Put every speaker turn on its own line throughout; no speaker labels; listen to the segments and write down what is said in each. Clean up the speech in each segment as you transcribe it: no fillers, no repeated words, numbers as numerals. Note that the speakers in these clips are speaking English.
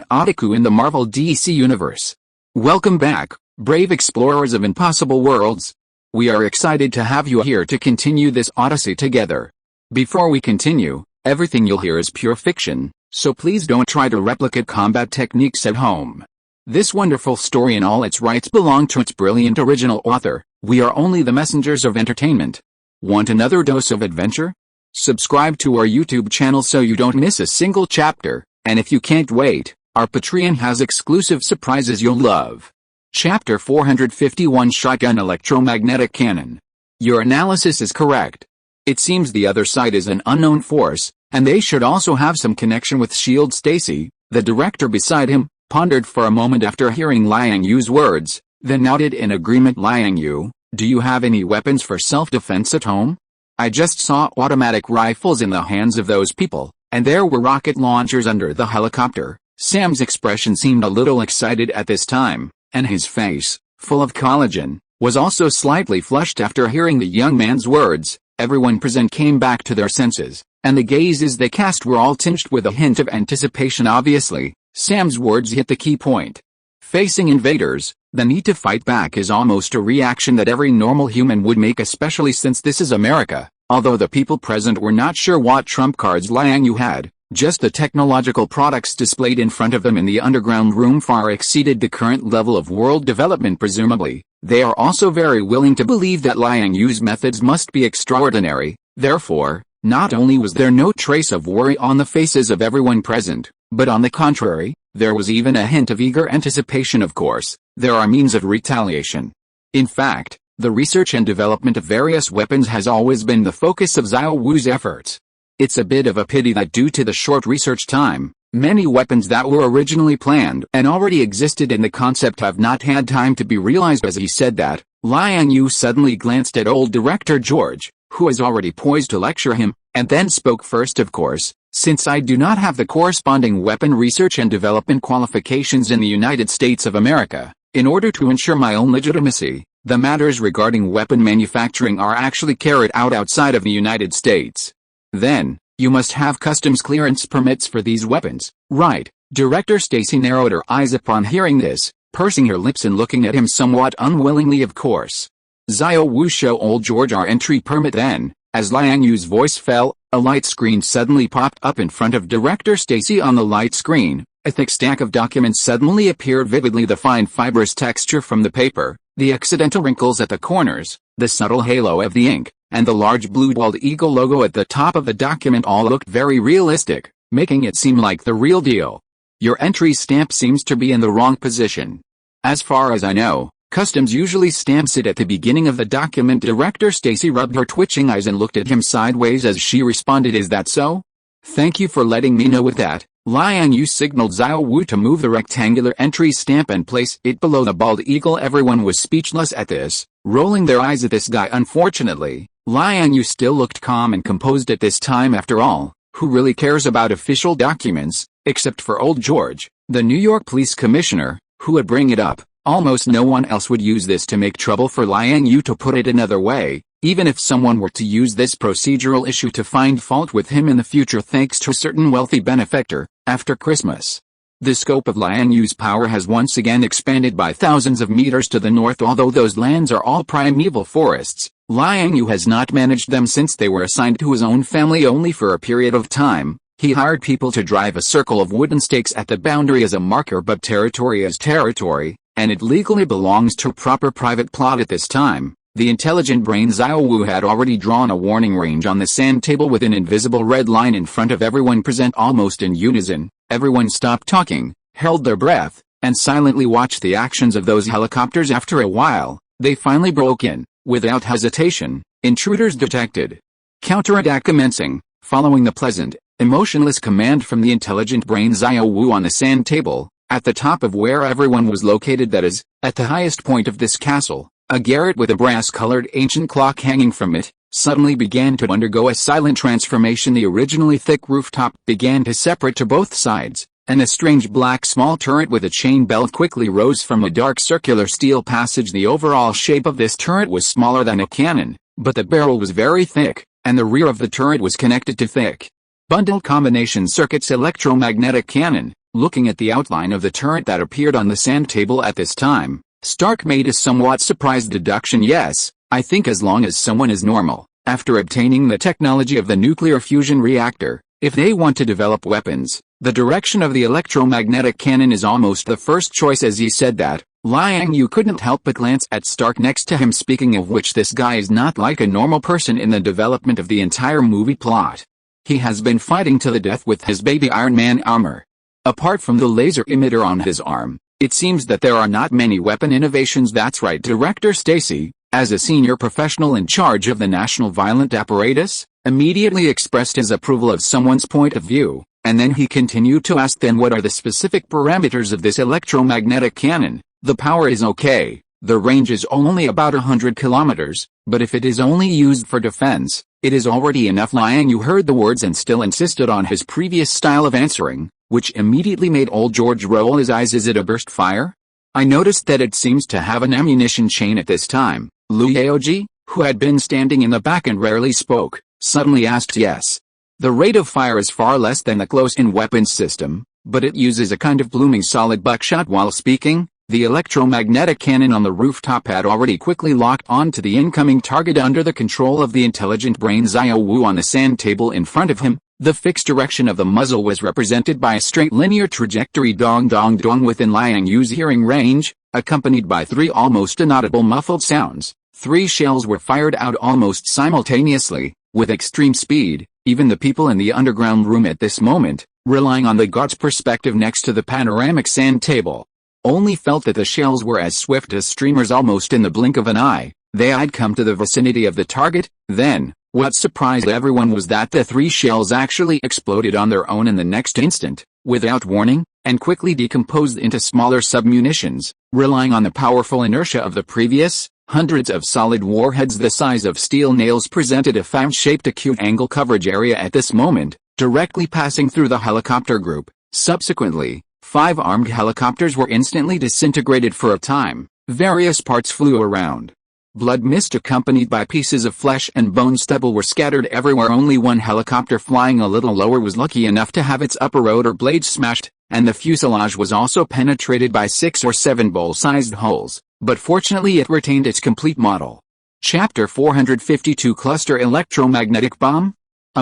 Otaku in the Marvel DC Universe. Welcome back, brave explorers of impossible worlds. We are excited to have you here to continue this odyssey together. Before we continue, everything you'll hear is pure fiction, so please don't try to replicate combat techniques at home. This wonderful story and all its rights belong to its brilliant original author. We are only the messengers of entertainment. Want another dose of adventure? Subscribe to our YouTube channel so you don't miss a single chapter, and if you can't wait, our Patreon has exclusive surprises you'll love. Chapter 451 Shotgun Electromagnetic Cannon. Your analysis is correct. It seems the other side is an unknown force, and they should also have some connection with S.H.I.E.L.D. Stacy, the director beside him, pondered for a moment after hearing Liang Yue's words, then nodded in agreement. Liang Yue, do you have any weapons for self-defense at home? I just saw automatic rifles in the hands of those people, and there were rocket launchers under the helicopter. Sam's expression seemed a little excited at this time, and his face, full of collagen, was also slightly flushed after hearing the young man's words. Everyone present came back to their senses, and the gazes they cast were all tinged with a hint of anticipation. Obviously, Sam's words hit the key point. Facing invaders, the need to fight back is almost a reaction that every normal human would make, especially since this is America. Although the people present were not sure what trump cards Liang Yue had, just the technological products displayed in front of them in the underground room far exceeded the current level of world development. Presumably, they are also very willing to believe that Liang Yue's methods must be extraordinary. Therefore, not only was there no trace of worry on the faces of everyone present, but on the contrary, there was even a hint of eager anticipation. Of course, there are means of retaliation. In fact, the research and development of various weapons has always been the focus of Xiao Wu's efforts. It's a bit of a pity that due to the short research time, many weapons that were originally planned and already existed in the concept have not had time to be realized. As he said that, Liang Yue suddenly glanced at old director George, who was already poised to lecture him, and then spoke first. Of course, since I do not have the corresponding weapon research and development qualifications in the United States of America, in order to ensure my own legitimacy, the matters regarding weapon manufacturing are actually carried out outside of the United States. Then, you must have customs clearance permits for these weapons, right? Director Stacy narrowed her eyes upon hearing this, pursing her lips and looking at him somewhat unwillingly. Of course. Xiao Wu, show old George our entry permit. Then, as Liang Yue's voice fell, a light screen suddenly popped up in front of Director Stacy. On the light screen, a thick stack of documents suddenly appeared, vividly the fine fibrous texture from the paper, the accidental wrinkles at the corners, the subtle halo of the ink, and the large blue bald eagle logo at the top of the document all looked very realistic, making it seem like the real deal. Your entry stamp seems to be in the wrong position. As far as I know, customs usually stamps it at the beginning of the document. Director Stacy rubbed her twitching eyes and looked at him sideways as she responded, is that so? Thank you for letting me know. With that, Liang Yue signaled Xiao Wu to move the rectangular entry stamp and place it below the bald eagle. Everyone was speechless at this, rolling their eyes at this guy. Unfortunately, Liang Yue still looked calm and composed at this time. After all, who really cares about official documents, except for old George, the New York police commissioner, who would bring it up? Almost no one else would use this to make trouble. For Liang Yue, to put it another way, even if someone were to use this procedural issue to find fault with him in the future thanks to a certain wealthy benefactor, after Christmas. The scope of Liang Yue's power has once again expanded by thousands of meters to the north. Although those lands are all primeval forests, Liang Yue has not managed them since they were assigned to his own family only for a period of time. He hired people to drive a circle of wooden stakes at the boundary as a marker, but territory is territory, and it legally belongs to a proper private plot. At this time, the intelligent brain Xiao Wu had already drawn a warning range on the sand table with an invisible red line in front of everyone present. Almost in unison, everyone stopped talking, held their breath, and silently watched the actions of those helicopters. After a while, they finally broke in. Without hesitation, intruders detected. Counterattack commencing. Following the pleasant, emotionless command from the intelligent brain Xiao Wu on the sand table, at the top of where everyone was located, that is, at the highest point of this castle, a garret with a brass-colored ancient clock hanging from it, suddenly began to undergo a silent transformation. The originally thick rooftop began to separate to both sides, and a strange black small turret with a chain belt quickly rose from a dark circular steel passage. The overall shape of this turret was smaller than a cannon, but the barrel was very thick, and the rear of the turret was connected to thick bundle combination circuits electromagnetic cannon. Looking at the outline of the turret that appeared on the sand table at this time, Stark made a somewhat surprised deduction. Yes, I think as long as someone is normal, after obtaining the technology of the nuclear fusion reactor, if they want to develop weapons, the direction of the electromagnetic cannon is almost the first choice. As he said that, Liang Yue couldn't help but glance at Stark next to him, speaking of which this guy is not like a normal person in the development of the entire movie plot. He has been fighting to the death with his baby Iron Man armor. Apart from the laser emitter on his arm, it seems that there are not many weapon innovations. That's right, Director Stacy, as a senior professional in charge of the national violent apparatus, immediately expressed his approval of someone's point of view, and then he continued to ask, then what are the specific parameters of this electromagnetic cannon? The power is okay, the range is only about 100 kilometers, but if it is only used for defense, it is already enough. Liang Yue heard the words and still insisted on his previous style of answering, which immediately made old George roll his eyes. Is it a burst fire? I noticed that it seems to have an ammunition chain at this time. Liu Yaoji, who had been standing in the back and rarely spoke, suddenly asked. Yes. The rate of fire is far less than the close-in weapons system, but it uses a kind of blooming solid buckshot. While speaking, the electromagnetic cannon on the rooftop had already quickly locked onto the incoming target under the control of the intelligent brain Xiao Wu on the sand table in front of him. The fixed direction of the muzzle was represented by a straight linear trajectory dong dong dong within Liang Yue's hearing range, accompanied by 3 almost inaudible muffled sounds. 3 shells were fired out almost simultaneously, with extreme speed. Even the people in the underground room at this moment, relying on the guard's perspective next to the panoramic sand table, only felt that the shells were as swift as streamers. Almost in the blink of an eye, they had come to the vicinity of the target. Then, what surprised everyone was that the 3 shells actually exploded on their own in the next instant, without warning, and quickly decomposed into smaller submunitions, relying on the powerful inertia of the previous. Hundreds of solid warheads the size of steel nails presented a fan-shaped acute angle coverage area at this moment, directly passing through the helicopter group. Subsequently, 5 armed helicopters were instantly disintegrated for a time. Various parts flew around. Blood mist accompanied by pieces of flesh and bone stubble were scattered everywhere. Only one helicopter flying a little lower was lucky enough to have its upper rotor blade smashed, and the fuselage was also penetrated by 6 or 7 bowl-sized holes, but fortunately it retained its complete model. Chapter 452 Cluster Electromagnetic Bomb?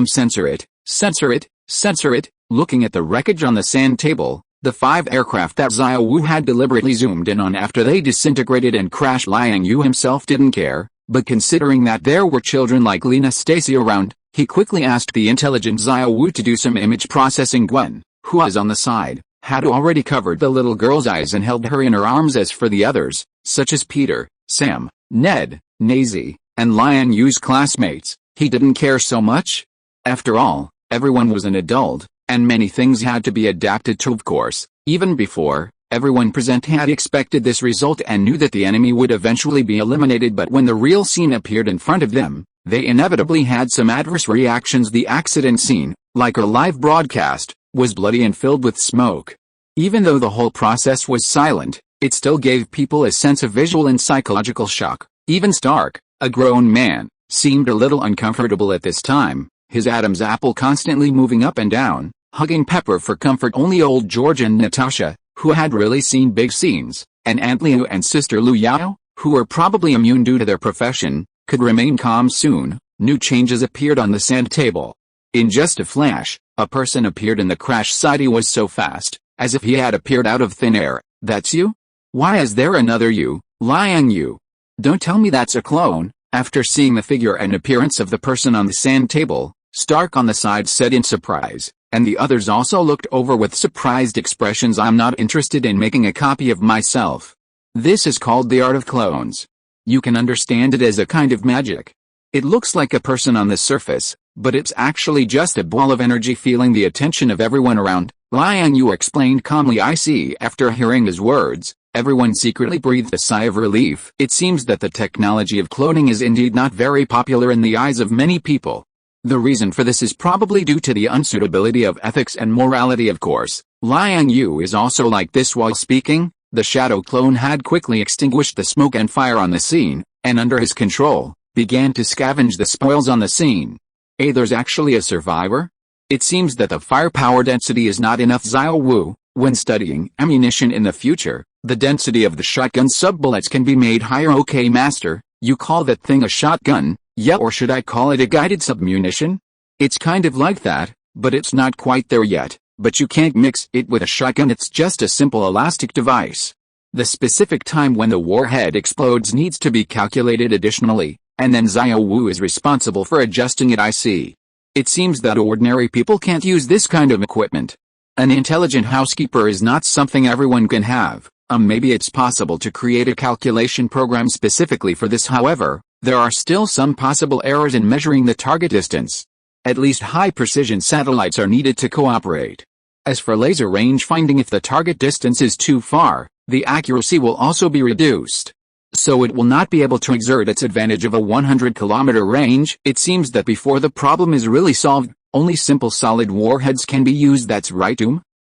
Censor it, censor it, censor it. Looking at the wreckage on the sand table, the 5 aircraft that Xiao Wu had deliberately zoomed in on after they disintegrated and crashed, Liang Yue himself didn't care, but considering that there were children like Lena Stacy around, he quickly asked the intelligent Xiao Wu to do some image processing. Gwen, who was on the side, had already covered the little girl's eyes and held her in her arms. As for the others, such as Peter, Sam, Ned, Nazi, and Liang Yue's classmates, he didn't care so much. After all, everyone was an adult, and many things had to be adapted to. Of course, even before, everyone present had expected this result and knew that the enemy would eventually be eliminated, but when the real scene appeared in front of them, they inevitably had some adverse reactions. The accident scene, like a live broadcast, was bloody and filled with smoke. Even though the whole process was silent, it still gave people a sense of visual and psychological shock. Even Stark, a grown man, seemed a little uncomfortable at this time, his Adam's apple constantly moving up and down, hugging Pepper for comfort. Only old George and Natasha, who had really seen big scenes, and Aunt Liu and Sister Liu Yao, who were probably immune due to their profession, could remain calm. Soon, new changes appeared on the sand table. In just a flash, a person appeared in the crash site. He was so fast, as if he had appeared out of thin air. That's you? Why is there another you, Liang Yue? Don't tell me that's a clone. After seeing the figure and appearance of the person on the sand table, Stark on the side said in surprise, and the others also looked over with surprised expressions. I'm not interested in making a copy of myself. This is called the art of clones. You can understand it as a kind of magic. It looks like a person on the surface, but it's actually just a ball of energy feeling the attention of everyone around. Liang Yue explained calmly. I see. After hearing his words, everyone secretly breathed a sigh of relief. It seems that the technology of cloning is indeed not very popular in the eyes of many people. The reason for this is probably due to the unsuitability of ethics and morality. Of course, Liang Yue is also like this. While speaking, the shadow clone had quickly extinguished the smoke and fire on the scene, and under his control, began to scavenge the spoils on the scene. There's actually a survivor? It seems that the firepower density is not enough. Xiao Wu, When studying ammunition in the future, the density of the shotgun sub-bullets can be made higher. Okay, master, you call that thing a shotgun, yeah, or should I call it a guided submunition? It's kind of like that, but it's not quite there yet. But you can't mix it with a shotgun, it's just a simple elastic device. The specific time when the warhead explodes needs to be calculated additionally, and then Xiao Wu is responsible for adjusting it. I see. It seems that ordinary people can't use this kind of equipment. An intelligent housekeeper is not something everyone can have. Maybe it's possible to create a calculation program specifically for this. However, there are still some possible errors in measuring the target distance. At least high-precision satellites are needed to cooperate. As for laser range finding, if the target distance is too far, the accuracy will also be reduced. So it will not be able to exert its advantage of a 100-kilometer range. It seems that before the problem is really solved, only simple solid warheads can be used. That's right,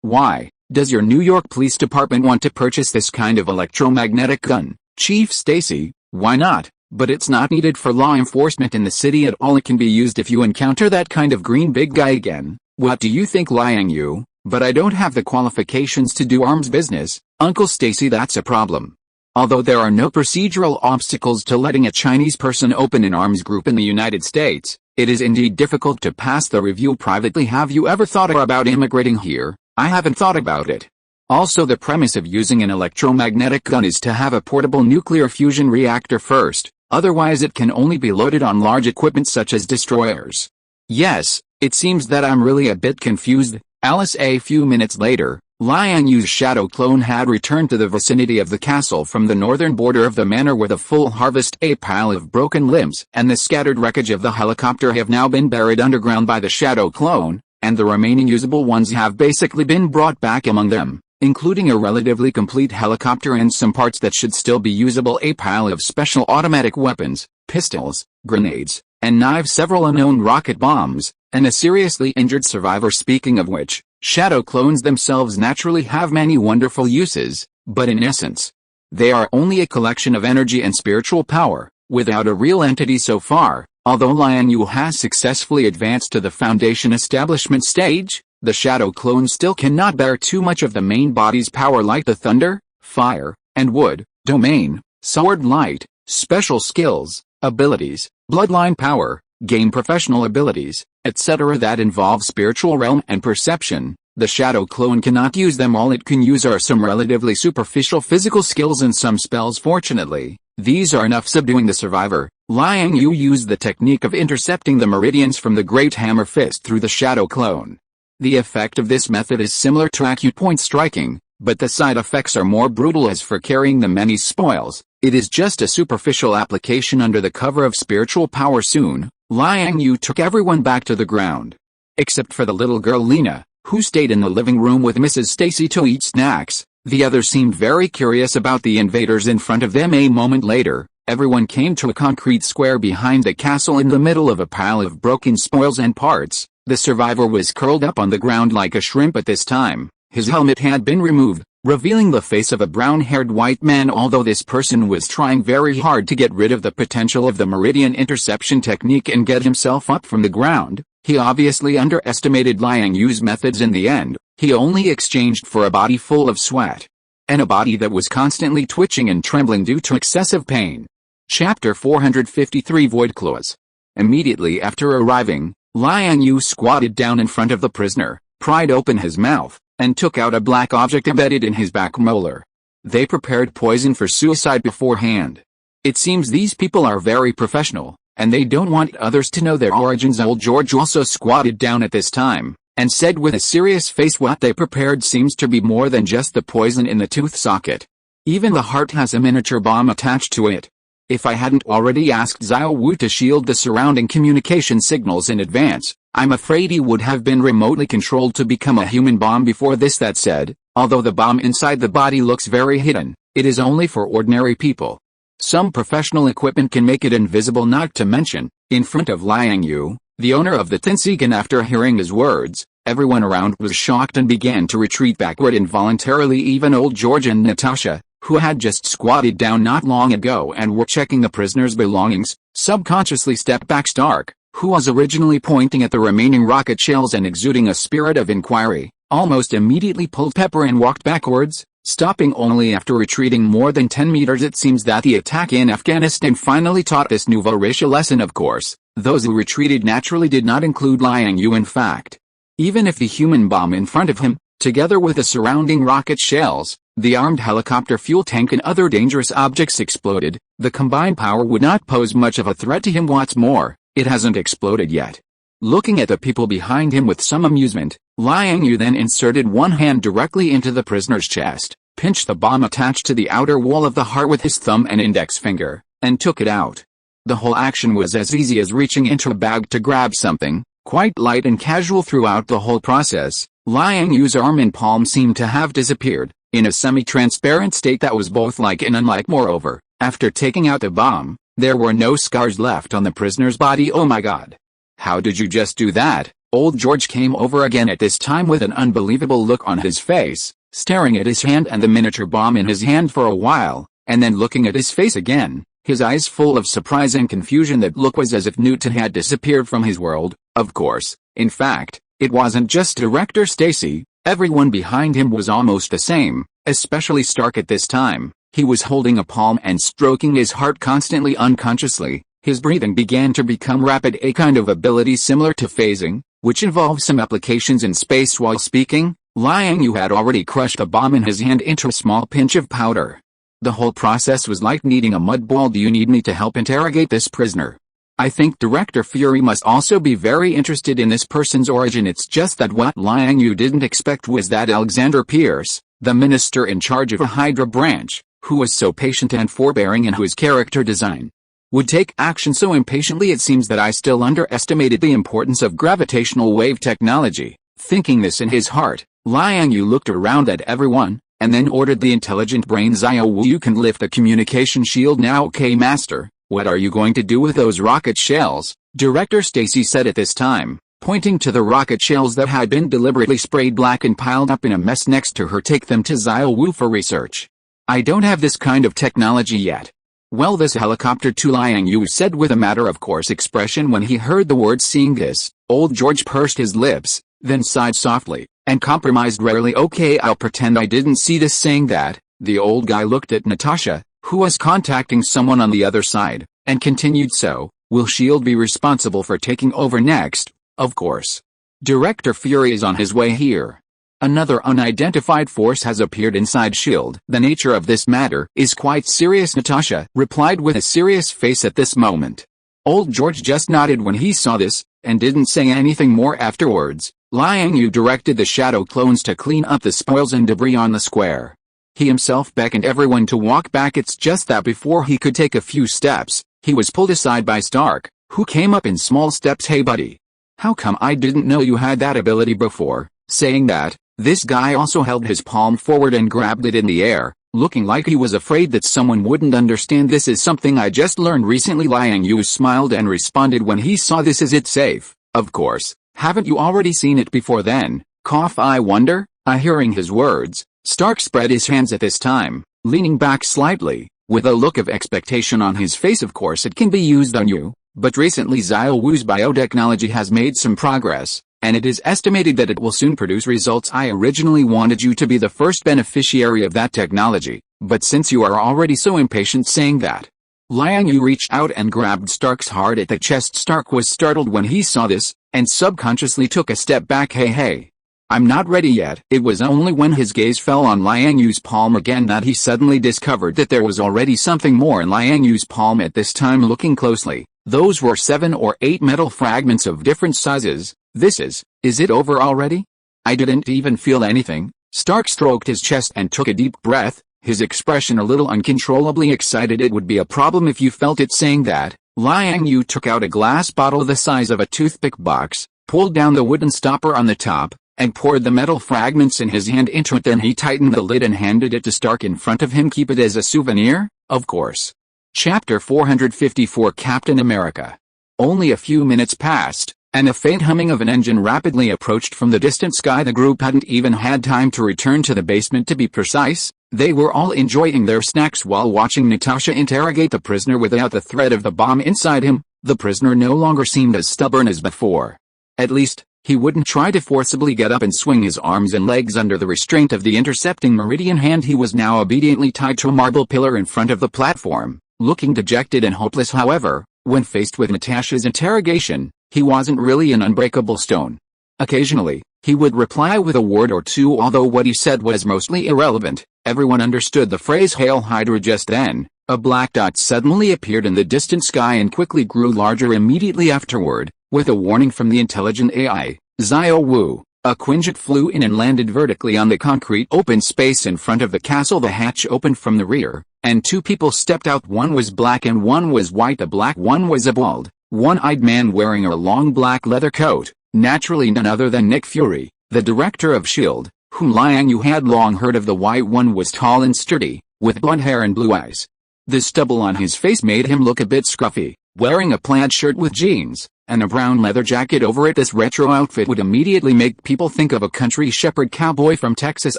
Why does your New York Police Department want to purchase this kind of electromagnetic gun, Chief Stacy? Why not? But it's not needed for law enforcement in the city at all. It can be used if you encounter that kind of green big guy again. What do you think, Liang Yue? But I don't have the qualifications to do arms business, Uncle Stacy. That's a problem. Although there are no procedural obstacles to letting a Chinese person open an arms group in the United States, it is indeed difficult to pass the review privately. Have you ever thought about immigrating here? I haven't thought about it. Also, the premise of using an electromagnetic gun is to have a portable nuclear fusion reactor first, otherwise it can only be loaded on large equipment such as destroyers. Yes, it seems that I'm really a bit confused, Alice. A few minutes later, Liang Yue's shadow clone had returned to the vicinity of the castle from the northern border of the manor with a full harvest. A pile of broken limbs and the scattered wreckage of the helicopter have now been buried underground by the shadow clone, and the remaining usable ones have basically been brought back among them, including a relatively complete helicopter and some parts that should still be usable. A pile of special automatic weapons, pistols, grenades, and knives, several unknown rocket bombs, and a seriously injured survivor. Speaking of which, shadow clones themselves naturally have many wonderful uses, but in essence, they are only a collection of energy and spiritual power, without a real entity so far. Although Liang Yue has successfully advanced to the Foundation establishment stage, the shadow clone still cannot bear too much of the main body's power, like the thunder, fire, and wood domain, sword light, special skills, abilities, bloodline power, gain professional abilities, etc. that involve spiritual realm and perception. The shadow clone cannot use them all. It can use are some relatively superficial physical skills and some spells. Fortunately, these are enough subduing the survivor. Liang Yue used the technique of intercepting the meridians from the Great Hammer Fist through the shadow clone. The effect of this method is similar to acupoint striking, but the side effects are more brutal. As for carrying the many spoils, it is just a superficial application under the cover of spiritual power. Soon, Liang Yue took everyone back to the ground. Except for the little girl Lena, who stayed in the living room with Mrs. Stacy to eat snacks. The others seemed very curious about the invaders in front of them. A moment later, everyone came to a concrete square behind the castle in the middle of a pile of broken spoils and parts. The survivor was curled up on the ground like a shrimp at this time. His helmet had been removed, revealing the face of a brown-haired white man. Although this person was trying very hard to get rid of the potential of the meridian interception technique and get himself up from the ground, he obviously underestimated Liang Yue's methods. In the end, he only exchanged for a body full of sweat, and a body that was constantly twitching and trembling due to excessive pain. Chapter 453 Void Claws. Immediately after arriving, Liang Yue squatted down in front of the prisoner, pried open his mouth, and took out a black object embedded in his back molar. They prepared poison for suicide beforehand. It seems these people are very professional, and they don't want others to know their origins. Old George also squatted down at this time, and said with a serious face, what they prepared seems to be more than just the poison in the tooth socket. Even the heart has a miniature bomb attached to it. If I hadn't already asked Xiao Wu to shield the surrounding communication signals in advance, I'm afraid he would have been remotely controlled to become a human bomb before this. That said, although the bomb inside the body looks very hidden, it is only for ordinary people. Some professional equipment can make it invisible. Not to mention, in front of Liang Yue, the owner of the Tinsigan. After hearing his words, everyone around was shocked and began to retreat backward involuntarily. Even old George and Natasha, who had just squatted down not long ago and were checking the prisoner's belongings, subconsciously stepped back. Stark, who was originally pointing at the remaining rocket shells and exuding a spirit of inquiry, almost immediately pulled Pepper and walked backwards, stopping only after retreating more than 10 meters. It seems that the attack in Afghanistan finally taught this nouveau riche a lesson. Of course, those who retreated naturally did not include Liang Yue. In fact, even if the human bomb in front of him, together with the surrounding rocket shells, the armed helicopter fuel tank and other dangerous objects exploded, the combined power would not pose much of a threat to him. What's more, it hasn't exploded yet. Looking at the people behind him with some amusement, Liang Yue then inserted one hand directly into the prisoner's chest, pinched the bomb attached to the outer wall of the heart with his thumb and index finger, and took it out. The whole action was as easy as reaching into a bag to grab something, quite light and casual throughout the whole process. Liang Yue's arm and palm seemed to have disappeared, in a semi-transparent state that was both like and unlike. Moreover, after taking out the bomb, there were no scars left on the prisoner's body. Oh my god. How did you just do that? Old George came over again at this time with an unbelievable look on his face, staring at his hand and the miniature bomb in his hand for a while, and then looking at his face again, his eyes full of surprise and confusion. That look was as if Newton had disappeared from his world. Of course, in fact, it wasn't just Director Stacy, everyone behind him was almost the same, especially Stark at this time. He was holding a palm and stroking his heart constantly unconsciously. His breathing began to become rapid, a kind of ability similar to phasing, which involves some applications in space. While speaking, Liang Yue had already crushed the bomb in his hand into a small pinch of powder. The whole process was like kneading a mud ball. Do you need me to help interrogate this prisoner? I think Director Fury must also be very interested in this person's origin. It's just that what Liang Yue didn't expect was that Alexander Pierce, the minister in charge of a Hydra branch, who was so patient and forbearing in whose character design, would take action so impatiently. It seems that I still underestimated the importance of gravitational wave technology. Thinking this in his heart, Liang Yue looked around at everyone, and then ordered the intelligent brain Xiao Wu. You can lift the communication shield now. Okay, Master. What are you going to do with those rocket shells? Director Stacy said at this time, pointing to the rocket shells that had been deliberately sprayed black and piled up in a mess next to her. Take them to Xiao Wu for research. I don't have this kind of technology yet. Well, this helicopter too, Liang Yue said with a matter-of-course expression. When he heard the words. Seeing this, old George pursed his lips, then sighed softly, and compromised rarely. Okay, I'll pretend I didn't see this. Saying that, the old guy looked at Natasha, who was contacting someone on the other side, and continued, so, will S.H.I.E.L.D. be responsible for taking over next? Of course. Director Fury is on his way here. Another unidentified force has appeared inside S.H.I.E.L.D. The nature of this matter is quite serious, Natasha replied with a serious face at this moment. Old George just nodded when he saw this, and didn't say anything more afterwards. Liang Yue directed the shadow clones to clean up the spoils and debris on the square. He himself beckoned everyone to walk back. It's just that before he could take a few steps, he was pulled aside by Stark, who came up in small steps. Hey buddy. How come I didn't know you had that ability before? Saying that, this guy also held his palm forward and grabbed it in the air, looking like he was afraid that someone wouldn't understand. This is something I just learned recently. Liang Yue smiled and responded when he saw this. Is it safe? Of course. Haven't you already seen it before then? Cough. I wonder. Hearing his words, Stark spread his hands at this time, leaning back slightly, with a look of expectation on his face. Of course it can be used on you, but recently Xiao Wu's biotechnology has made some progress, and it is estimated that it will soon produce results. I originally wanted you to be the first beneficiary of that technology, but since you are already so impatient. Saying that, Liang Yue reached out and grabbed Stark's hard at the chest. Stark was startled when he saw this, and subconsciously took a step back. Hey. I'm not ready yet. It was only when his gaze fell on Liang Yue's palm again that he suddenly discovered that there was already something more in Liang Yue's palm at this time. Looking closely, those were 7 or 8 metal fragments of different sizes. Is it over already? I didn't even feel anything. Stark stroked his chest and took a deep breath, his expression a little uncontrollably excited. It would be a problem if you felt it. Saying that, Liang Yue took out a glass bottle the size of a toothpick box, pulled down the wooden stopper on the top, and poured the metal fragments in his hand into it. Then he tightened the lid and handed it to Stark in front of him. Keep it as a souvenir, of course. Chapter 454 Captain America. Only a few minutes passed, and a faint humming of an engine rapidly approached from the distant sky. The group hadn't even had time to return to the basement. To be precise, they were all enjoying their snacks while watching Natasha interrogate the prisoner without the threat of the bomb inside him. The prisoner no longer seemed as stubborn as before. At least, He wouldn't try to forcibly get up and swing his arms and legs under the restraint of the intercepting meridian hand. He was now obediently tied to a marble pillar in front of the platform, looking dejected and hopeless. However, when faced with Natasha's interrogation, he wasn't really an unbreakable stone. Occasionally, he would reply with a word or two, although what he said was mostly irrelevant. Everyone understood the phrase "Hail Hydra." Just then, a black dot suddenly appeared in the distant sky and quickly grew larger immediately afterward. With a warning from the intelligent AI, Xiao Wu, a Quinjet flew in and landed vertically on the concrete open space in front of the castle. The hatch opened from the rear, and two people stepped out. One was black and one was white. The black one was a bald, one-eyed man wearing a long black leather coat, naturally none other than Nick Fury, the director of S.H.I.E.L.D., whom Liang Yue had long heard of. The white one was tall and sturdy, with blonde hair and blue eyes. The stubble on his face made him look a bit scruffy, wearing a plaid shirt with jeans and a brown leather jacket over it. This retro outfit would immediately make people think of a country shepherd cowboy from Texas.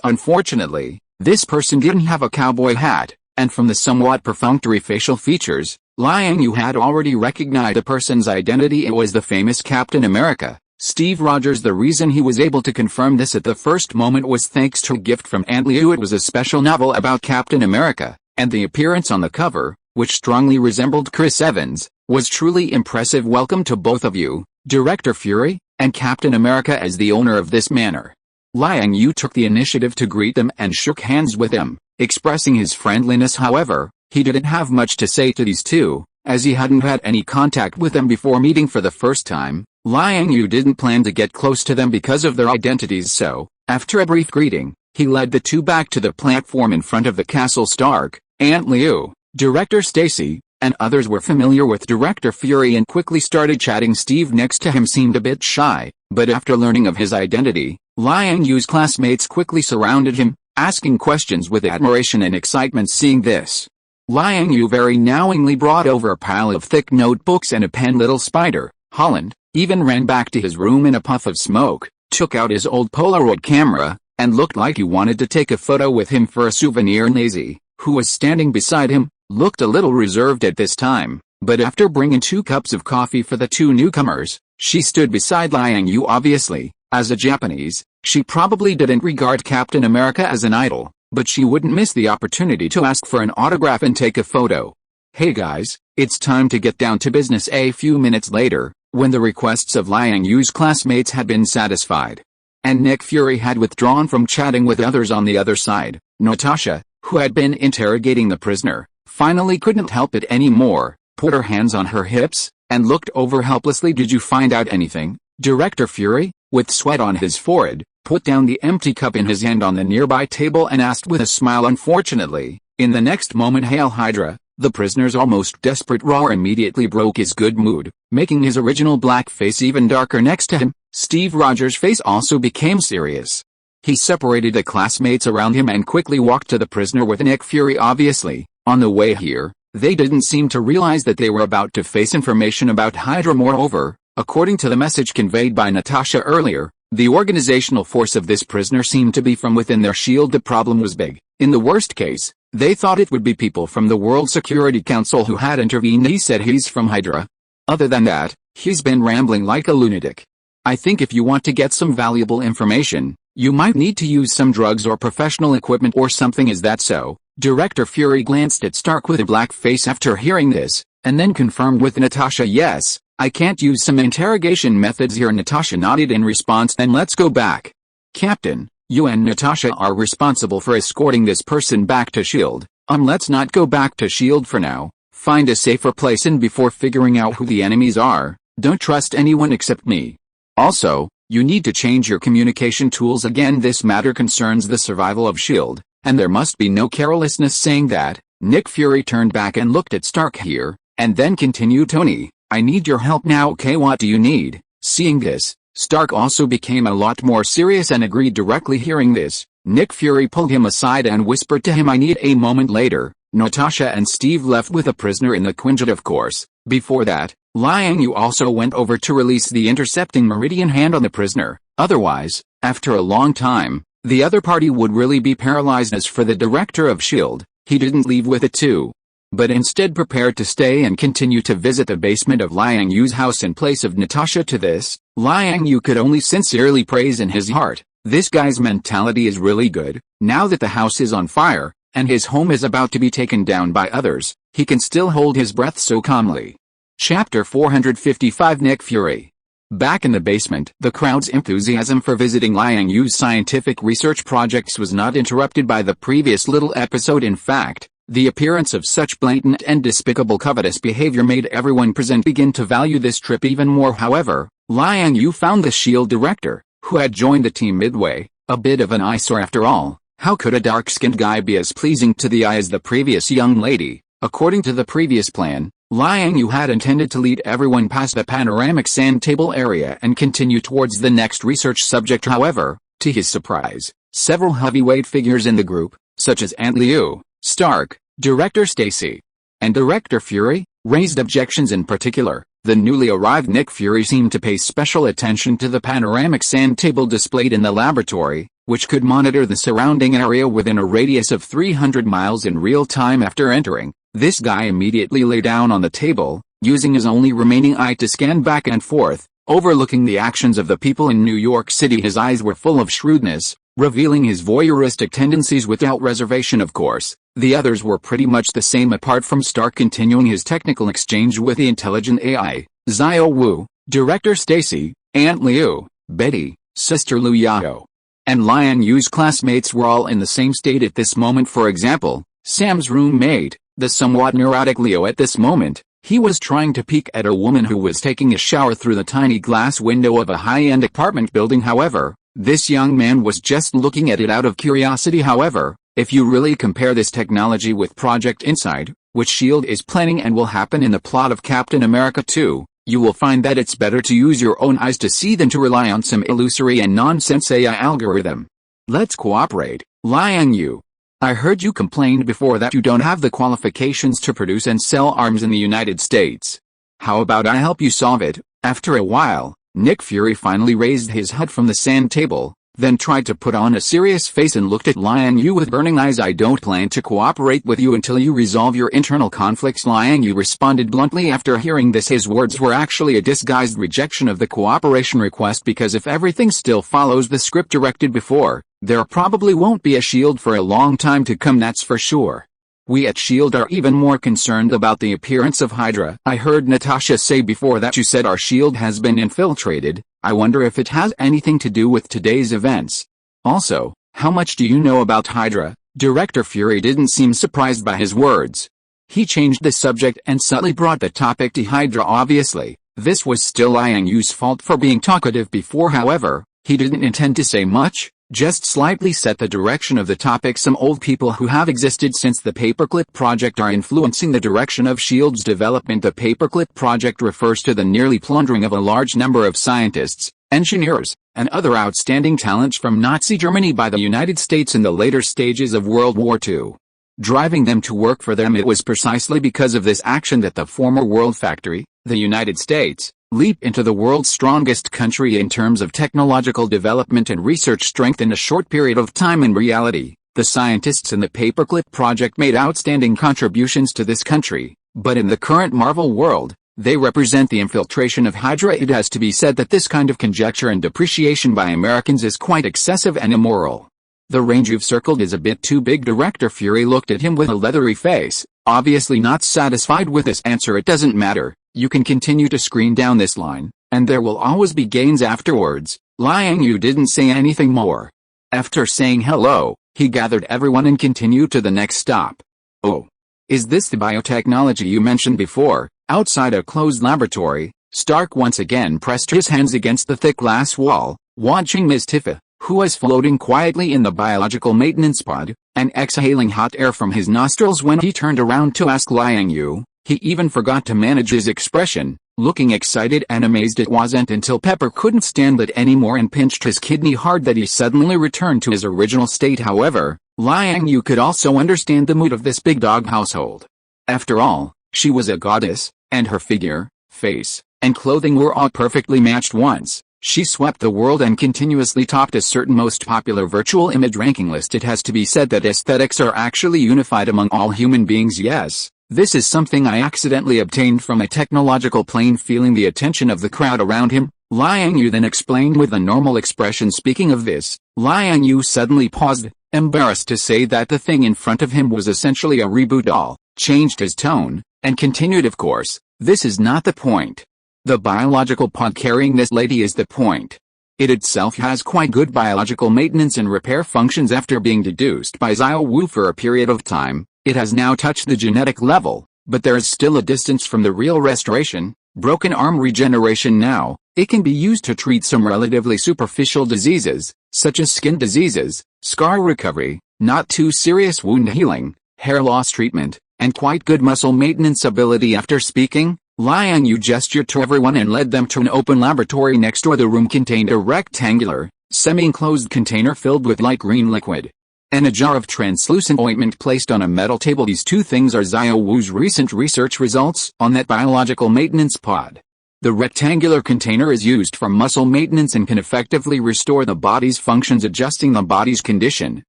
Unfortunately, this person didn't have a cowboy hat, and from the somewhat perfunctory facial features, Liang Yue had already recognized the person's identity. It was the famous Captain America, Steve Rogers. The reason he was able to confirm this at the first moment was thanks to a gift from Aunt Liu. It was a special novel about Captain America, and the appearance on the cover, which strongly resembled Chris Evans, was truly impressive. Welcome to both of you, Director Fury, and Captain America. As the owner of this manor, Liang Yue took the initiative to greet them and shook hands with them, expressing his friendliness. However, he didn't have much to say to these two, as he hadn't had any contact with them before meeting for the first time. Liang Yue didn't plan to get close to them because of their identities, so, after a brief greeting, he led the two back to the platform in front of the castle. Stark, Aunt Liu, Director Stacy, and others were familiar with Director Fury and quickly started chatting. Steve next to him seemed a bit shy, but after learning of his identity, Liang Yue's classmates quickly surrounded him, asking questions with admiration and excitement. Seeing this, Liang Yue very knowingly brought over a pile of thick notebooks and a pen. Little Spider, Holland, even ran back to his room in a puff of smoke, took out his old Polaroid camera, and looked like he wanted to take a photo with him for a souvenir. Nazi, who was standing beside him, looked a little reserved at this time, but after bringing 2 cups of coffee for the two newcomers, she stood beside Liang Yue. Obviously, as a Japanese, she probably didn't regard Captain America as an idol, but she wouldn't miss the opportunity to ask for an autograph and take a photo. Hey guys, it's time to get down to business. A few minutes later, when the requests of Liang Yue's classmates had been satisfied, and Nick Fury had withdrawn from chatting with others on the other side, Natasha, who had been interrogating the prisoner, finally couldn't help it anymore, put her hands on her hips, and looked over helplessly. Did you find out anything, Director Fury? With sweat on his forehead, put down the empty cup in his hand on the nearby table and asked with a smile. Unfortunately, in the next moment, Hail Hydra, the prisoner's almost desperate roar immediately broke his good mood, making his original black face even darker. Next to him, Steve Rogers' face also became serious. He separated the classmates around him and quickly walked to the prisoner with Nick Fury. Obviously, on the way here, they didn't seem to realize that they were about to face information about Hydra. Moreover, according to the message conveyed by Natasha earlier, the organizational force of this prisoner seemed to be from within their S.H.I.E.L.D. The problem was big. In the worst case, they thought it would be people from the World Security Council who had intervened. He said he's from Hydra. Other than that, he's been rambling like a lunatic. I think if you want to get some valuable information, you might need to use some drugs or professional equipment or something. Is that so? Director Fury glanced at Stark with a black face after hearing this, and then confirmed with Natasha. Yes, I can't use some interrogation methods here. Natasha nodded in response. Then let's go back. Captain, you and Natasha are responsible for escorting this person back to S.H.I.E.L.D. Let's not go back to S.H.I.E.L.D. for now. Find a safer place, and before figuring out who the enemies are, don't trust anyone except me. Also, you need to change your communication tools again. This matter concerns the survival of S.H.I.E.L.D., and there must be no carelessness. Saying that, Nick Fury turned back and looked at Stark here, and then continued. Tony, I need your help now. Okay, what do you need? Seeing this, Stark also became a lot more serious and agreed directly. Hearing this, Nick Fury pulled him aside and whispered to him, I need. A moment later, Natasha and Steve left with a prisoner in the Quinjet. Of course, before that, Liang Yue also went over to release the intercepting meridian hand on the prisoner. Otherwise, after a long time, the other party would really be paralyzed. As for the director of S.H.I.E.L.D., he didn't leave with it too. but instead prepared to stay and continue to visit the basement of Liang Yue's house in place of Natasha. To this, Liang Yue could only sincerely praise in his heart. This guy's mentality is really good. Now that the house is on fire, and his home is about to be taken down by others, he can still hold his breath so calmly. Chapter 455 Nick Fury. Back in the basement, the crowd's enthusiasm for visiting Liang Yue's scientific research projects was not interrupted by the previous little episode. In fact, the appearance of such blatant and despicable covetous behavior made everyone present begin to value this trip even more. However, Liang Yue found the SHIELD director, who had joined the team midway, a bit of an eyesore after all. How could a dark-skinned guy be as pleasing to the eye as the previous young lady? According to the previous plan, Liang Yue had intended to lead everyone past the panoramic sand table area and continue towards the next research subject. However, to his surprise, several heavyweight figures in the group, such as Aunt Liu, Stark, Director Stacy, and Director Fury, raised objections. In particular, the newly arrived Nick Fury seemed to pay special attention to the panoramic sand table displayed in the laboratory, which could monitor the surrounding area within a radius of 300 miles in real time. After entering, this guy immediately lay down on the table, using his only remaining eye to scan back and forth, overlooking the actions of the people in New York City. His eyes were full of shrewdness, revealing his voyeuristic tendencies without reservation. Of course, the others were pretty much the same apart from Stark continuing his technical exchange with the intelligent AI, Xiao Wu, Director Stacy, Aunt Liu, Betty, Sister Lu Yao, and Liang Yue's classmates were all in the same state at this moment. For example, Sam's roommate, the somewhat neurotic Leo. At this moment, he was trying to peek at a woman who was taking a shower through the tiny glass window of a high-end apartment building. However, this young man was just looking at it out of curiosity. However, if you really compare this technology with Project Inside, which SHIELD is planning and will happen in the plot of Captain America 2, you will find that it's better to use your own eyes to see than to rely on some illusory and nonsense AI algorithm. Let's cooperate, Liang Yue. I heard you complained before that you don't have the qualifications to produce and sell arms in the United States. How about I help you solve it? After a while, Nick Fury finally raised his head from the sand table, then tried to put on a serious face and looked at Liang Yue with burning eyes. I don't plan to cooperate with you until you resolve your internal conflicts, Liang Yue responded bluntly. After hearing this, his words were actually a disguised rejection of the cooperation request, because if everything still follows the script directed before, there probably won't be a SHIELD for a long time to come, that's for sure. We at SHIELD are even more concerned about the appearance of Hydra. I heard Natasha say before that you said our SHIELD has been infiltrated. I wonder if it has anything to do with today's events. Also, how much do you know about Hydra? Director Fury didn't seem surprised by his words. He changed the subject and subtly brought the topic to Hydra. Obviously, this was still Liang Yue's fault for being talkative before. However, he didn't intend to say much, just slightly set the direction of the topic. Some old people who have existed since the Paperclip Project are influencing the direction of SHIELD's development. The Paperclip Project refers to the nearly plundering of a large number of scientists, engineers, and other outstanding talents from Nazi Germany by the United States in the later stages of World War II. Driving them to work for them. It was precisely because of this action that the former world factory, the United States, leap into the world's strongest country in terms of technological development and research strength in a short period of time. In reality, the scientists in the Paperclip Project made outstanding contributions to this country, but in the current Marvel world, they represent the infiltration of Hydra. It has to be said that this kind of conjecture and depreciation by Americans is quite excessive and immoral. The range you've circled is a bit too big. Director Fury looked at him with a leathery face, obviously not satisfied with this answer. It doesn't matter. You can continue to screen down this line, and there will always be gains afterwards. Liang Yue didn't say anything more. After saying hello, he gathered everyone and continued to the next stop. Oh. Is this the biotechnology you mentioned before? Outside a closed laboratory, Stark once again pressed his hands against the thick glass wall, watching Ms. Tifa, who was floating quietly in the biological maintenance pod, and exhaling hot air from his nostrils. When he turned around to ask Liang Yue, he even forgot to manage his expression, looking excited and amazed. It wasn't until Pepper couldn't stand it anymore and pinched his kidney hard that he suddenly returned to his original state. However, Liang Yue could also understand the mood of this big dog household. After all, she was a goddess, and her figure, face, and clothing were all perfectly matched. Once she swept the world and continuously topped a certain most popular virtual image ranking list. It has to be said that aesthetics are actually unified among all human beings. Yes, This is something I accidentally obtained from a technological plane. Feeling the attention of the crowd around him, Liang Yue then explained with a normal expression. Speaking of this, Liang Yue suddenly paused, embarrassed to say that the thing in front of him was essentially a reboot doll, changed his tone, and continued, of course, this is not the point. The biological pod carrying this lady is the point. It itself has quite good biological maintenance and repair functions. After being deduced by Xiao Wu for a period of time, it has now touched the genetic level, but there is still a distance from the real restoration, broken arm regeneration. Now, it can be used to treat some relatively superficial diseases, such as skin diseases, scar recovery, not too serious wound healing, hair loss treatment, and quite good muscle maintenance ability. After speaking, Liang Yue gestured to everyone and led them to an open laboratory next door. The room contained a rectangular, semi-enclosed container filled with light green liquid, and a jar of translucent ointment placed on a metal table. These two things are Xiao Wu's recent research results on that biological maintenance pod. The rectangular container is used for muscle maintenance and can effectively restore the body's functions, adjusting the body's condition,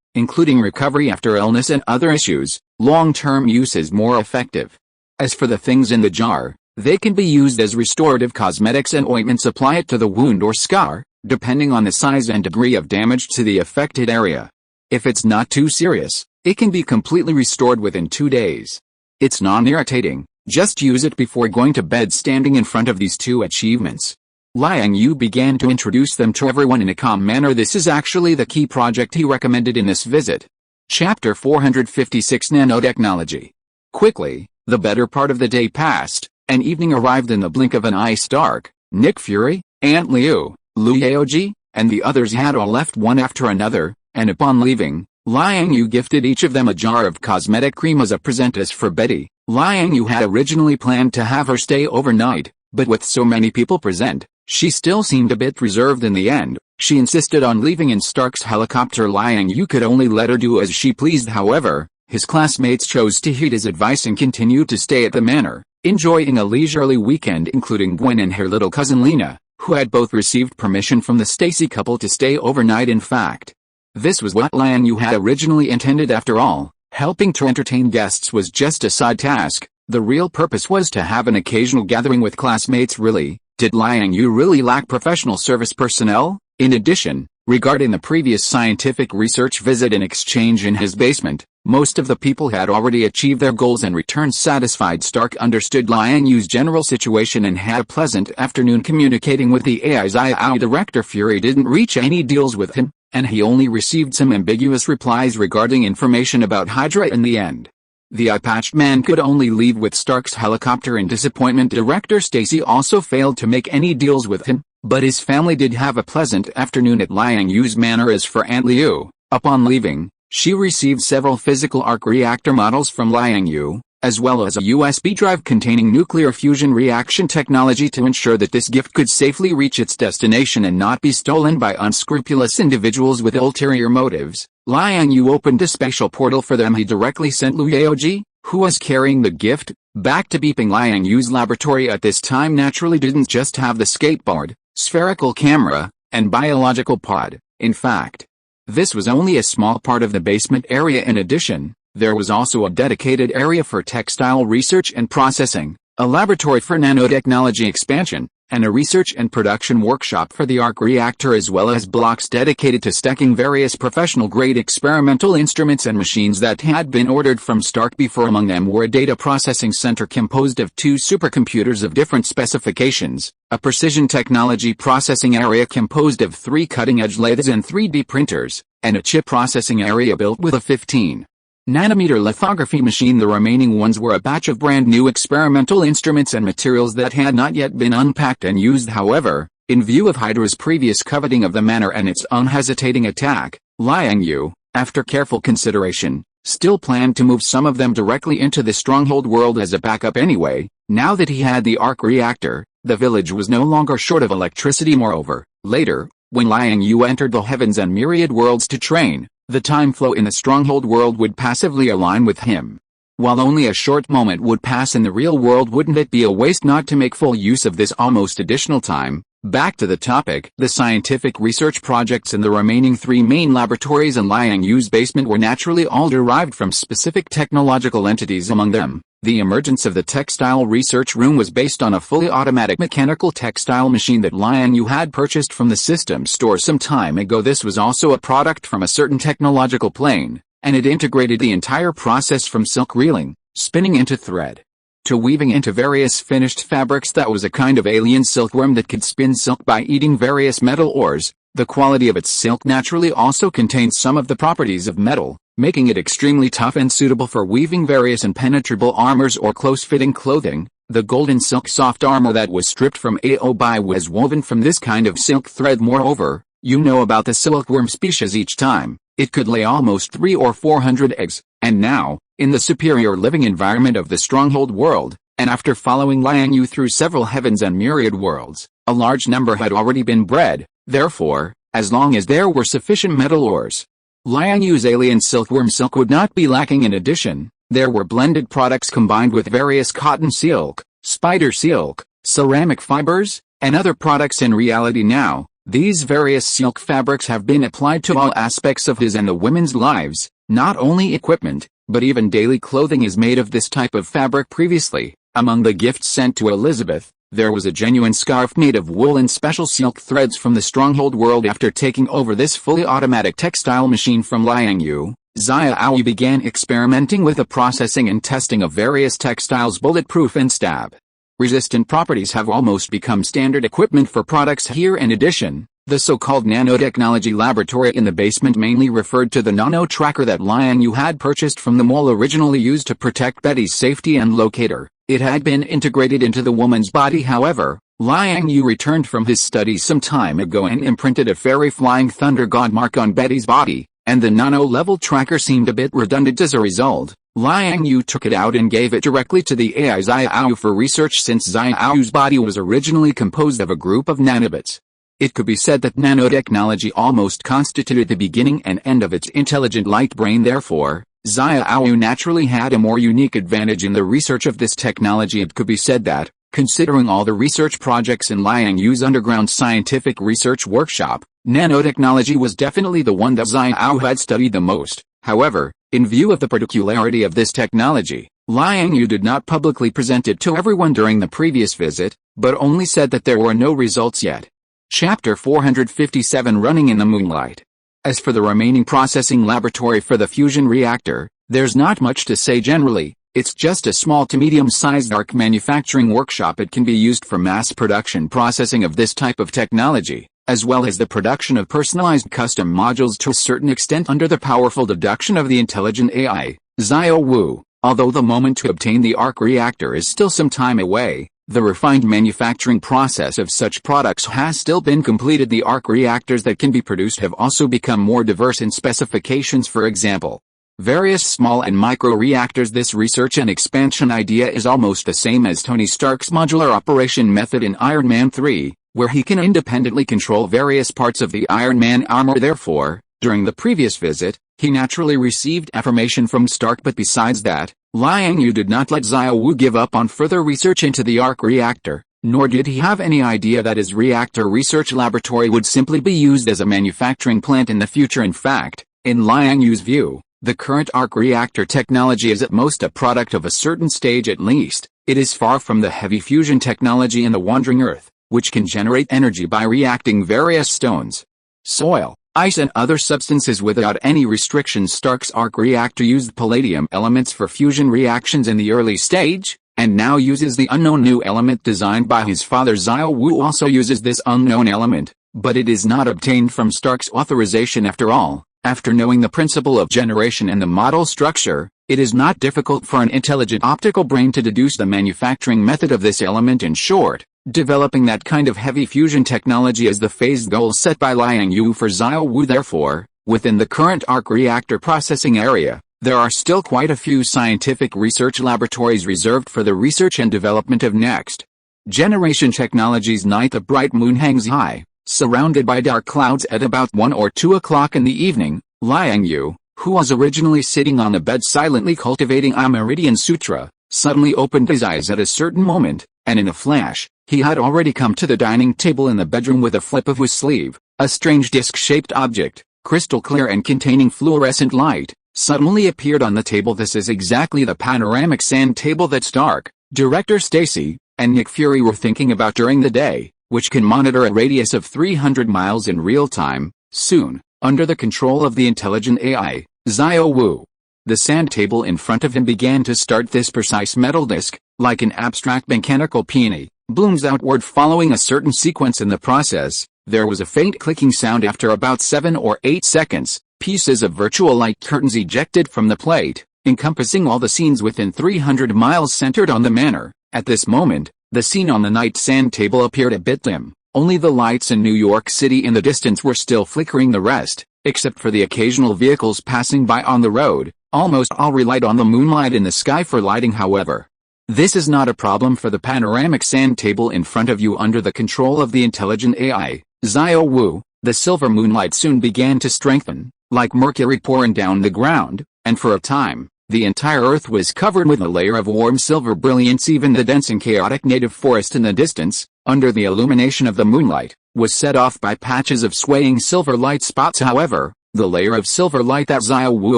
including recovery after illness and other issues. Long-term use is more effective. As for the things in the jar, they can be used as restorative cosmetics and ointments. Apply it to the wound or scar, depending on the size and degree of damage to the affected area. If it's not too serious, it can be completely restored within 2 days. It's non-irritating. Just use it before going to bed. Standing in front of these two achievements, Liang Yue began to introduce them to everyone in a calm manner. This is actually the key project he recommended in this visit. Chapter 456 Nanotechnology. Quickly, the better part of the day passed, and evening arrived in the blink of an eye. Stark, Nick Fury, Aunt Liu, Lu Yaoji, and the others had all left one after another, and upon leaving, Liang Yue gifted each of them a jar of cosmetic cream as a present. As for Betty, Liang Yue had originally planned to have her stay overnight, but with so many people present, she still seemed a bit reserved in the end. She insisted on leaving in Stark's helicopter. Liang Yue could only let her do as she pleased. However, his classmates chose to heed his advice and continued to stay at the manor, enjoying a leisurely weekend, including Gwen and her little cousin Lena, who had both received permission from the Stacy couple to stay overnight. In fact, this was what Liang Yue had originally intended. After all, helping to entertain guests was just a side task. The real purpose was to have an occasional gathering with classmates. Really, did Liang Yue really lack professional service personnel? In addition, regarding the previous scientific research visit and exchange in his basement, most of the people had already achieved their goals and returned satisfied. Stark understood Liang Yue's general situation and had a pleasant afternoon communicating with the AI. Xiao Director Fury didn't reach any deals with him, and he only received some ambiguous replies regarding information about Hydra. In the end, the eye-patched man could only leave with Stark's helicopter in disappointment. Director Stacy also failed to make any deals with him, but his family did have a pleasant afternoon at Liang Yue's manor. As for Aunt Liu, upon leaving, she received several physical arc reactor models from Liang Yue, as well as a USB drive containing nuclear fusion reaction technology to ensure that this gift could safely reach its destination and not be stolen by unscrupulous individuals with ulterior motives. Liang Yue opened a special portal for them. He directly sent Lu Yaoji, who was carrying the gift, back to beeping. Liang Yue's laboratory at this time naturally didn't just have the skateboard, spherical camera, and biological pod. In fact, this was only a small part of the basement area. In addition, there was also a dedicated area for textile research and processing, a laboratory for nanotechnology expansion, and a research and production workshop for the arc reactor, as well as blocks dedicated to stacking various professional-grade experimental instruments and machines that had been ordered from Stark before. Among them were a data processing center composed of 2 supercomputers of different specifications, a precision technology processing area composed of 3 cutting-edge lathes and 3D printers, and a chip processing area built with a 15-nanometer lithography machine. The remaining ones were a batch of brand new experimental instruments and materials that had not yet been unpacked and used. However, in view of Hydra's previous coveting of the manor and its unhesitating attack, Liang Yue, after careful consideration, still planned to move some of them directly into the stronghold world as a backup anyway. Now that he had the arc reactor, the village was no longer short of electricity. Moreover, later, when Liang Yue entered the heavens and myriad worlds to train, the time flow in the stronghold world would passively align with him. While only a short moment would pass in the real world, wouldn't it be a waste not to make full use of this almost additional time? Back to the topic. The scientific research projects in the remaining 3 main laboratories in Liang Yue's basement were naturally all derived from specific technological entities. Among them, The emergence of the textile research room was based on a fully automatic mechanical textile machine that Liang Yue had purchased from the system store some time ago. This was also a product from a certain technological plane, and it integrated the entire process from silk reeling, spinning into thread, to weaving into various finished fabrics. That was a kind of alien silkworm that could spin silk by eating various metal ores. The quality of its silk naturally also contained some of the properties of metal, making it extremely tough and suitable for weaving various impenetrable armors or close-fitting clothing. The golden silk soft armor that was stripped from Aobai was woven from this kind of silk thread. Moreover, you know about the silkworm species. Each time, it could lay almost 300 or 400 eggs, and now, in the superior living environment of the stronghold world, and after following Liang Yue through several heavens and myriad worlds, a large number had already been bred. Therefore, as long as there were sufficient metal ores, Liang Yue's alien silkworm silk would not be lacking. In addition, there were blended products combined with various cotton silk, spider silk, ceramic fibers, and other products. In reality now, these various silk fabrics have been applied to all aspects of his and the women's lives. Not only equipment, but even daily clothing is made of this type of fabric. Previously, among the gifts sent to Elizabeth, there was a genuine scarf made of wool and special silk threads from the stronghold world. After taking over this fully automatic textile machine from Liang Yue, Xiaoyu began experimenting with the processing and testing of various textiles. Bulletproof and stab-resistant properties have almost become standard equipment for products here. In addition, the so-called nanotechnology laboratory in the basement mainly referred to the nano-tracker that Liang Yue had purchased from the mall, originally used to protect Betty's safety and locator. It had been integrated into the woman's body. However, Liang Yue returned from his studies some time ago and imprinted a fairy flying thunder god mark on Betty's body, and the nano-level tracker seemed a bit redundant. As a result, Liang Yue took it out and gave it directly to the AI Xiaoyu for research. Since Xiaoyu's body was originally composed of a group of nanobits, it could be said that nanotechnology almost constituted the beginning and end of its intelligent light brain. Therefore, Xiaoyu naturally had a more unique advantage in the research of this technology. It could be said that, considering all the research projects in Liang Yue's underground scientific research workshop, nanotechnology was definitely the one that Xiaoyu had studied the most. However, in view of the particularity of this technology, Liang Yue did not publicly present it to everyone during the previous visit, but only said that there were no results yet. Chapter 457, Running in the Moonlight. As for the remaining processing laboratory for the fusion reactor, there's not much to say generally. It's just a small to medium-sized ARC manufacturing workshop. It can be used for mass production processing of this type of technology, as well as the production of personalized custom modules to a certain extent under the powerful deduction of the intelligent AI, Xiaoyu. Although the moment to obtain the ARC reactor is still some time away, the refined manufacturing process of such products has still been completed. The ARC reactors that can be produced have also become more diverse in specifications. For example, various small and micro reactors. This research and expansion idea is almost the same as Tony Stark's modular operation method in Iron Man 3, where he can independently control various parts of the Iron Man armor. Therefore, during the previous visit, he naturally received affirmation from Stark. But besides that, Liang Yue did not let Xiaoyu give up on further research into the ARC reactor, nor did he have any idea that his reactor research laboratory would simply be used as a manufacturing plant in the future. In fact, in Liang Yue's view, the current ARC reactor technology is at most a product of a certain stage. At least, it is far from the heavy fusion technology in the Wandering Earth, which can generate energy by reacting various stones, soil, ice and other substances without any restrictions. Stark's ARC reactor used palladium elements for fusion reactions in the early stage, and now uses the unknown new element designed by his father. Xiaoyu also uses this unknown element, but it is not obtained from Stark's authorization. After all, after knowing the principle of generation and the model structure, it is not difficult for an intelligent optical brain to deduce the manufacturing method of this element. In short, developing that kind of heavy fusion technology is the phased goal set by Liang Yue for Xiaoyu. Therefore, within the current ARC reactor processing area, there are still quite a few scientific research laboratories reserved for the research and development of next generation technologies. Night. The bright moon hangs high, surrounded by dark clouds. At about 1 or 2 o'clock in the evening, Liang Yue, who was originally sitting on the bed silently cultivating a Meridian Sutra, suddenly opened his eyes at a certain moment, and in a flash, he had already come to the dining table in the bedroom. With a flip of his sleeve, a strange disc-shaped object, crystal clear and containing fluorescent light, suddenly appeared on the table. This is exactly the panoramic sand table that Stark, director Stacy, and Nick Fury were thinking about during the day, which can monitor a radius of 300 miles in real time, soon, under the control of the intelligent AI, Xiao Wu. The sand table in front of him began to start. This precise metal disc, like an abstract mechanical peony, blooms outward following a certain sequence. In the process, there was a faint clicking sound. After about 7 or 8 seconds, pieces of virtual light curtains ejected from the plate, encompassing all the scenes within 300 miles centered on the manor. At this moment, the scene on the night sand table appeared a bit dim. Only the lights in New York City in the distance were still flickering. The rest, except for the occasional vehicles passing by on the road, almost all relied on the moonlight in the sky for lighting. However, this is not a problem for the panoramic sand table in front of you under the control of the intelligent AI, Xiao Wu. The silver moonlight soon began to strengthen, like mercury pouring down the ground, and for a time, the entire earth was covered with a layer of warm silver brilliance. Even the dense and chaotic native forest in the distance, under the illumination of the moonlight, was set off by patches of swaying silver light spots. However, the layer of silver light that Xiao Wu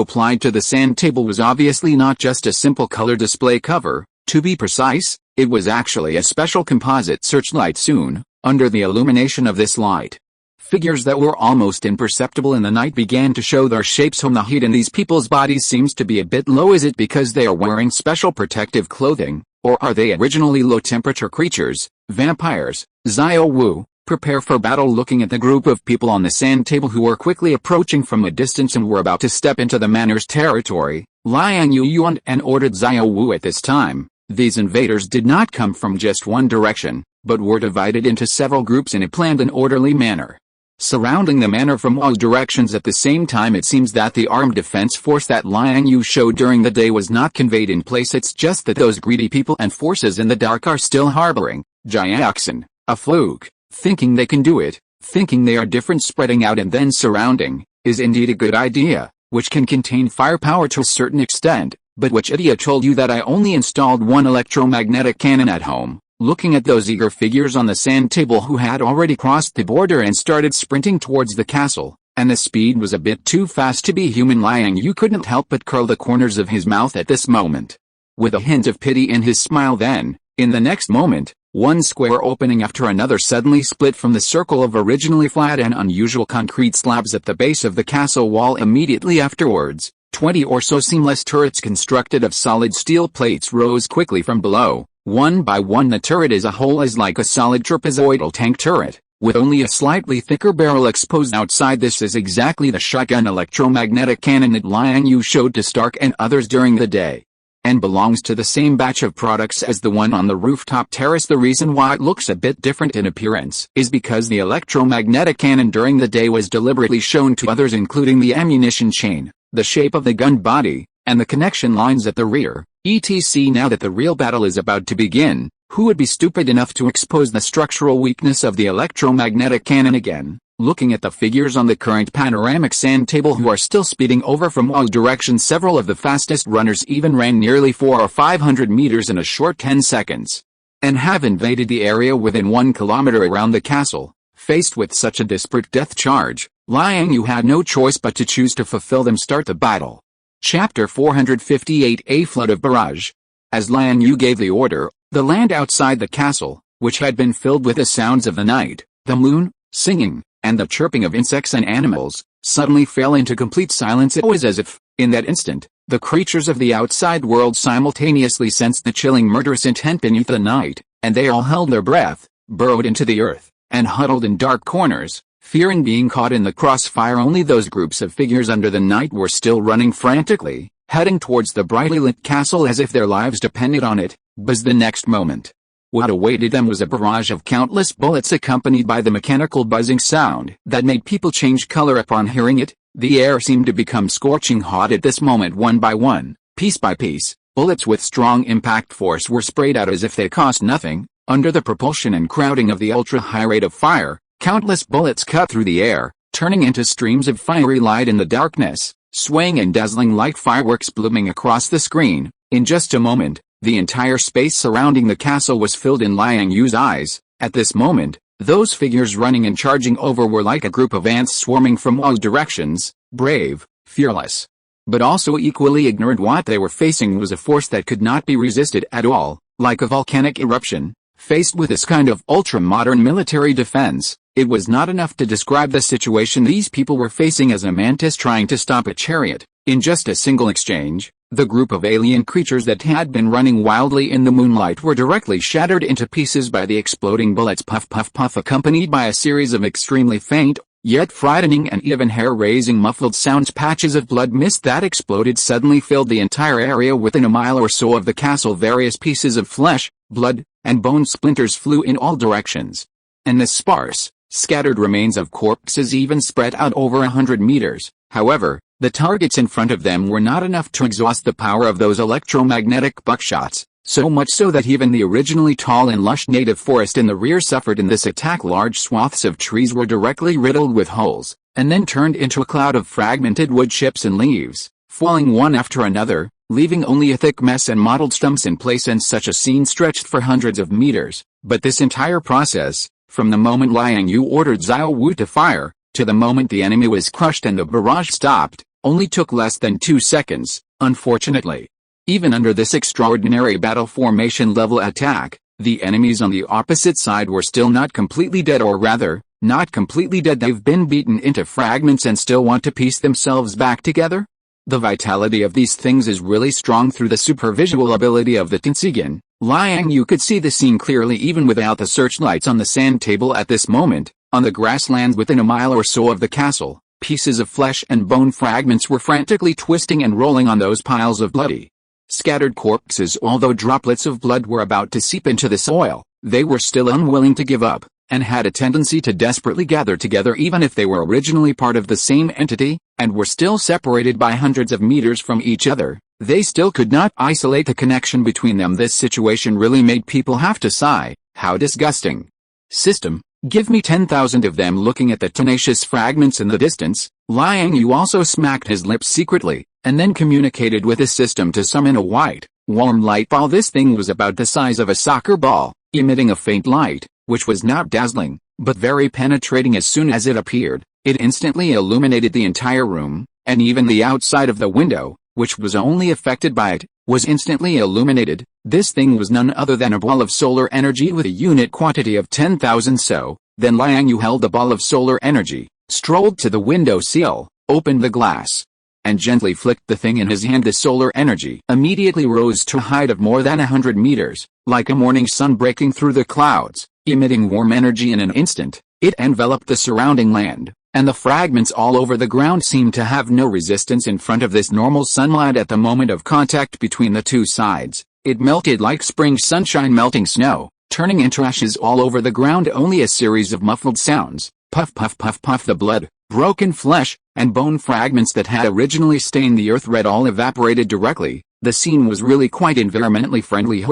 applied to the sand table was obviously not just a simple color display cover. To be precise, it was actually a special composite searchlight. Soon, under the illumination of this light, figures that were almost imperceptible in the night began to show their shapes. The heat in these people's bodies seems to be a bit low. Is it because they are wearing special protective clothing, or are they originally low-temperature creatures, vampires? Xiao Wu, prepare for battle. Looking at the group of people on the sand table who were quickly approaching from a distance and were about to step into the manor's territory, Liang Yue yawned and ordered Xiao Wu. At this time, these invaders did not come from just one direction, but were divided into several groups in a planned and orderly manner, surrounding the manor from all directions. At the same time, it seems that the armed defense force that Liang Yu showed during the day was not conveyed in place. It's just that those greedy people and forces in the dark are still harboring Jiaxin, a fluke, thinking they can do it, thinking they are different. Spreading out and then surrounding is indeed a good idea, which can contain firepower to a certain extent, but which idiot told you that I only installed one electromagnetic cannon at home? Looking at those eager figures on the sand table who had already crossed the border and started sprinting towards the castle, and the speed was a bit too fast to be human, Liang Yu couldn't help but curl the corners of his mouth at this moment, with a hint of pity in his smile. Then, in the next moment, one square opening after another suddenly split from the circle of originally flat and unusual concrete slabs at the base of the castle wall. Immediately afterwards, 20 or so seamless turrets constructed of solid steel plates rose quickly from below. One by one, the turret as a whole is like a solid trapezoidal tank turret, with only a slightly thicker barrel exposed outside. This is exactly the shotgun electromagnetic cannon that Liang Yu showed to Stark and others during the day, and belongs to the same batch of products as the one on the rooftop terrace. The reason why it looks a bit different in appearance is because the electromagnetic cannon during the day was deliberately shown to others, including the ammunition chain, the shape of the gun body, and the connection lines at the rear, etc. Now that the real battle is about to begin, who would be stupid enough to expose the structural weakness of the electromagnetic cannon again? Looking at the figures on the current panoramic sand table who are still speeding over from all directions, several of the fastest runners even ran nearly 400 or 500 meters in a short 10 seconds, and have invaded the area within 1 kilometer around the castle. Faced with such a disparate death charge, Liang Yu had no choice but to choose to fulfill them. Start the battle. Chapter 458, A Flood of Barrage. As Liang Yu gave the order, the land outside the castle, which had been filled with the sounds of the night, the moon, singing, and the chirping of insects and animals, suddenly fell into complete silence. It was as if, in that instant, the creatures of the outside world simultaneously sensed the chilling murderous intent beneath the night, and they all held their breath, burrowed into the earth, and huddled in dark corners, fearing being caught in the crossfire. Only those groups of figures under the night were still running frantically, heading towards the brightly lit castle as if their lives depended on it. But the next moment, what awaited them was a barrage of countless bullets accompanied by the mechanical buzzing sound that made people change color upon hearing it. The air seemed to become scorching hot at this moment. One by one, piece by piece, bullets with strong impact force were sprayed out as if they cost nothing. Under the propulsion and crowding of the ultra-high rate of fire, countless bullets cut through the air, turning into streams of fiery light in the darkness, swaying and dazzling like fireworks blooming across the screen. In just a moment, the entire space surrounding the castle was filled in Liang Yu's eyes. At this moment, those figures running and charging over were like a group of ants swarming from all directions, brave, fearless, but also equally ignorant what they were facing was a force that could not be resisted at all, like a volcanic eruption. Faced with this kind of ultra-modern military defense, it was not enough to describe the situation these people were facing as a mantis trying to stop a chariot. In just a single exchange, the group of alien creatures that had been running wildly in the moonlight were directly shattered into pieces by the exploding bullets, puff puff puff, accompanied by a series of extremely faint, yet frightening and even hair-raising muffled sounds. Patches of blood mist that exploded suddenly filled the entire area within a mile or so of the castle. Various pieces of flesh, blood, and bone splinters flew in all directions, and the sparse, scattered remains of corpses even spread out over 100 meters. However, the targets in front of them were not enough to exhaust the power of those electromagnetic buckshots, so much so that even the originally tall and lush native forest in the rear suffered in this attack. Large swaths of trees were directly riddled with holes, and then turned into a cloud of fragmented wood chips and leaves, falling one after another, leaving only a thick mess and mottled stumps in place. And such a scene stretched for hundreds of meters. But this entire process, from the moment Liang Yue ordered Xiao Wu to fire, to the moment the enemy was crushed and the barrage stopped, only took less than 2 seconds. Unfortunately, even under this extraordinary battle formation level attack, the enemies on the opposite side were still not completely dead, or rather, not completely dead. They've been beaten into fragments and still want to piece themselves back together. The vitality of these things is really strong. Through the supervisual ability of the Tensigan, Liang Yue could see the scene clearly even without the searchlights on the sand table at this moment. On the grasslands within a mile or so of the castle, pieces of flesh and bone fragments were frantically twisting and rolling on those piles of bloody, scattered corpses. Although droplets of blood were about to seep into the soil, they were still unwilling to give up, and had a tendency to desperately gather together even if they were originally part of the same entity, and were still separated by hundreds of meters from each other. They still could not isolate the connection between them. This situation really made people have to sigh. How disgusting. System, give me 10,000 of them. Looking at the tenacious fragments in the distance, Liang Yue also smacked his lips secretly, and then communicated with his system to summon a white, warm light ball. This thing was about the size of a soccer ball, emitting a faint light, which was not dazzling, but very penetrating. As soon as it appeared, it instantly illuminated the entire room, and even the outside of the window, which was only affected by it, was instantly illuminated. This thing was none other than a ball of solar energy with a unit quantity of 10,000. So, then Liang Yue held the ball of solar energy, strolled to the window sill, opened the glass, and gently flicked the thing in his hand. The solar energy immediately rose to a height of more than 100 meters, like a morning sun breaking through the clouds, emitting warm energy. In an instant, it enveloped the surrounding land, and the fragments all over the ground seemed to have no resistance in front of this normal sunlight. At the moment of contact between the two sides, it melted like spring sunshine melting snow, turning into ashes all over the ground. Only a series of muffled sounds, puff puff puff puff. The blood, broken flesh, and bone fragments that had originally stained the earth red all evaporated directly. The scene was really quite environmentally friendly.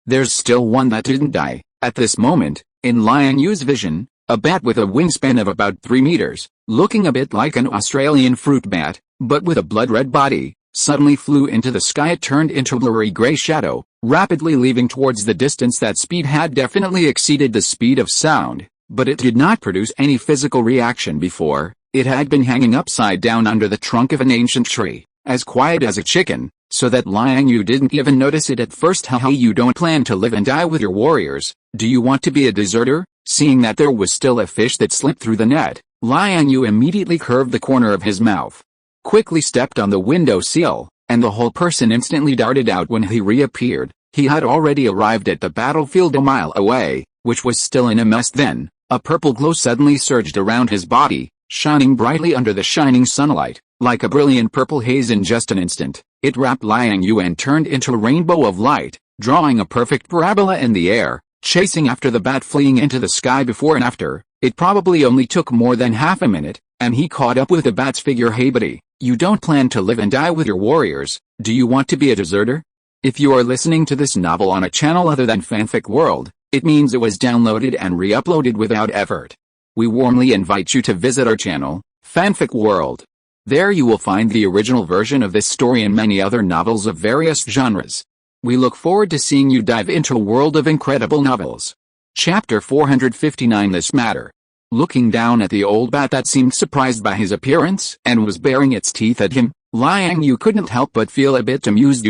There's still one that didn't die. At this moment, in Liang Yue's vision, a bat with a wingspan of about 3 meters, looking a bit like an Australian fruit bat, but with a blood-red body, suddenly flew into the sky. It turned into a blurry gray shadow, rapidly leaving towards the distance. That speed had definitely exceeded the speed of sound, but it did not produce any physical reaction. Before, it had been hanging upside down under the trunk of an ancient tree, as quiet as a chicken, so that Liang Yue didn't even notice it at first. How you don't plan to live and die with your warriors? Do you want to be a deserter? Seeing that there was still a fish that slipped through the net, Liang Yue immediately curved the corner of his mouth, quickly stepped on the window sill, and the whole person instantly darted out. When he reappeared, he had already arrived at the battlefield a mile away, which was still in a mess. Then, a purple glow suddenly surged around his body, shining brightly under the shining sunlight, like a brilliant purple haze. In just an instant, it wrapped Liang Yue and turned into a rainbow of light, drawing a perfect parabola in the air, chasing after the bat fleeing into the sky. Before and after, it probably only took more than half a minute, and he caught up with the bat's figure. Hey buddy, you don't plan to live and die with your warriors? Do you want to be a deserter? If you are listening to this novel on a channel other than Fanfic World, it means it was downloaded and re-uploaded without effort. We warmly invite you to visit our channel, Fanfic World. There you will find the original version of this story and many other novels of various genres. We look forward to seeing you dive into a world of incredible novels. Chapter 459. This matter. Looking down at the old bat that seemed surprised by his appearance and was baring its teeth at him, Liang Yue couldn't help but feel a bit amused.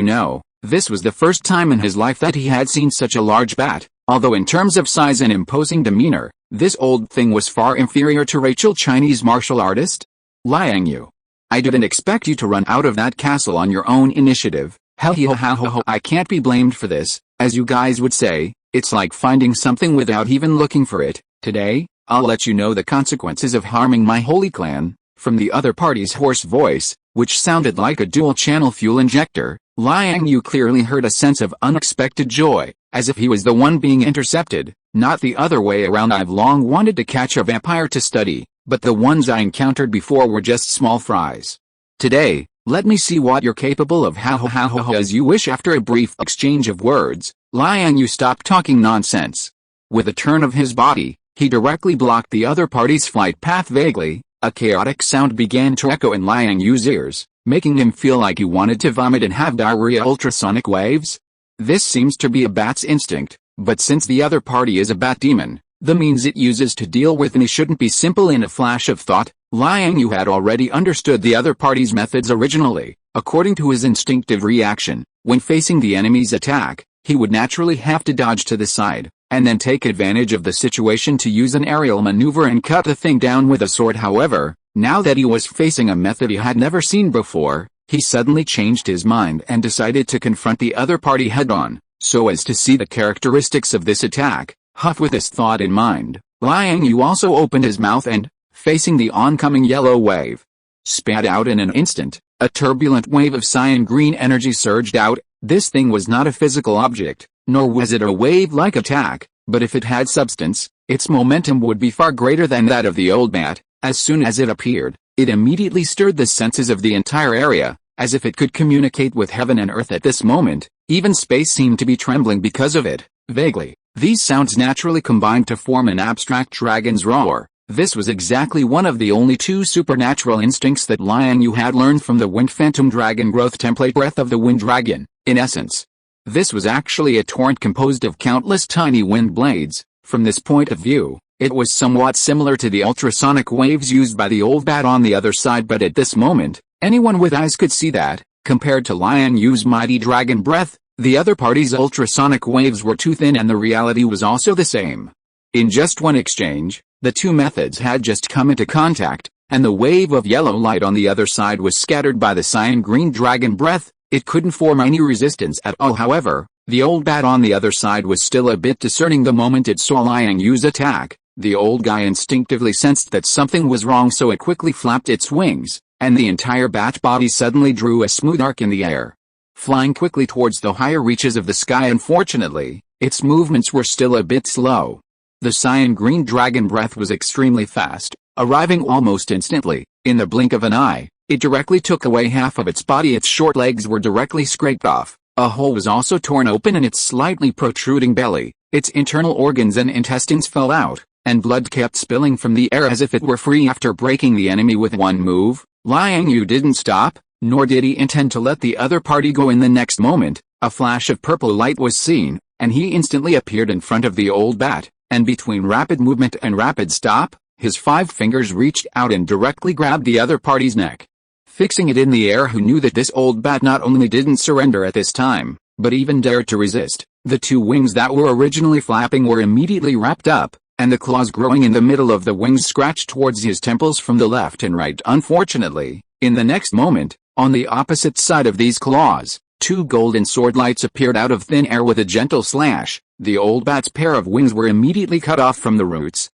This was the first time in his life that he had seen such a large bat, although in terms of size and imposing demeanor, this old thing was far inferior to Rachel Chinese martial artist. Liang Yue. I didn't expect you to run out of that castle on your own initiative. I can't be blamed for this, as you guys would say. It's like finding something without even looking for it. Today, I'll let you know the consequences of harming my holy clan. From the other party's hoarse voice, which sounded like a dual-channel fuel injector, Liang Yue clearly heard a sense of unexpected joy, as if he was the one being intercepted, not the other way around. I've long wanted to catch a vampire to study, but the ones I encountered before were just small fries. Today, let me see what you're capable of. As you wish. After a brief exchange of words, Liang Yue stopped talking nonsense. With a turn of his body, he directly blocked the other party's flight path. Vaguely, a chaotic sound began to echo in Liang Yue's ears, making him feel like he wanted to vomit and have diarrhea. Ultrasonic waves? This seems to be a bat's instinct, but since the other party is a bat demon, the means it uses to deal with me shouldn't be simple. In a flash of thought, Liang Yue had already understood the other party's methods originally. According to his instinctive reaction, when facing the enemy's attack, he would naturally have to dodge to the side, and then take advantage of the situation to use an aerial maneuver and cut the thing down with a sword. However, now that he was facing a method he had never seen before, he suddenly changed his mind and decided to confront the other party head-on, so as to see the characteristics of this attack. With this thought in mind, Liang Yue also opened his mouth and, facing the oncoming yellow wave, spat out. In an instant, a turbulent wave of cyan-green energy surged out. This thing was not a physical object, nor was it a wave-like attack, but if it had substance, its momentum would be far greater than that of the old bat. As soon as it appeared, it immediately stirred the senses of the entire area, as if it could communicate with heaven and earth at this moment. Even space seemed to be trembling because of it. Vaguely, these sounds naturally combined to form an abstract dragon's roar. This was exactly one of the only two supernatural instincts that Liang Yue had learned from the Wind Phantom Dragon growth template Breath of the Wind Dragon. In essence, this was actually a torrent composed of countless tiny wind blades. From this point of view, it was somewhat similar to the ultrasonic waves used by the old bat on the other side, but at this moment, anyone with eyes could see that, compared to Liang Yue's mighty dragon breath, the other party's ultrasonic waves were too thin, and the reality was also the same. In just one exchange, the two methods had just come into contact, and the wave of yellow light on the other side was scattered by the cyan-green dragon breath. It couldn't form any resistance at all. However, the old bat on the other side was still a bit discerning. The moment it saw Liang Yue's attack, the old guy instinctively sensed that something was wrong, so it quickly flapped its wings, and the entire bat body suddenly drew a smooth arc in the air, flying quickly towards the higher reaches of the sky. Unfortunately, its movements were still a bit slow. The cyan-green dragon breath was extremely fast, arriving almost instantly. In the blink of an eye, it directly took away half of its body. Its short legs were directly scraped off. A hole was also torn open in its slightly protruding belly. Its internal organs and intestines fell out, and blood kept spilling from the air as if it were free. After breaking the enemy with one move, Liang Yue didn't stop, nor did he intend to let the other party go. In the next moment, a flash of purple light was seen, and he instantly appeared in front of the old bat, and between rapid movement and rapid stop, his 5 fingers reached out and directly grabbed the other party's neck, fixing it in the air. Who knew that this old bat not only didn't surrender at this time, but even dared to resist? The 2 wings that were originally flapping were immediately wrapped up, and the claws growing in the middle of the wings scratched towards his temples from the left and right. Unfortunately, in the next moment, on the opposite side of these claws, 2 golden sword lights appeared out of thin air. With a gentle slash, the old bat's pair of wings were immediately cut off from the roots.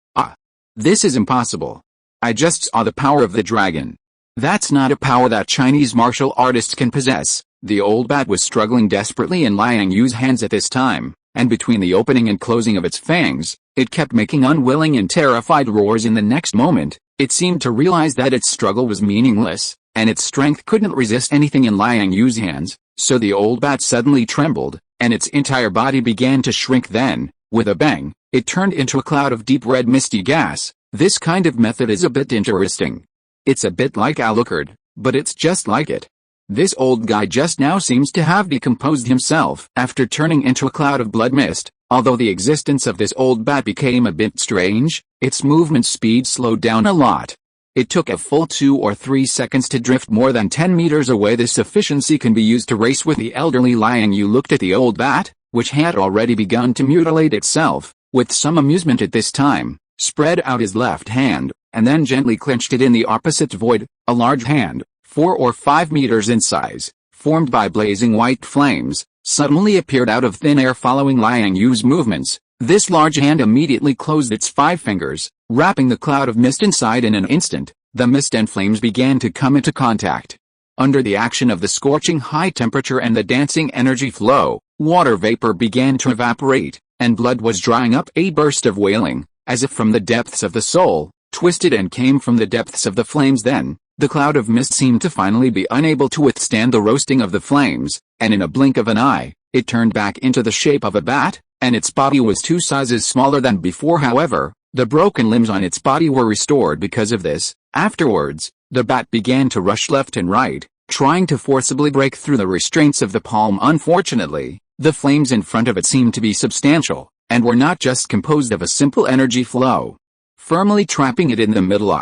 This is impossible. I just saw the power of the dragon. That's not a power that Chinese martial artists can possess. The old bat was struggling desperately in Liang Yue's hands at this time, and between the opening and closing of its fangs, it kept making unwilling and terrified roars. In the next moment, it seemed to realize that its struggle was meaningless, and its strength couldn't resist anything in Liang Yue's hands, so the old bat suddenly trembled, and its entire body began to shrink. Then, with a bang, it turned into a cloud of deep red misty gas. This kind of method is a bit interesting. It's a bit like Alucard, but it's just like it. This old guy just now seems to have decomposed himself after turning into a cloud of blood mist. Although the existence of this old bat became a bit strange, its movement speed slowed down a lot. It took a full 2 or 3 seconds to drift more than 10 meters away. This efficiency can be used to race with the elderly Liang Yue looked at the old bat, which had already begun to mutilate itself, with some amusement at this time, spread out his left hand, and then gently clenched it in the opposite void. A large hand, 4 or 5 meters in size, formed by blazing white flames, suddenly appeared out of thin air following Liang Yue's movements. This large hand immediately closed its 5 fingers, wrapping the cloud of mist inside in an instant. The mist and flames began to come into contact. Under the action of the scorching high temperature and the dancing energy flow, water vapor began to evaporate, and blood was drying up. A burst of wailing, as if from the depths of the soul, twisted and came from the depths of the flames. Then, the cloud of mist seemed to finally be unable to withstand the roasting of the flames, and in a blink of an eye, it turned back into the shape of a bat, and its body was 2 sizes smaller than before. However, the broken limbs on its body were restored because of this. Afterwards, the bat began to rush left and right, trying to forcibly break through the restraints of the palm. Unfortunately, the flames in front of it seemed to be substantial, and were not just composed of a simple energy flow, firmly trapping it in the middle.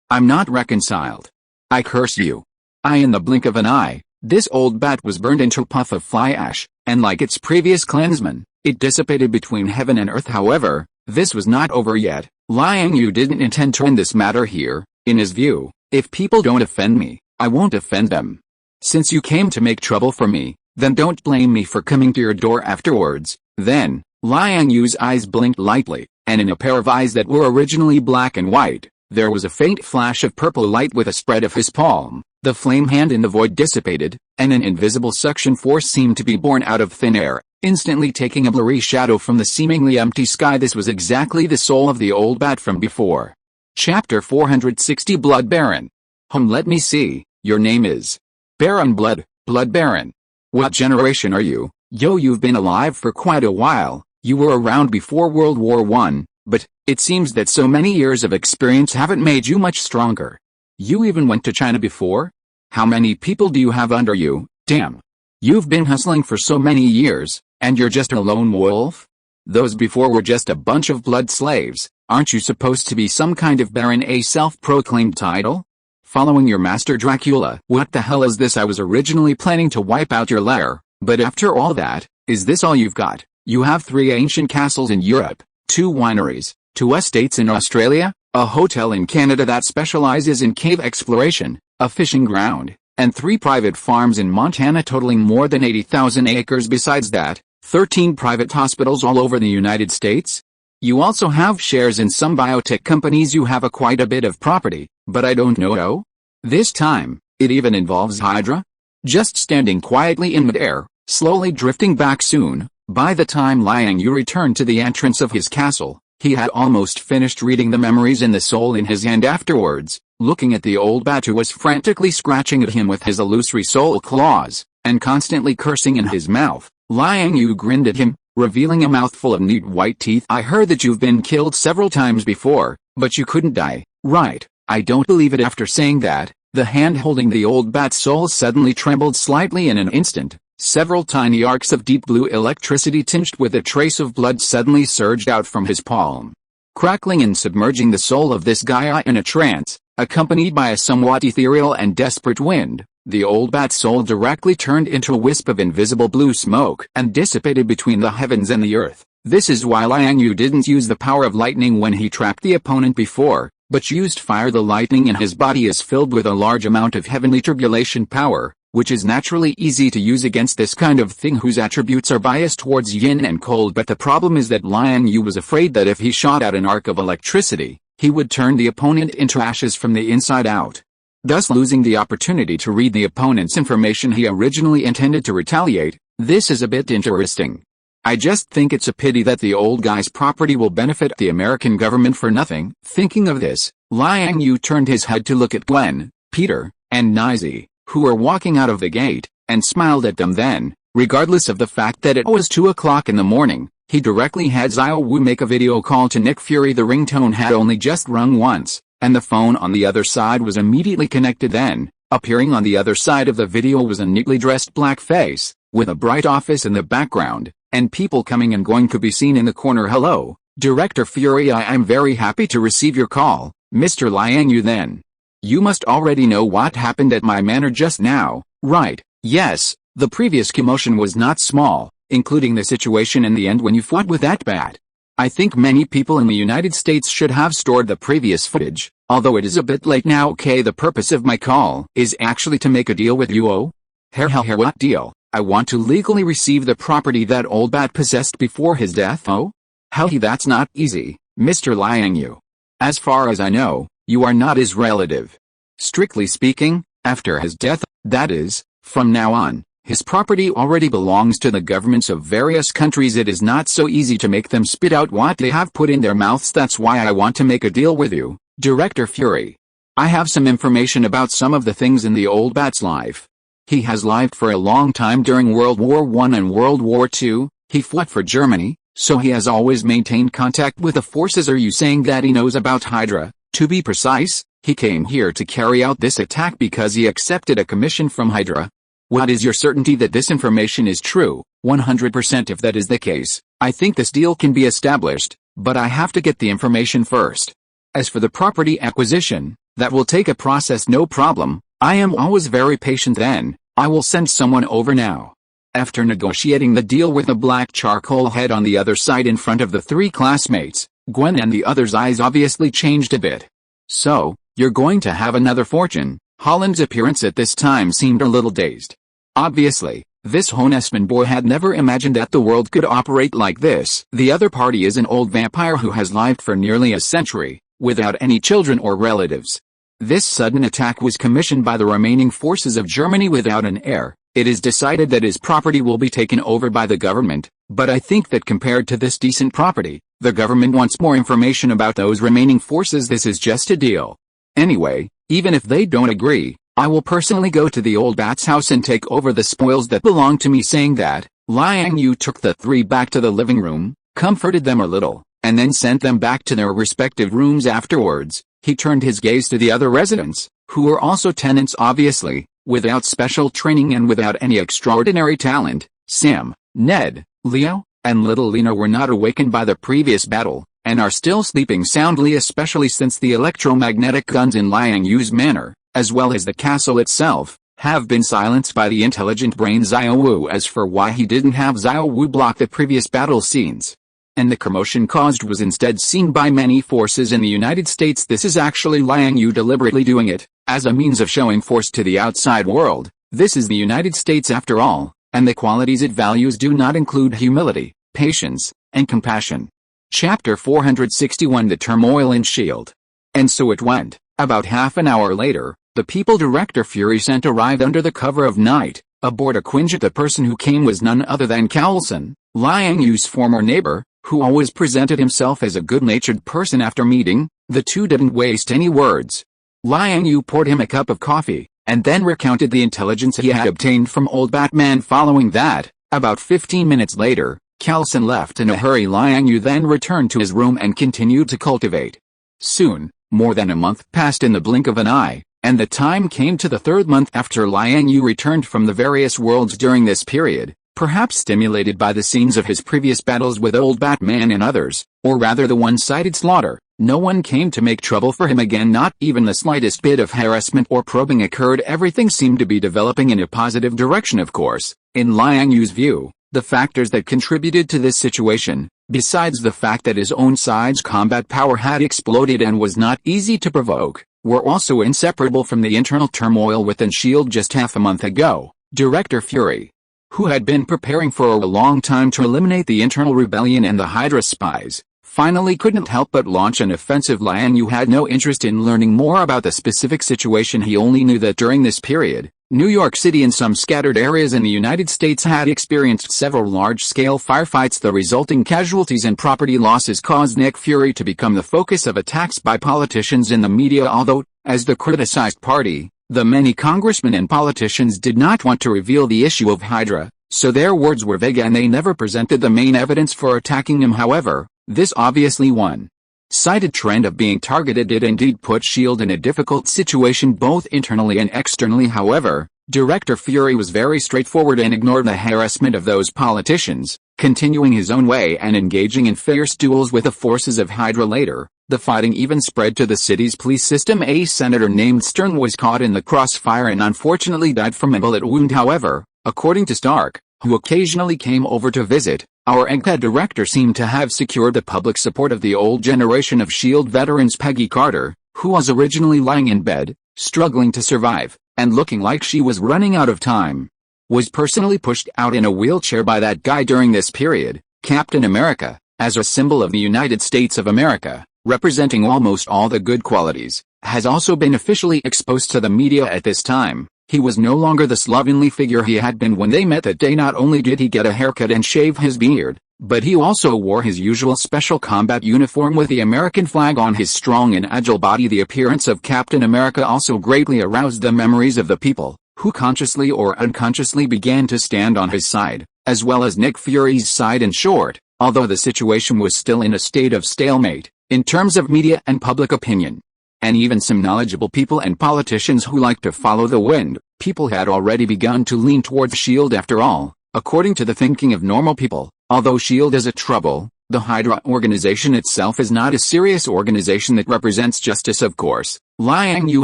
I'm not reconciled. I curse you. In the blink of an eye, this old bat was burned into a puff of fly ash, and like its previous clansman, it dissipated between heaven and earth. However, this was not over yet. Liang Yue didn't intend to end this matter here. In his view, if people don't offend me, I won't offend them. Since you came to make trouble for me, then don't blame me for coming to your door afterwards. Then, Liang Yue's eyes blinked lightly, and in a pair of eyes that were originally black and white, there was a faint flash of purple light. With a spread of his palm, the flame hand in the void dissipated, and an invisible suction force seemed to be born out of thin air, instantly taking a blurry shadow from the seemingly empty sky. This was exactly the soul of the old bat from before. Chapter 460 Blood Baron. Let me see, your name is Baron Blood Baron. What generation are you? You've been alive for quite a while. You were around before World War I, but it seems that so many years of experience haven't made you much stronger. You even went to China before? How many people do you have under you? Damn. You've been hustling for so many years, and you're just a lone wolf? Those before were just a bunch of blood slaves. Aren't you supposed to be some kind of baron, a self-proclaimed title? Following your master Dracula. What the hell is this? I was originally planning to wipe out your lair, but after all that, is this all you've got? You have 3 ancient castles in Europe, 2 wineries, 2 estates in Australia, a hotel in Canada that specializes in cave exploration, a fishing ground, and 3 private farms in Montana totaling more than 80,000 acres. Besides that, 13 private hospitals all over the United States. You also have shares in some biotech companies. You have quite a bit of property, but I don't know. This time, it even involves Hydra. Just standing quietly in midair, slowly drifting back. Soon, by the time Liang Yue returned to the entrance of his castle, he had almost finished reading the memories in the soul in his hand. Afterwards, looking at the old bat who was frantically scratching at him with his illusory soul claws, and constantly cursing in his mouth, Liang Yue grinned at him, revealing a mouthful of neat white teeth. I heard that you've been killed several times before, but you couldn't die, right? I don't believe it. After saying that, the hand holding the old bat's soul suddenly trembled slightly. In an instant, several tiny arcs of deep blue electricity tinged with a trace of blood suddenly surged out from his palm, crackling and submerging the soul of this guy in a trance, accompanied by a somewhat ethereal and desperate wind. The old bat's soul directly turned into a wisp of invisible blue smoke and dissipated between the heavens and the earth. This is why Liang Yue didn't use the power of lightning when he trapped the opponent before, but used fire. The lightning in his body is filled with a large amount of heavenly tribulation power, which is naturally easy to use against this kind of thing whose attributes are biased towards yin and cold. But the problem is that Liang Yue was afraid that if he shot out an arc of electricity, he would turn the opponent into ashes from the inside out, thus losing the opportunity to read the opponent's information. He originally intended to retaliate. This is a bit interesting. I just think it's a pity that the old guy's property will benefit the American government for nothing. Thinking of this, Liang Yue turned his head to look at Glenn, Peter, and Nizi, who were walking out of the gate, and smiled at them. Then, regardless of the fact that it was 2 o'clock in the morning, he directly had Xiao Wu make a video call to Nick Fury. The ringtone had only just rung once, and the phone on the other side was immediately connected. Then, appearing on the other side of the video was a neatly dressed black face, with a bright office in the background, and people coming and going could be seen in the corner. Hello, Director Fury, I am very happy to receive your call, Mr. Liang Yue. Then, You must already know what happened at my manor just now, right? Yes, the previous commotion was not small, including the situation in the end when you fought with that bat. I think many people in the United States should have stored the previous footage, although it is a bit late now. Okay, the purpose of my call is actually to make a deal with you. Oh? What deal? I want to legally receive the property that old bat possessed before his death. Oh? That's not easy, Mr. Liang Yue. As far as I know, you are not his relative. Strictly speaking, after his death, that is, from now on, his property already belongs to the governments of various countries. It is not so easy to make them spit out what they have put in their mouths. That's why I want to make a deal with you, Director Fury. I have some information about some of the things in the old bat's life. He has lived for a long time during World War I and World War II. He fought for Germany, so he has always maintained contact with the forces. Are you saying that he knows about Hydra? To be precise, he came here to carry out this attack because he accepted a commission from Hydra. What is your certainty that this information is true? 100%. If that is the case, I think this deal can be established, but I have to get the information first. As for the property acquisition, that will take a process. No problem, I am always very patient. Then, I will send someone over now. After negotiating the deal with the black charcoal head on the other side in front of the three classmates, Gwen and the others' eyes obviously changed a bit. So, you're going to have another fortune? Holland's appearance at this time seemed a little dazed. Obviously, this Honesman boy had never imagined that the world could operate like this. The other party is an old vampire who has lived for nearly a century, without any children or relatives. This sudden attack was commissioned by the remaining forces of Germany without an heir. It is decided that his property will be taken over by the government, but I think that compared to this decent property, the government wants more information about those remaining forces. This is just a deal. Anyway, even if they don't agree, I will personally go to the old bat's house and take over the spoils that belong to me. Saying that, Liang Yue took the three back to the living room, comforted them a little, and then sent them back to their respective rooms. Afterwards, he turned his gaze to the other residents, who were also tenants obviously, without special training and without any extraordinary talent. Sam, Ned, Leo, and little Lena were not awakened by the previous battle, and are still sleeping soundly, especially since the electromagnetic guns in Liang Yue's manor, as well as the castle itself, have been silenced by the intelligent brain Xiao Wu. As for why he didn't have Xiao Wu block the previous battle scenes, and the commotion caused was instead seen by many forces in the United States, this is actually Liang Yue deliberately doing it, as a means of showing force to the outside world. This is the United States after all, and the qualities it values do not include humility, patience, and compassion. Chapter 461 The Turmoil in S.H.I.E.L.D. And so it went. About half an hour later, the people Director Fury sent arrived under the cover of night. Aboard a Quinjet, the person who came was none other than Carlson, Liang Yue's former neighbor, who always presented himself as a good-natured person. After meeting, the two didn't waste any words. Liang Yue poured him a cup of coffee, and then recounted the intelligence he had obtained from old Batman. Following that, about 15 minutes later, Carlson left in a hurry. Liang Yue then returned to his room and continued to cultivate. Soon, more than a month passed in the blink of an eye, and the time came to the third month after Liang Yue returned from the various worlds. During this period, perhaps stimulated by the scenes of his previous battles with old Batman and others, or rather the one-sided slaughter, no one came to make trouble for him again. Not even the slightest bit of harassment or probing occurred. Everything seemed to be developing in a positive direction. Of course, in Liang Yue's view, the factors that contributed to this situation, besides the fact that his own side's combat power had exploded and was not easy to provoke, were also inseparable from the internal turmoil within S.H.I.E.L.D. just half a month ago. Director Fury, who had been preparing for a long time to eliminate the internal rebellion and the Hydra spies, finally couldn't help but launch an offensive. Liang Yue had no interest in learning more about the specific situation. He only knew that during this period, New York City and some scattered areas in the United States had experienced several large-scale firefights. The resulting casualties and property losses caused Nick Fury to become the focus of attacks by politicians in the media. Although, as the criticized party, the many congressmen and politicians did not want to reveal the issue of Hydra, so their words were vague and they never presented the main evidence for attacking him. However, this obviously one-sided trend of being targeted did indeed put S.H.I.E.L.D. in a difficult situation both internally and externally. However, Director Fury was very straightforward and ignored the harassment of those politicians, continuing his own way and engaging in fierce duels with the forces of Hydra. Later, The fighting even spread to the city's police system. A senator named Stern was caught in the crossfire and unfortunately died from a bullet wound. However, according to Stark, who occasionally came over to visit, our egghead director seemed to have secured the public support of the old generation of S.H.I.E.L.D. veterans. Peggy Carter, who was originally lying in bed, struggling to survive, and looking like she was running out of time, was personally pushed out in a wheelchair by that guy during this period, Captain America, as a symbol of the United States of America, representing almost all the good qualities, has also been officially exposed to the media at this time. He was no longer the slovenly figure he had been when they met that day. Not only did he get a haircut and shave his beard, but he also wore his usual special combat uniform with the American flag on his strong and agile body. The appearance of Captain America also greatly aroused the memories of the people, who consciously or unconsciously began to stand on his side, as well as Nick Fury's side. In short, although the situation was still in a state of stalemate, in terms of media and public opinion, and even some knowledgeable people and politicians who like to follow the wind, people had already begun to lean towards S.H.I.E.L.D. After all, according to the thinking of normal people, although S.H.I.E.L.D. is a trouble, the Hydra organization itself is not a serious organization that represents justice. Of course, Liang Yue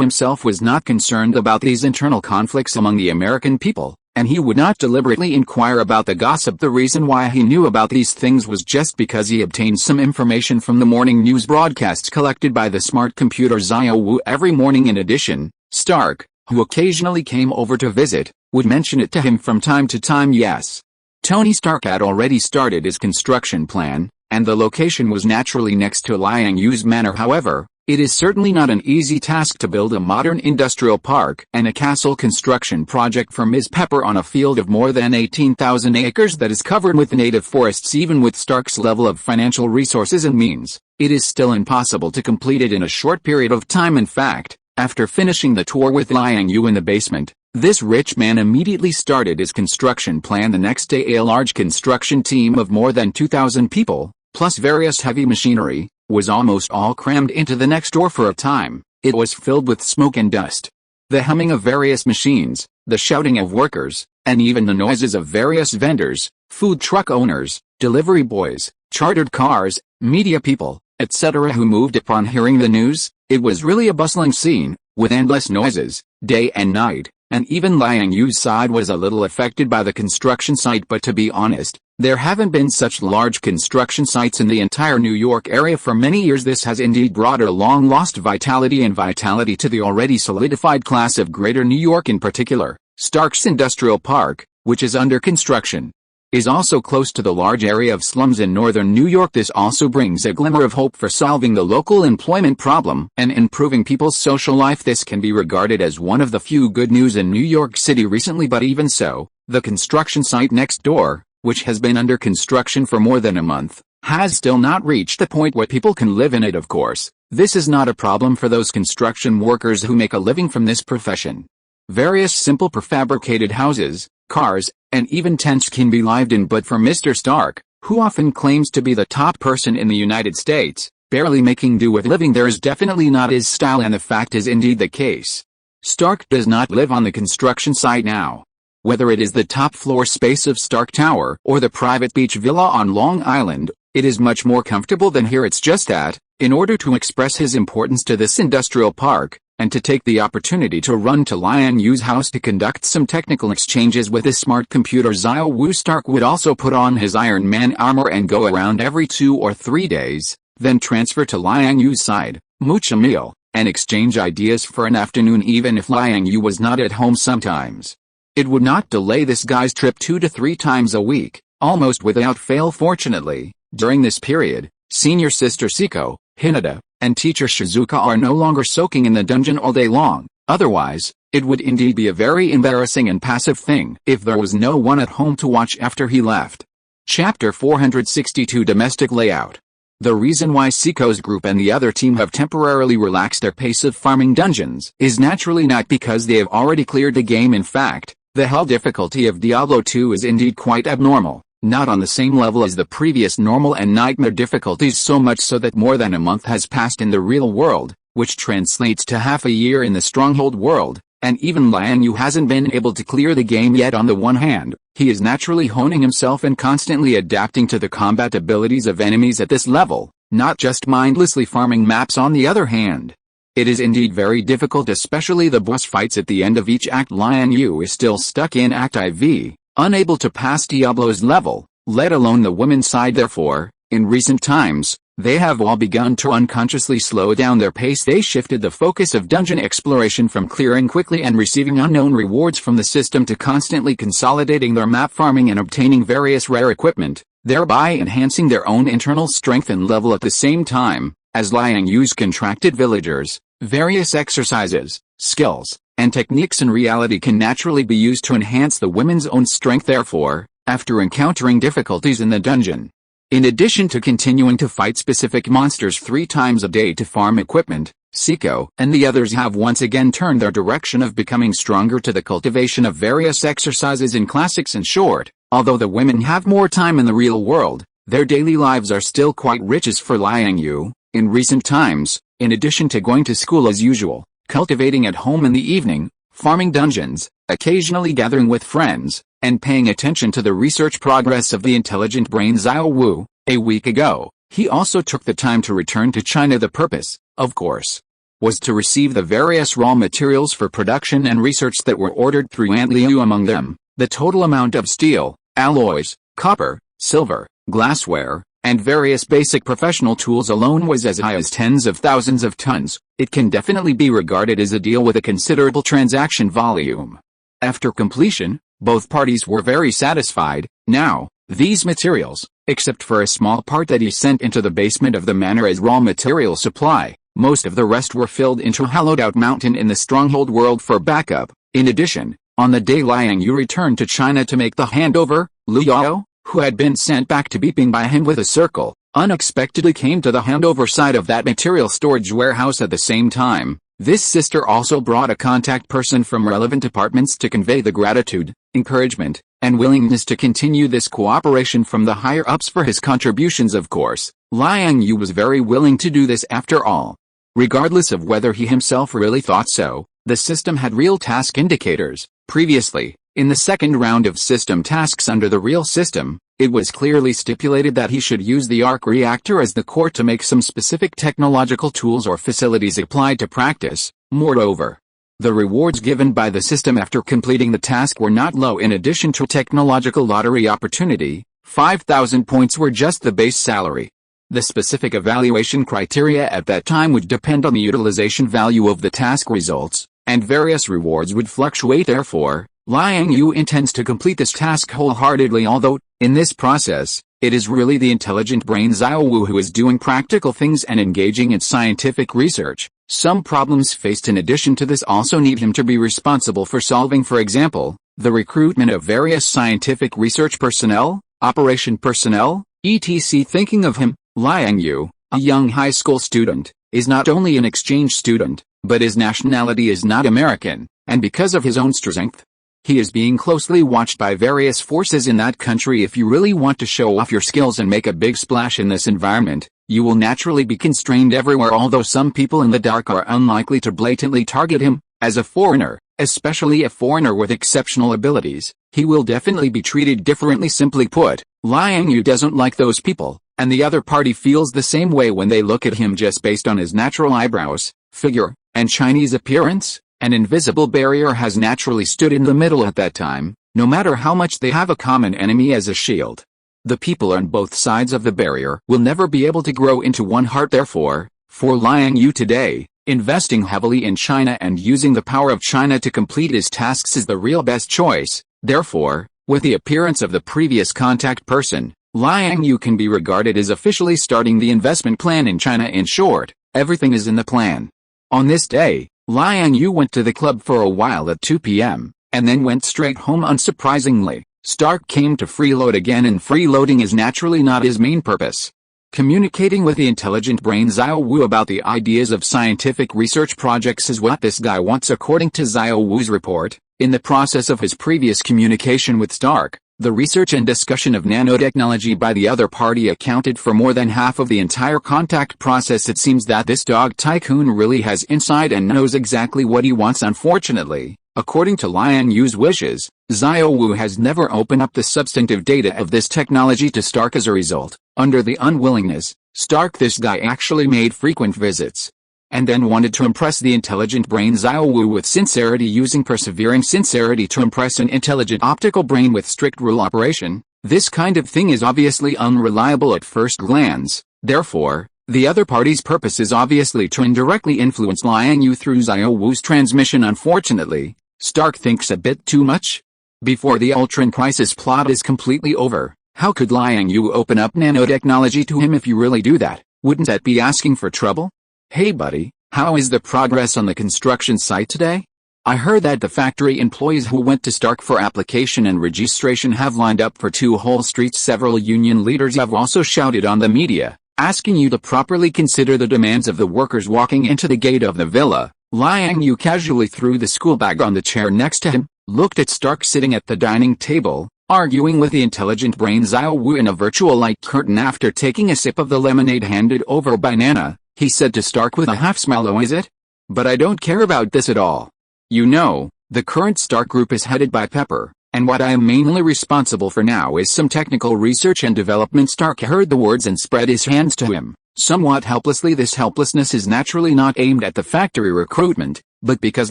himself was not concerned about these internal conflicts among the American people, and he would not deliberately inquire about the gossip. The reason why he knew about these things was just because he obtained some information from the morning news broadcasts collected by the smart computer Xiao Wu every morning. In addition, Stark, who occasionally came over to visit, would mention it to him from time to time. Yes, Tony Stark had already started his construction plan, and the location was naturally next to Liang Yue's manor. However, it is certainly not an easy task to build a modern industrial park and a castle construction project for Ms. Pepper on a field of more than 18,000 acres that is covered with native forests. Even with Stark's level of financial resources and means, it is still impossible to complete it in a short period of time. In fact, after finishing the tour with Liang Yue in the basement, this rich man immediately started his construction plan. The next day, a large construction team of more than 2,000 people, plus various heavy machinery, was almost all crammed into the next door. For a time, it was filled with smoke and dust. The humming of various machines, the shouting of workers, and even the noises of various vendors, food truck owners, delivery boys, chartered cars, media people, etc. who moved upon hearing the news. It was really a bustling scene, with endless noises, day and night, and even Liang Yue's side was a little affected by the construction site. But to be honest, there haven't been such large construction sites in the entire New York area for many years. This has indeed brought a long-lost vitality to the already solidified class of Greater New York. In particular, Stark's Industrial Park, which is under construction, is also close to the large area of slums in northern New York. This also brings a glimmer of hope for solving the local employment problem and improving people's social life. This can be regarded as one of the few good news in New York City recently. But even so, the construction site next door, which has been under construction for more than a month, has still not reached the point where people can live in it. Of course, this is not a problem for those construction workers who make a living from this profession. Various simple prefabricated houses, cars, and even tents can be lived in. But for Mr. Stark, who often claims to be the top person in the United States, barely making do with living there is definitely not his style, and the fact is indeed the case. Stark does not live on the construction site now. Whether it is the top floor space of Stark Tower or the private beach villa on Long Island, it is much more comfortable than here. It's just that, in order to express his importance to this industrial park, and to take the opportunity to run to Liang Yue's house to conduct some technical exchanges with his smart computer Xiao Wu, Stark would also put on his Iron Man armor and go around every 2 or 3 days, then transfer to Liang Yue's side, mooch a meal, and exchange ideas for an afternoon. Even if Liang Yue was not at home sometimes, it would not delay this guy's trip 2 to 3 times a week, almost without fail. Fortunately, during this period, senior sister Siko, Hinata, and teacher Shizuka are no longer soaking in the dungeon all day long. Otherwise, it would indeed be a very embarrassing and passive thing if there was no one at home to watch after he left. Chapter 462 Domestic Layout. The reason why Siko's group and the other team have temporarily relaxed their pace of farming dungeons is naturally not because they have already cleared the game. In fact, the hell difficulty of Diablo 2 is indeed quite abnormal, not on the same level as the previous normal and nightmare difficulties, so much so that more than a month has passed in the real world, which translates to half a year in the Stronghold world, And even Liang Yue hasn't been able to clear the game yet. On the one hand, he is naturally honing himself and constantly adapting to the combat abilities of enemies at this level, not just mindlessly farming maps. On the other hand, it is indeed very difficult, especially the boss fights at the end of each act. Liang Yue is still stuck in Act IV, unable to pass Diablo's level, let alone the women's side. Therefore, in recent times, they have all begun to unconsciously slow down their pace. They shifted the focus of dungeon exploration from clearing quickly and receiving unknown rewards from the system to constantly consolidating their map farming and obtaining various rare equipment, thereby enhancing their own internal strength and level. At the same time, as Liang Yue's contracted villagers, various exercises, skills, and techniques in reality can naturally be used to enhance the women's own strength. Therefore, after encountering difficulties in the dungeon, in addition to continuing to fight specific monsters 3 times a day to farm equipment, Seiko and the others have once again turned their direction of becoming stronger to the cultivation of various exercises and classics. In short, although the women have more time in the real world, their daily lives are still quite rich. As for Liang Yue, in recent times, in addition to going to school as usual, cultivating at home in the evening, farming dungeons, occasionally gathering with friends, and paying attention to the research progress of the intelligent brain Xiao Wu, a week ago, he also took the time to return to China. The purpose, of course, was to receive the various raw materials for production and research that were ordered through Aunt Liu. Among them, the total amount of steel, alloys, copper, silver, glassware, and various basic professional tools alone was as high as tens of thousands of tons. It can definitely be regarded as a deal with a considerable transaction volume. After completion, both parties were very satisfied. Now, these materials, except for a small part that he sent into the basement of the manor as raw material supply, most of the rest were filled into a hollowed-out mountain in the stronghold world for backup. In addition, on the day Liang Yue returned to China to make the handover, Liu Yao, who had been sent back to beeping by him with a circle, unexpectedly came to the handover side of that material storage warehouse at the same time. This sister also brought a contact person from relevant departments to convey the gratitude, encouragement, and willingness to continue this cooperation from the higher-ups for his contributions. Of course, Liang Yue was very willing to do this. After all, regardless of whether he himself really thought so, the system had real task indicators. Previously, in the second round of system tasks under the real system, it was clearly stipulated that he should use the arc reactor as the core to make some specific technological tools or facilities applied to practice. Moreover, the rewards given by the system after completing the task were not low. In addition to technological lottery opportunity, 5,000 points were just the base salary. The specific evaluation criteria at that time would depend on the utilization value of the task results, and various rewards would fluctuate. Therefore, Liang Yue intends to complete this task wholeheartedly, although, in this process, it is really the intelligent brain Xiao Wu who is doing practical things and engaging in scientific research. Some problems faced in addition to this also need him to be responsible for solving. For example, the recruitment of various scientific research personnel, operation personnel, etc. Thinking of him, Liang Yue, a young high school student, is not only an exchange student, but his nationality is not American, and because of his own strength, he is being closely watched by various forces in that country. If you really want to show off your skills and make a big splash in this environment, you will naturally be constrained everywhere. Although some people in the dark are unlikely to blatantly target him, as a foreigner, especially a foreigner with exceptional abilities, he will definitely be treated differently. Simply put, Liang Yue doesn't like those people, and the other party feels the same way when they look at him just based on his natural eyebrows, figure, and Chinese appearance. An invisible barrier has naturally stood in the middle at that time, no matter how much they have a common enemy as a shield. The people on both sides of the barrier will never be able to grow into one heart. Therefore, for Liang Yue today, investing heavily in China and using the power of China to complete his tasks is the real best choice. Therefore, with the appearance of the previous contact person, Liang Yue can be regarded as officially starting the investment plan in China. In short, everything is in the plan. On this day, Liang Yue went to the club for a while at 2 p.m., and then went straight home. Unsurprisingly, Stark came to freeload again, and freeloading is naturally not his main purpose. Communicating with the intelligent brain Xiao Wu about the ideas of scientific research projects is what this guy wants. According to Xiao Wu's report, in the process of his previous communication with Stark, The research and discussion of nanotechnology by the other party accounted for more than half of the entire contact process. It seems that this dog tycoon really has insight and knows exactly what he wants. Unfortunately, according to Liang Yue's wishes, Xiao Wu has never opened up the substantive data of this technology to Stark. As a result, under the unwillingness, Stark, this guy actually made frequent visits, and then wanted to impress the intelligent brain Xiao Wu with sincerity, using persevering sincerity to impress an intelligent optical brain with strict rule operation. This kind of thing is obviously unreliable at first glance. Therefore, the other party's purpose is obviously to indirectly influence Liang Yue through Xiao Wu's transmission. Unfortunately, Stark thinks a bit too much. Before the Ultron crisis plot is completely over, how could Liang Yue open up nanotechnology to him? If you really do that, wouldn't that be asking for trouble? Hey buddy, how is the progress on the construction site today? I heard that the factory employees who went to Stark for application and registration have lined up for 2 whole streets. Several union leaders have also shouted on the media, asking you to properly consider the demands of the workers walking into the gate of the villa. Liang Yue casually threw the school bag on the chair next to him, looked at Stark sitting at the dining table, arguing with the intelligent brain Xiao Wu in a virtual light curtain. After taking a sip of the lemonade handed over by Nana, he said to Stark with a half smile, "Oh, is it? But I don't care about this at all. You know, the current Stark group is headed by Pepper, and what I am mainly responsible for now is some technical research and development." Stark heard the words and spread his hands to him, somewhat helplessly. This helplessness is naturally not aimed at the factory recruitment, but because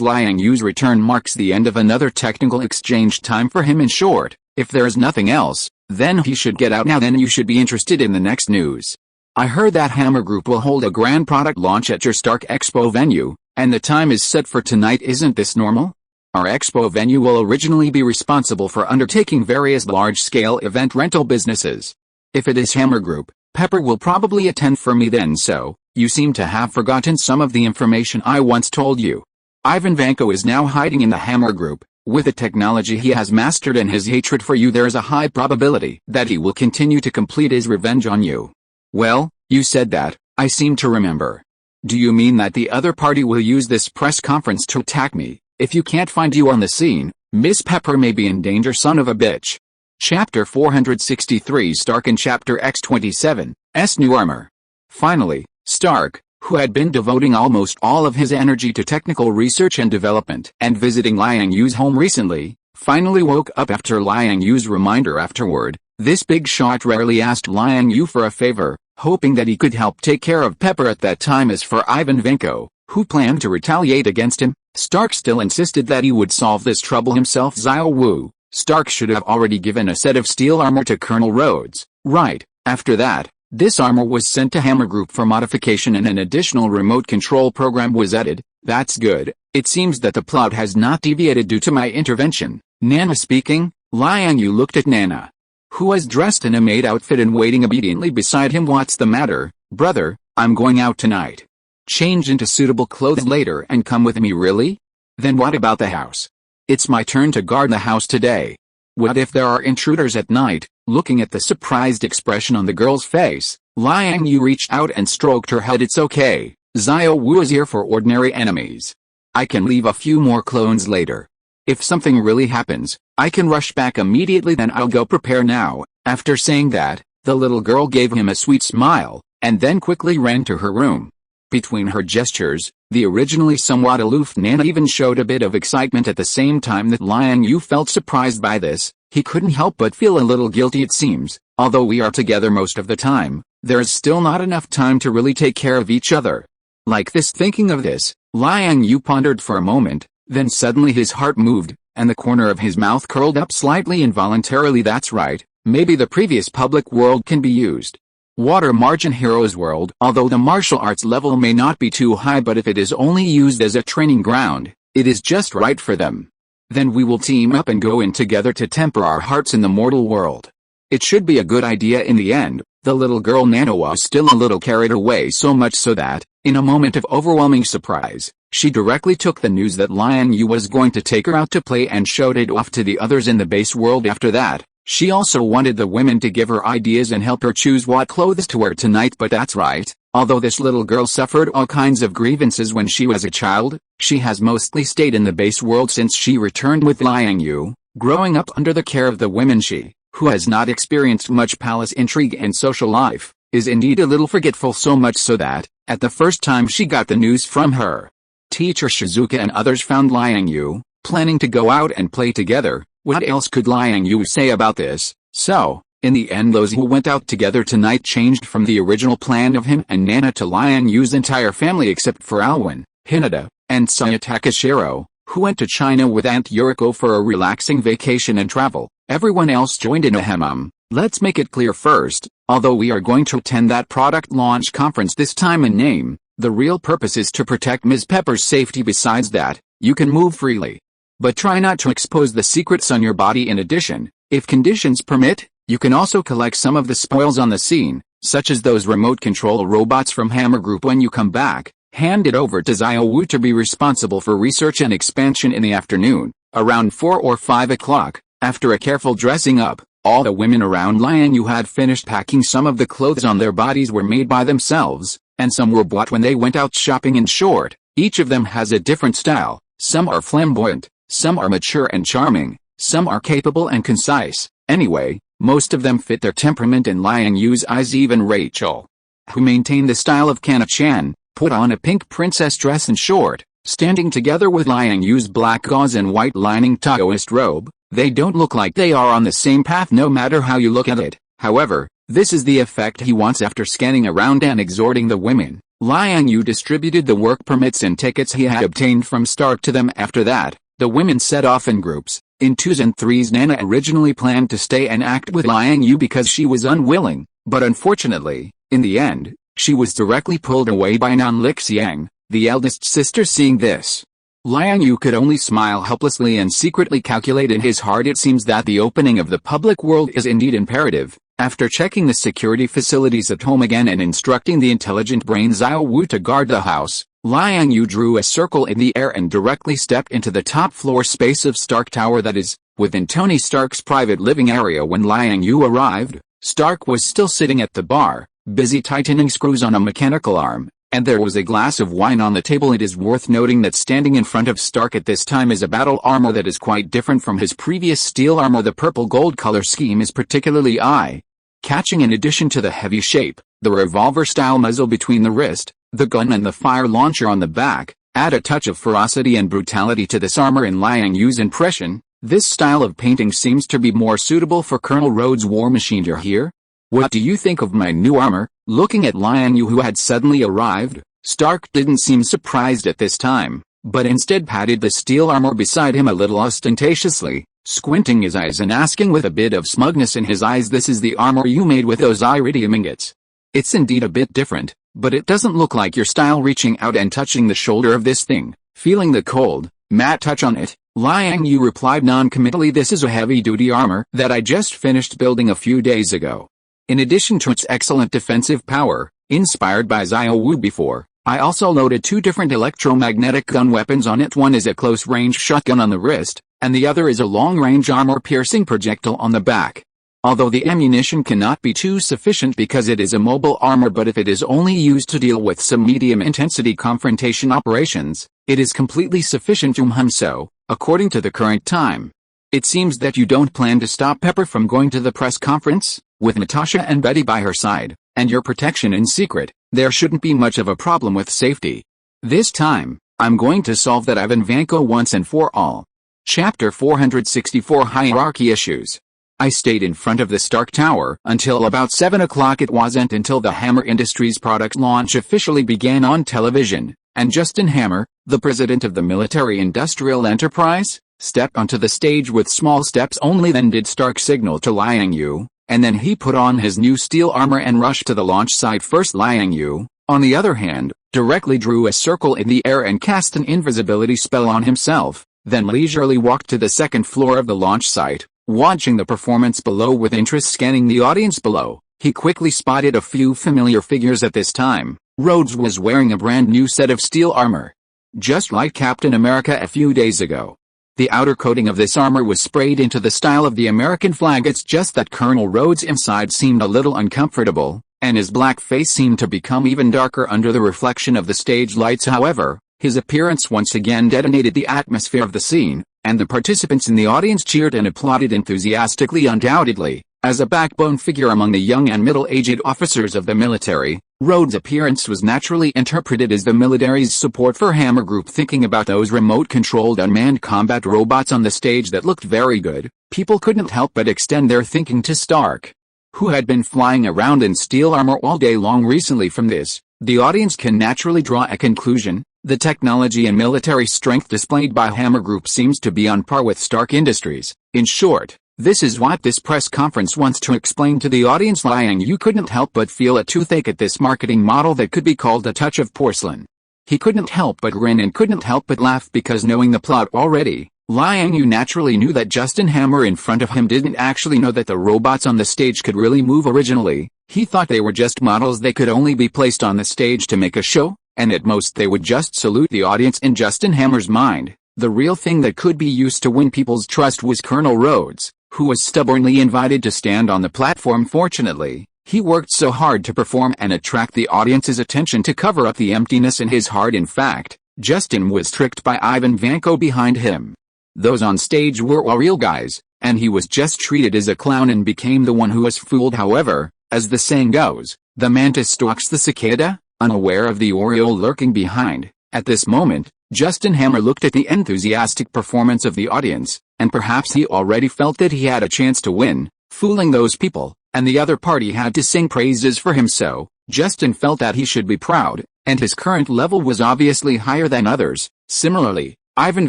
Liang Yue's return marks the end of another technical exchange time for him. In short, if there is nothing else, then he should get out now. Then you should be interested in the next news. I heard that Hammer Group will hold a grand product launch at your Stark Expo venue, and the time is set for tonight. Isn't this normal? Our expo venue will originally be responsible for undertaking various large-scale event rental businesses. If it is Hammer Group, Pepper will probably attend for me then. So, you seem to have forgotten some of the information I once told you. Ivan Vanko is now hiding in the Hammer Group. With the technology he has mastered and his hatred for you, there is a high probability that he will continue to complete his revenge on you. Well, you said that, I seem to remember. Do you mean that the other party will use this press conference to attack me? If you can't find you on the scene, Miss Pepper may be in danger. Son of a bitch. Chapter 463 Stark in Chapter X27, S New Armor. Finally, Stark, who had been devoting almost all of his energy to technical research and development and visiting Liang Yue's home recently, finally woke up after Liang Yue's reminder afterward. This big shot rarely asked Liang Yue for a favor, hoping that he could help take care of Pepper at that time. As for Ivan Vanko, who planned to retaliate against him, Stark still insisted that he would solve this trouble himself. Xiao Wu, Stark should have already given a set of steel armor to Colonel Rhodes. Right after that, this armor was sent to Hammer Group for modification and an additional remote control program was added. That's good. It seems that the plot has not deviated due to my intervention. Nana speaking. Liang Yue looked at Nana, who was dressed in a maid outfit and waiting obediently beside him. What's the matter, brother? I'm going out tonight. Change into suitable clothes later and come with me. Really? Then what about the house? It's my turn to guard the house today. What if there are intruders at night? Looking at the surprised expression on the girl's face, Liang Yue reached out and stroked her head. It's okay. Xiao Wu is here for ordinary enemies. I can leave a few more clones later. If something really happens, I can rush back immediately. Then I'll go prepare now. After saying that, the little girl gave him a sweet smile, and then quickly ran to her room. Between her gestures, the originally somewhat aloof Nana even showed a bit of excitement. At the same time that Liang Yue felt surprised by this, he couldn't help but feel a little guilty. It seems, although we are together most of the time, there's still not enough time to really take care of each other. Like this. Thinking of this, Liang Yue pondered for a moment, then suddenly his heart moved, and the corner of his mouth curled up slightly involuntarily. That's right, maybe the previous public world can be used. Water Margin Heroes World. Although the martial arts level may not be too high, but if it is only used as a training ground, it is just right for them. Then we will team up and go in together to temper our hearts in the mortal world. It should be a good idea in the end. The little girl Nana was still a little carried away, so much so that, in a moment of overwhelming surprise, she directly took the news that Liang Yue was going to take her out to play and showed it off to the others in the base world. After that, she also wanted the women to give her ideas and help her choose what clothes to wear tonight. But that's right, although this little girl suffered all kinds of grievances when she was a child, she has mostly stayed in the base world since she returned with Liang Yue, growing up under the care of the women she who has not experienced much palace intrigue and social life, is indeed a little forgetful, so much so that, at the first time she got the news from her teacher Shizuka and others found Liang Yue, planning to go out and play together. What else could Liang Yue say about this? So, in the end, those who went out together tonight changed from the original plan of him and Nana to Liang Yue's entire family except for Alwyn, Hinata, and Saya Takashiro, who went to China with Aunt Yuriko for a relaxing vacation and travel. Everyone else joined in a hemmum. Let's make it clear first, although we are going to attend that product launch conference this time in name, the real purpose is to protect Ms. Pepper's safety. Besides that, you can move freely. But try not to expose the secrets on your body. In addition, if conditions permit, you can also collect some of the spoils on the scene, such as those remote control robots from Hammer Group. When you come back, hand it over to Xiao Wu to be responsible for research and expansion. In the afternoon, around 4 or 5 o'clock, after a careful dressing up, all the women around Liang Yue had finished packing. Some of the clothes on their bodies were made by themselves, and some were bought when they went out shopping. In short, each of them has a different style. Some are flamboyant, some are mature and charming, some are capable and concise. Anyway, most of them fit their temperament in Liang Yue's eyes. Even Rachel, who maintained the style of Kana-chan, put on a pink princess dress and short, standing together with Liang Yue's black gauze and white lining Taoist robe. They don't look like they are on the same path no matter how you look at it. However, this is the effect he wants. After scanning around and exhorting the women, Liang Yue distributed the work permits and tickets he had obtained from Stark to them. After that, the women set off in groups, in 2s and 3s. Nana originally planned to stay and act with Liang Yue because she was unwilling, but unfortunately, in the end, she was directly pulled away by Xiang, the eldest sister. Seeing this, Liang Yue could only smile helplessly and secretly calculate in his heart. It seems that the opening of the public world is indeed imperative. After checking the security facilities at home again and instructing the intelligent brain Xiao Wu to guard the house, Liang Yue drew a circle in the air and directly stepped into the top floor space of Stark Tower, that is, within Tony Stark's private living area. When Liang Yue arrived, Stark was still sitting at the bar, busy tightening screws on a mechanical arm, and there was a glass of wine on the table. It is worth noting that standing in front of Stark at this time is a battle armor that is quite different from his previous steel armor. The purple gold color scheme is particularly eye-catching. In addition to the heavy shape, the revolver-style muzzle between the wrist, the gun and the fire launcher on the back, add a touch of ferocity and brutality to this armor. In Liang Yue's impression, this style of painting seems to be more suitable for Colonel Rhodes' war machine. You're here? What do you think of my new armor? Looking at Liang Yue, who had suddenly arrived, Stark didn't seem surprised at this time, but instead patted the steel armor beside him a little ostentatiously, squinting his eyes and asking with a bit of smugness in his eyes, "This is the armor you made with those iridium ingots? It's indeed a bit different, but it doesn't look like your style." Reaching out and touching the shoulder of this thing, feeling the cold, matte touch on it, Liang Yue replied non-committally, "This is a heavy-duty armor that I just finished building a few days ago. In addition to its excellent defensive power, inspired by Xiao Wu before, I also loaded 2 different electromagnetic gun weapons on it. One is a close-range shotgun on the wrist, and the other is a long-range armor-piercing projectile on the back. Although the ammunition cannot be too sufficient because it is a mobile armor, but if it is only used to deal with some medium-intensity confrontation operations, it is completely sufficient." So, according to the current time, it seems that you don't plan to stop Pepper from going to the press conference? With Natasha and Betty by her side, and your protection in secret, there shouldn't be much of a problem with safety. This time, I'm going to solve that Ivan Vanko once and for all. Chapter 464, Hierarchy Issues. I stayed in front of the Stark Tower until about 7 o'clock. It wasn't until the Hammer Industries product launch officially began on television, and Justin Hammer, the president of the military-industrial enterprise, stepped onto the stage with small steps. Only then did Stark signal to Liang Yue, and then he put on his new steel armor and rushed to the launch site. First, Liang Yue, on the other hand, directly drew a circle in the air and cast an invisibility spell on himself, then leisurely walked to the second floor of the launch site, watching the performance below with interest. Scanning the audience below, he quickly spotted a few familiar figures. At this time, Rhodes was wearing a brand new set of steel armor, just like Captain America a few days ago. The outer coating of this armor was sprayed into the style of the American flag. It's just that Colonel Rhodes' inside seemed a little uncomfortable, and his black face seemed to become even darker under the reflection of the stage lights. However, his appearance once again detonated the atmosphere of the scene, and the participants in the audience cheered and applauded enthusiastically. Undoubtedly, as a backbone figure among the young and middle-aged officers of the military, Rhodes' appearance was naturally interpreted as the military's support for Hammer Group. Thinking about those remote-controlled unmanned combat robots on the stage that looked very good, people couldn't help but extend their thinking to Stark, who had been flying around in steel armor all day long recently. From this, the audience can naturally draw a conclusion: the technology and military strength displayed by Hammer Group seems to be on par with Stark Industries. In short, this is what this press conference wants to explain to the audience. Liang Yue couldn't help but feel a toothache at this marketing model that could be called a touch of porcelain. He couldn't help but grin and couldn't help but laugh, because knowing the plot already, Liang Yue naturally knew that Justin Hammer in front of him didn't actually know that the robots on the stage could really move. Originally, he thought they were just models that could only be placed on the stage to make a show, and at most they would just salute the audience. In Justin Hammer's mind, the real thing that could be used to win people's trust was Colonel Rhodes, who was stubbornly invited to stand on the platform. Fortunately, he worked so hard to perform and attract the audience's attention to cover up the emptiness in his heart. In fact, Justin was tricked by Ivan Vanko behind him. Those on stage were all real guys, and he was just treated as a clown and became the one who was fooled. However, as the saying goes, the mantis stalks the cicada, unaware of the oriole lurking behind. At this moment, Justin Hammer looked at the enthusiastic performance of the audience, and perhaps he already felt that he had a chance to win, fooling those people, and the other party had to sing praises for him. So, Justin felt that he should be proud, and his current level was obviously higher than others. Similarly, Ivan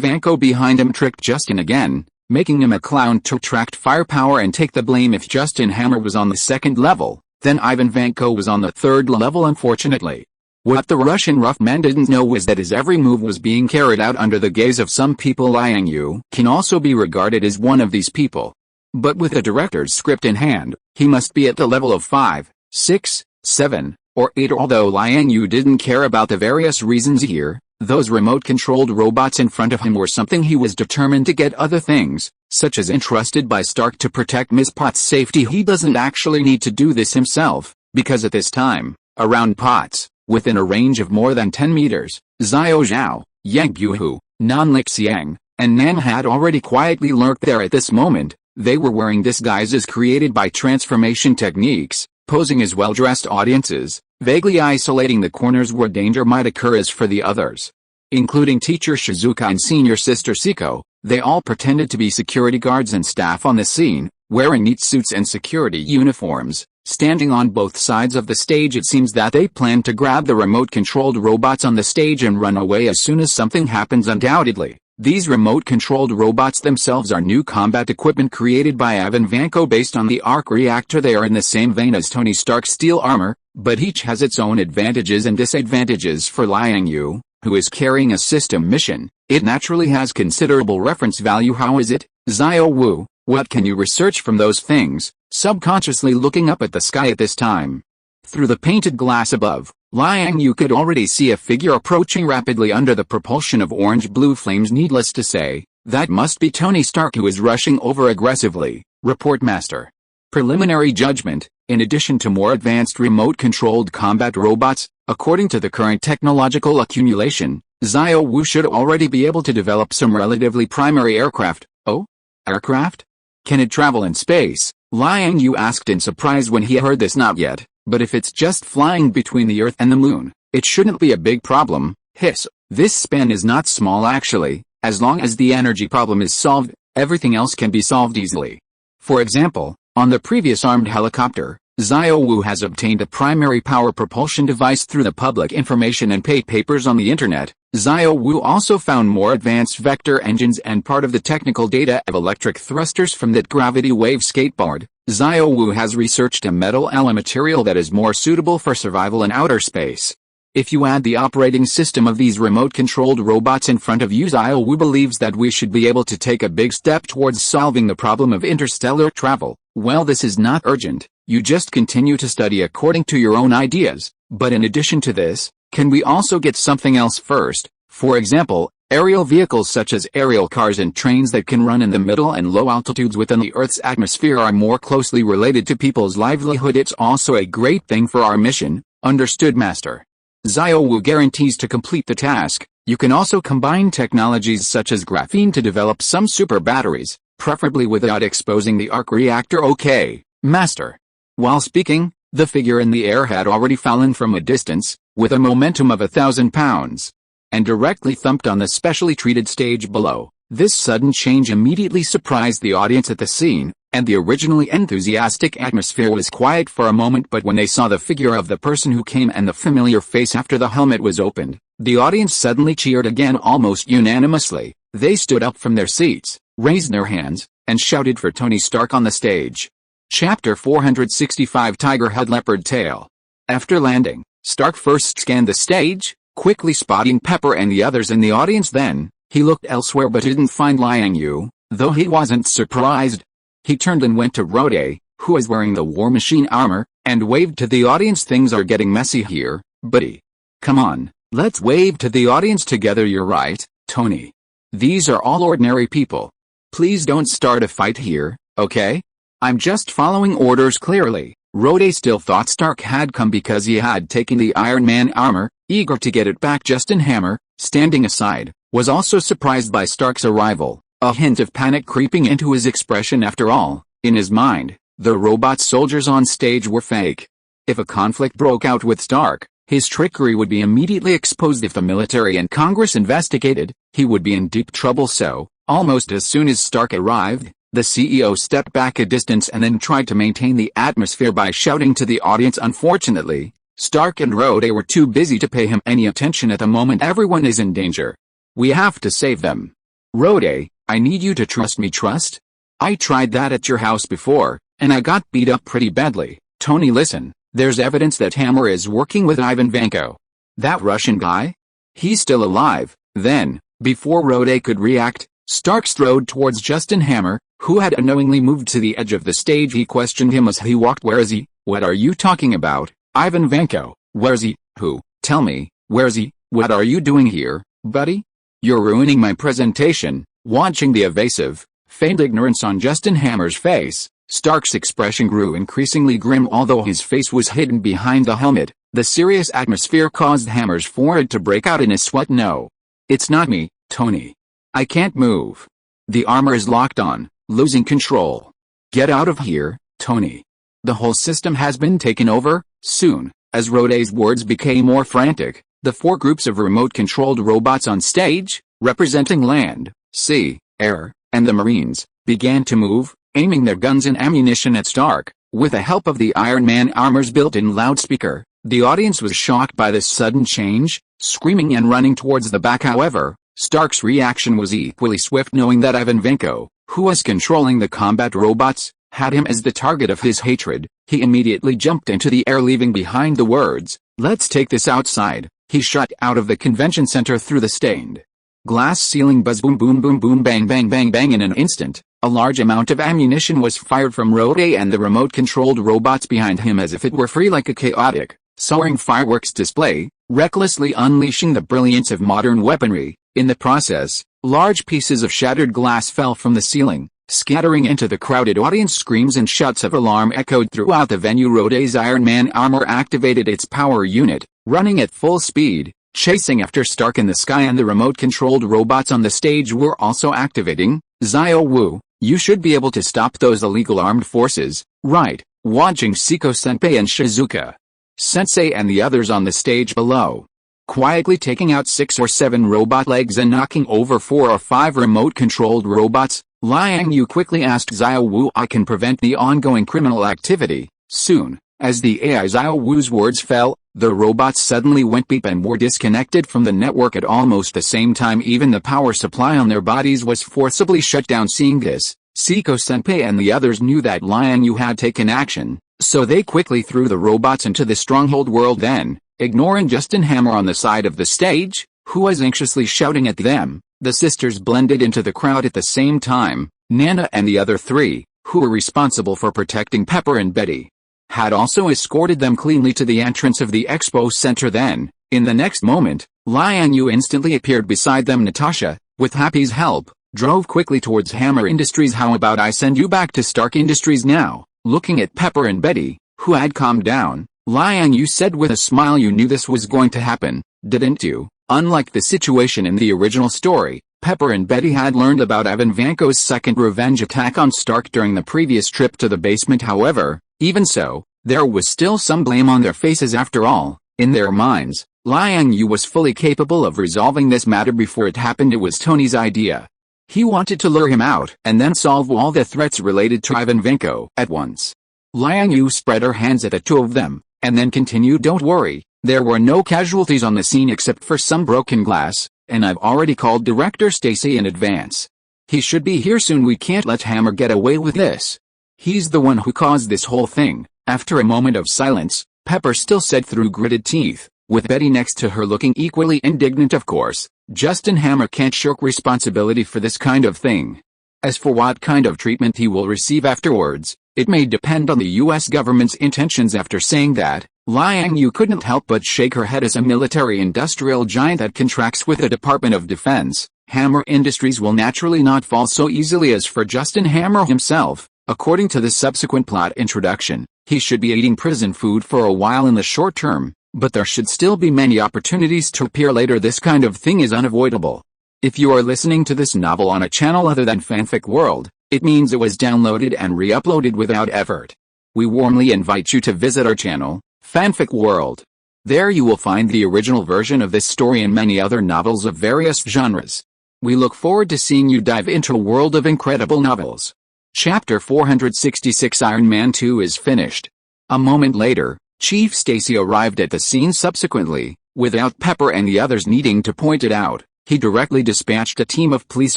Vanko behind him tricked Justin again, making him a clown to attract firepower and take the blame. If Justin Hammer was on the second level, then Ivan Vanko was on the third level. Unfortunately, what the Russian rough man didn't know was that his every move was being carried out under the gaze of some people. Liang Yue can also be regarded as one of these people. But with a director's script in hand, he must be at the level of 5, 6, 7, or 8. Although Liang Yue didn't care about the various reasons here, those remote-controlled robots in front of him were something he was determined to get. Other things, such as entrusted by Stark to protect Miss Potts' safety. He doesn't actually need to do this himself, because at this time, around Potts, within a range of more than 10 meters, Xiao Zhao, Yang Buhu, Nan Lixiang, and Nan had already quietly lurked there. At this moment, they were wearing disguises created by transformation techniques, posing as well-dressed audiences, vaguely isolating the corners where danger might occur. As for the others, including teacher Shizuka and senior sister Siko, they all pretended to be security guards and staff on the scene, wearing neat suits and security uniforms, standing on both sides of the stage. It seems that they planned to grab the remote-controlled robots on the stage and run away as soon as something happens. Undoubtedly, these remote-controlled robots themselves are new combat equipment created by Ivan Vanko based on the arc reactor. They are in the same vein as Tony Stark's steel armor, but each has its own advantages and disadvantages. For Liang Yue, who is carrying a system mission, it naturally has considerable reference value. How is it, Xiao Wu? What can you research from those things? Subconsciously looking up at the sky at this time, through the painted glass above, Liang Yue could already see a figure approaching rapidly under the propulsion of orange-blue flames. Needless to say, that must be Tony Stark, who is rushing over aggressively. Report, Master. Preliminary judgment: in addition to more advanced remote-controlled combat robots, according to the current technological accumulation, Xiao Wu should already be able to develop some relatively primary aircraft. Oh? Aircraft? Can it travel in space? Liang Yue asked in surprise when he heard this. Not yet, but if it's just flying between the Earth and the Moon, it shouldn't be a big problem. Hiss. This span is not small actually. As long as the energy problem is solved, everything else can be solved easily. For example, on the previous armed helicopter, Xiao Wu has obtained a primary power propulsion device through the public information and papers on the internet. Xiao Wu also found more advanced vector engines and part of the technical data of electric thrusters from that gravity wave skateboard. Xiao Wu has researched a metal alloy material that is more suitable for survival in outer space. If you add the operating system of these remote-controlled robots in front of you, Xiao Wu believes that we should be able to take a big step towards solving the problem of interstellar travel. Well, this is not urgent. You just continue to study according to your own ideas. But in addition to this, can we also get something else first? For example, aerial vehicles such as aerial cars and trains that can run in the middle and low altitudes within the Earth's atmosphere are more closely related to people's livelihood. It's also a great thing for our mission. Understood, Master. Xiao Wu guarantees to complete the task. You can also combine technologies such as graphene to develop some super batteries, preferably without exposing the arc reactor. Okay, Master. While speaking, the figure in the air had already fallen from a distance, with a momentum of 1,000 pounds, and directly thumped on the specially treated stage below. This sudden change immediately surprised the audience at the scene, and the originally enthusiastic atmosphere was quiet for a moment, but when they saw the figure of the person who came and the familiar face after the helmet was opened, the audience suddenly cheered again almost unanimously. They stood up from their seats, raised their hands, and shouted for Tony Stark on the stage. Chapter 465 Tiger Head Leopard Tail. After landing, Stark first scanned the stage, quickly spotting Pepper and the others in the audience. Then, he looked elsewhere but didn't find Liang Yue, though he wasn't surprised. He turned and went to Rode, who was wearing the War Machine armor, and waved to the audience. Things are getting messy here, buddy. Come on, let's wave to the audience together. You're right, Tony. These are all ordinary people. Please don't start a fight here, okay? I'm just following orders clearly. Rode still thought Stark had come because he had taken the Iron Man armor, eager to get it back. Justin Hammer, standing aside, was also surprised by Stark's arrival, a hint of panic creeping into his expression. After all, in his mind, the robot soldiers on stage were fake. If a conflict broke out with Stark, his trickery would be immediately exposed. If the military and Congress investigated, he would be in deep trouble. So, almost as soon as Stark arrived, the CEO stepped back a distance and then tried to maintain the atmosphere by shouting to the audience. Unfortunately, Stark and Rode were too busy to pay him any attention at the moment. Everyone is in danger. We have to save them. Rode, I need you to trust me. Trust? I tried that at your house before, and I got beat up pretty badly. Tony, listen, there's evidence that Hammer is working with Ivan Vanko. That Russian guy? He's still alive. Then, before Rode could react, Stark strode towards Justin Hammer, who had unknowingly moved to the edge of the stage. He questioned him as he walked. Where is he? What are you talking about? Ivan Vanko. Where's he? Who? Tell me, where's he? What are you doing here, buddy? You're ruining my presentation. Watching the evasive, feigned ignorance on Justin Hammer's face, Stark's expression grew increasingly grim. Although his face was hidden behind the helmet, the serious atmosphere caused Hammer's forehead to break out in a sweat. No. It's not me, Tony. I can't move. The armor is locked on, losing control. Get out of here, Tony. The whole system has been taken over. Soon, as Rode's words became more frantic, the four groups of remote-controlled robots on stage, representing land, sea, air, and the Marines, began to move, aiming their guns and ammunition at Stark. With the help of the Iron Man armor's built-in loudspeaker, the audience was shocked by this sudden change, screaming and running towards the back. However, Stark's reaction was equally swift. Knowing that Ivan Vanko, who was controlling the combat robots, had him as the target of his hatred, he immediately jumped into the air, leaving behind the words, "Let's take this outside." He shot out of the convention center through the stained glass ceiling. Buzz, boom boom boom boom, bang bang bang bang. In an instant, a large amount of ammunition was fired from Rode and the remote-controlled robots behind him as if it were free, like a chaotic, soaring fireworks display, recklessly unleashing the brilliance of modern weaponry. In the process, large pieces of shattered glass fell from the ceiling, scattering into the crowded audience. Screams and shouts of alarm echoed throughout the venue. Rode's Iron Man armor activated its power unit, running at full speed, chasing after Stark in the sky, and the remote-controlled robots on the stage were also activating. Xiao Wu, you should be able to stop those illegal armed forces, right? Watching Siko-senpai and Shizuka Sensei and the others on the stage below, quietly taking out 6 or 7 robot legs and knocking over 4 or 5 remote-controlled robots, Liang Yue quickly asked Xiao Wu, "I can prevent the ongoing criminal activity." Soon, as the AI Xiao Wu's words fell, the robots suddenly went beep and were disconnected from the network at almost the same time. Even the power supply on their bodies was forcibly shut down. Seeing this, Siko-senpai and the others knew that Liang Yue had taken action, so they quickly threw the robots into the stronghold world. Then, ignoring Justin Hammer on the side of the stage, who was anxiously shouting at them, the sisters blended into the crowd at the same time. Nana and the other 3, who were responsible for protecting Pepper and Betty, had also escorted them cleanly to the entrance of the expo center. Then, in the next moment, Liang Yue instantly appeared beside them. Natasha, with Happy's help, drove quickly towards Hammer Industries. "How about I send you back to Stark Industries now?" Looking at Pepper and Betty, who had calmed down, Liang Yue said with a smile, "You knew this was going to happen, didn't you?" Unlike the situation in the original story, Pepper and Betty had learned about Ivan Vanko's second revenge attack on Stark during the previous trip to the basement. However, even so, there was still some blame on their faces after all. In their minds, Liang Yue was fully capable of resolving this matter before it happened. It was Tony's idea. He wanted to lure him out and then solve all the threats related to Ivan Vanko at once. Liang Yue spread her hands at the two of them, and then continued, "Don't worry, there were no casualties on the scene except for some broken glass, and I've already called Director Stacy in advance. He should be here soon. We can't let Hammer get away with this. He's the one who caused this whole thing." After a moment of silence, Pepper still said through gritted teeth, with Betty next to her looking equally indignant, "Of course, Justin Hammer can't shirk responsibility for this kind of thing. As for what kind of treatment he will receive afterwards, it may depend on the US government's intentions." After saying that, Liang Yue couldn't help but shake her head. As a military-industrial giant that contracts with the Department of Defense, Hammer Industries will naturally not fall so easily. As for Justin Hammer himself, according to the subsequent plot introduction, he should be eating prison food for a while in the short term, but there should still be many opportunities to appear later. This kind of thing is unavoidable. If you are listening to this novel on a channel other than Fanfic World, it means it was downloaded and re-uploaded without effort. We warmly invite you to visit our channel, Fanfic World. There you will find the original version of this story and many other novels of various genres. We look forward to seeing you dive into a world of incredible novels. Chapter 466 Iron Man 2 is finished. A moment later, Chief Stacy arrived at the scene. Subsequently, without Pepper and the others needing to point it out, he directly dispatched a team of police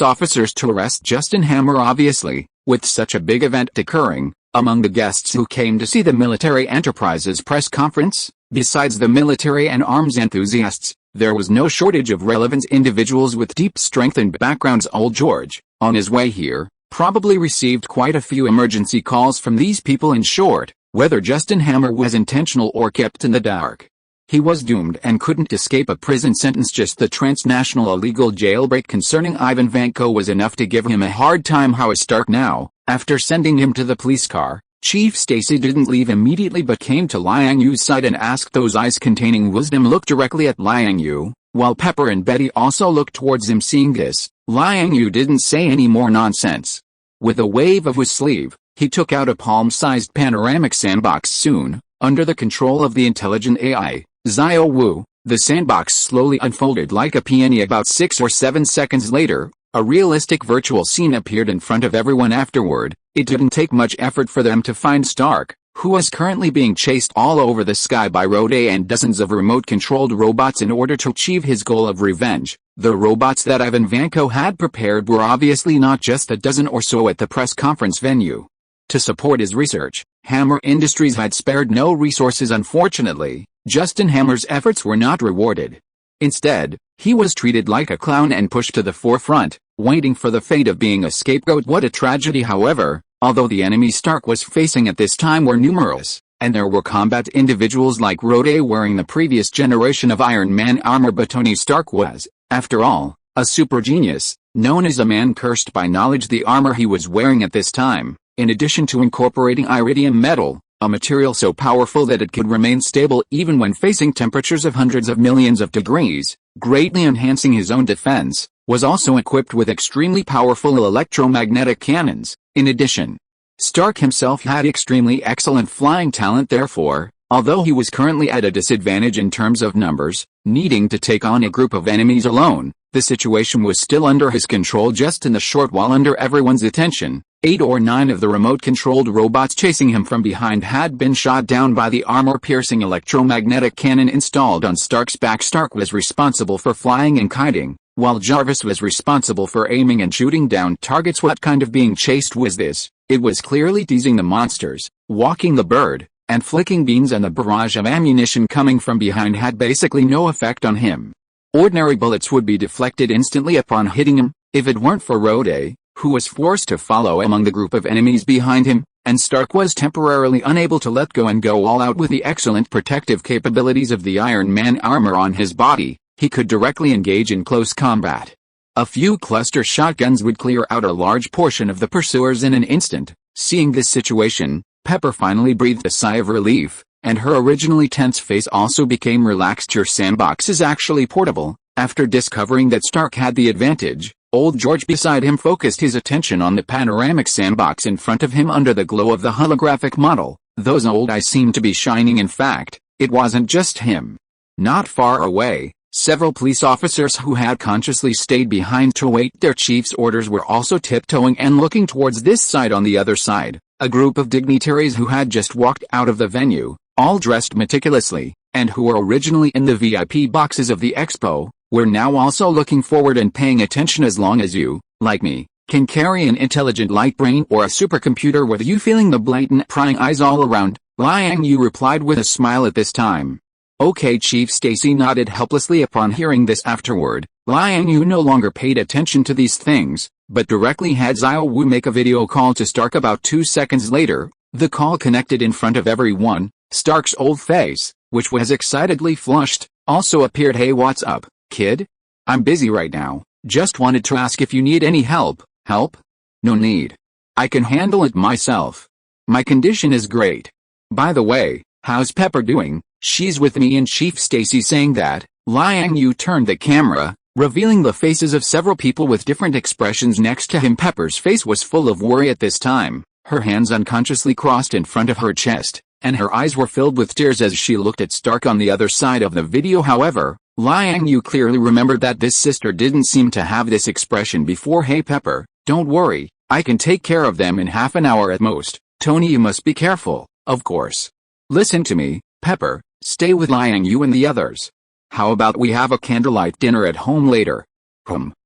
officers to arrest Justin Hammer. Obviously, with such a big event occurring, among the guests who came to see the Military Enterprises press conference, besides the military and arms enthusiasts, there was no shortage of relevant individuals with deep strength and backgrounds. Old George, on his way here, probably received quite a few emergency calls from these people. In short, whether Justin Hammer was intentional or kept in the dark, he was doomed and couldn't escape a prison sentence. Just the transnational illegal jailbreak concerning Ivan Vanko was enough to give him a hard time. How is Stark now? After sending him to the police car, Chief Stacy didn't leave immediately but came to Liang Yue's side and asked. Those eyes containing wisdom looked directly at Liang Yue, while Pepper and Betty also looked towards him. Seeing this, Liang Yue didn't say any more nonsense. With a wave of his sleeve, he took out a palm-sized panoramic sandbox. Soon, under the control of the intelligent AI, Xiao Wu, the sandbox slowly unfolded like a peony. About 6 or 7 seconds later, a realistic virtual scene appeared in front of everyone. Afterward, it didn't take much effort for them to find Stark, who was currently being chased all over the sky by Rode and dozens of remote-controlled robots in order to achieve his goal of revenge. The robots that Ivan Vanko had prepared were obviously not just a dozen or so at the press conference venue. To support his research, Hammer Industries had spared no resources. Unfortunately, Justin Hammer's efforts were not rewarded. Instead, he was treated like a clown and pushed to the forefront, waiting for the fate of being a scapegoat. What a tragedy. However, although the enemies Stark was facing at this time were numerous, and there were combat individuals like Rode wearing the previous generation of Iron Man armor, but Tony Stark was, after all, a super genius, known as a man cursed by knowledge. The armor he was wearing at this time, in addition to incorporating iridium metal, a material so powerful that it could remain stable even when facing temperatures of hundreds of millions of degrees, greatly enhancing his own defense, was also equipped with extremely powerful electromagnetic cannons. In addition, Stark himself had extremely excellent flying talent. Therefore, although he was currently at a disadvantage in terms of numbers, needing to take on a group of enemies alone, the situation was still under his control. Just in the short while under everyone's attention, 8 or 9 of the remote-controlled robots chasing him from behind had been shot down by the armor-piercing electromagnetic cannon installed on Stark's back. Stark was responsible for flying and kiting, while Jarvis was responsible for aiming and shooting down targets. What kind of being chased was this? It was clearly teasing the monsters, walking the bird, and flicking beans, and the barrage of ammunition coming from behind had basically no effect on him. Ordinary bullets would be deflected instantly upon hitting him, if it weren't for Rode, who was forced to follow among the group of enemies behind him, and Stark was temporarily unable to let go and go all out. With the excellent protective capabilities of the Iron Man armor on his body, he could directly engage in close combat. A few cluster shotguns would clear out a large portion of the pursuers in an instant. Seeing this situation, Pepper finally breathed a sigh of relief, and her originally tense face also became relaxed. Your sandbox is actually portable, After discovering that Stark had the advantage, old George beside him focused his attention on the panoramic sandbox in front of him under the glow of the holographic model. Those old eyes seemed to be shining. In fact, it wasn't just him. Not far away, several police officers who had consciously stayed behind to await their chief's orders were also tiptoeing and looking towards this side. On the other side, a group of dignitaries who had just walked out of the venue, all dressed meticulously, and who were originally in the VIP boxes of the expo, were now also looking forward and paying attention. As long as you, like me, can carry an intelligent light brain or a supercomputer with you feeling the blatant prying eyes all around, Liang Yue replied with a smile at this time. Okay, Chief Stacy nodded helplessly upon hearing this. Afterward, Liang Yue no longer paid attention to these things, but directly had Xiao Wu make a video call to Stark. About 2 seconds later, the call connected in front of everyone. Stark's old face, which was excitedly flushed, also appeared. Hey, what's up, kid? I'm busy right now, just wanted to ask if you need any help. Help? No need. I can handle it myself. My condition is great. By the way, how's Pepper doing? She's with me. And Chief Stacy saying that, Liang Yue turned the camera, revealing the faces of several people with different expressions next to him. Pepper's face was full of worry at this time, her hands unconsciously crossed in front of her chest, and her eyes were filled with tears as she looked at Stark on the other side of the video. However, Liang Yue clearly remembered that this sister didn't seem to have this expression before. Hey Pepper, don't worry, I can take care of them in half an hour at most. Tony, you must be careful, of course. Listen to me, Pepper, stay with Liang Yue and the others. How about we have a candlelight dinner at home later?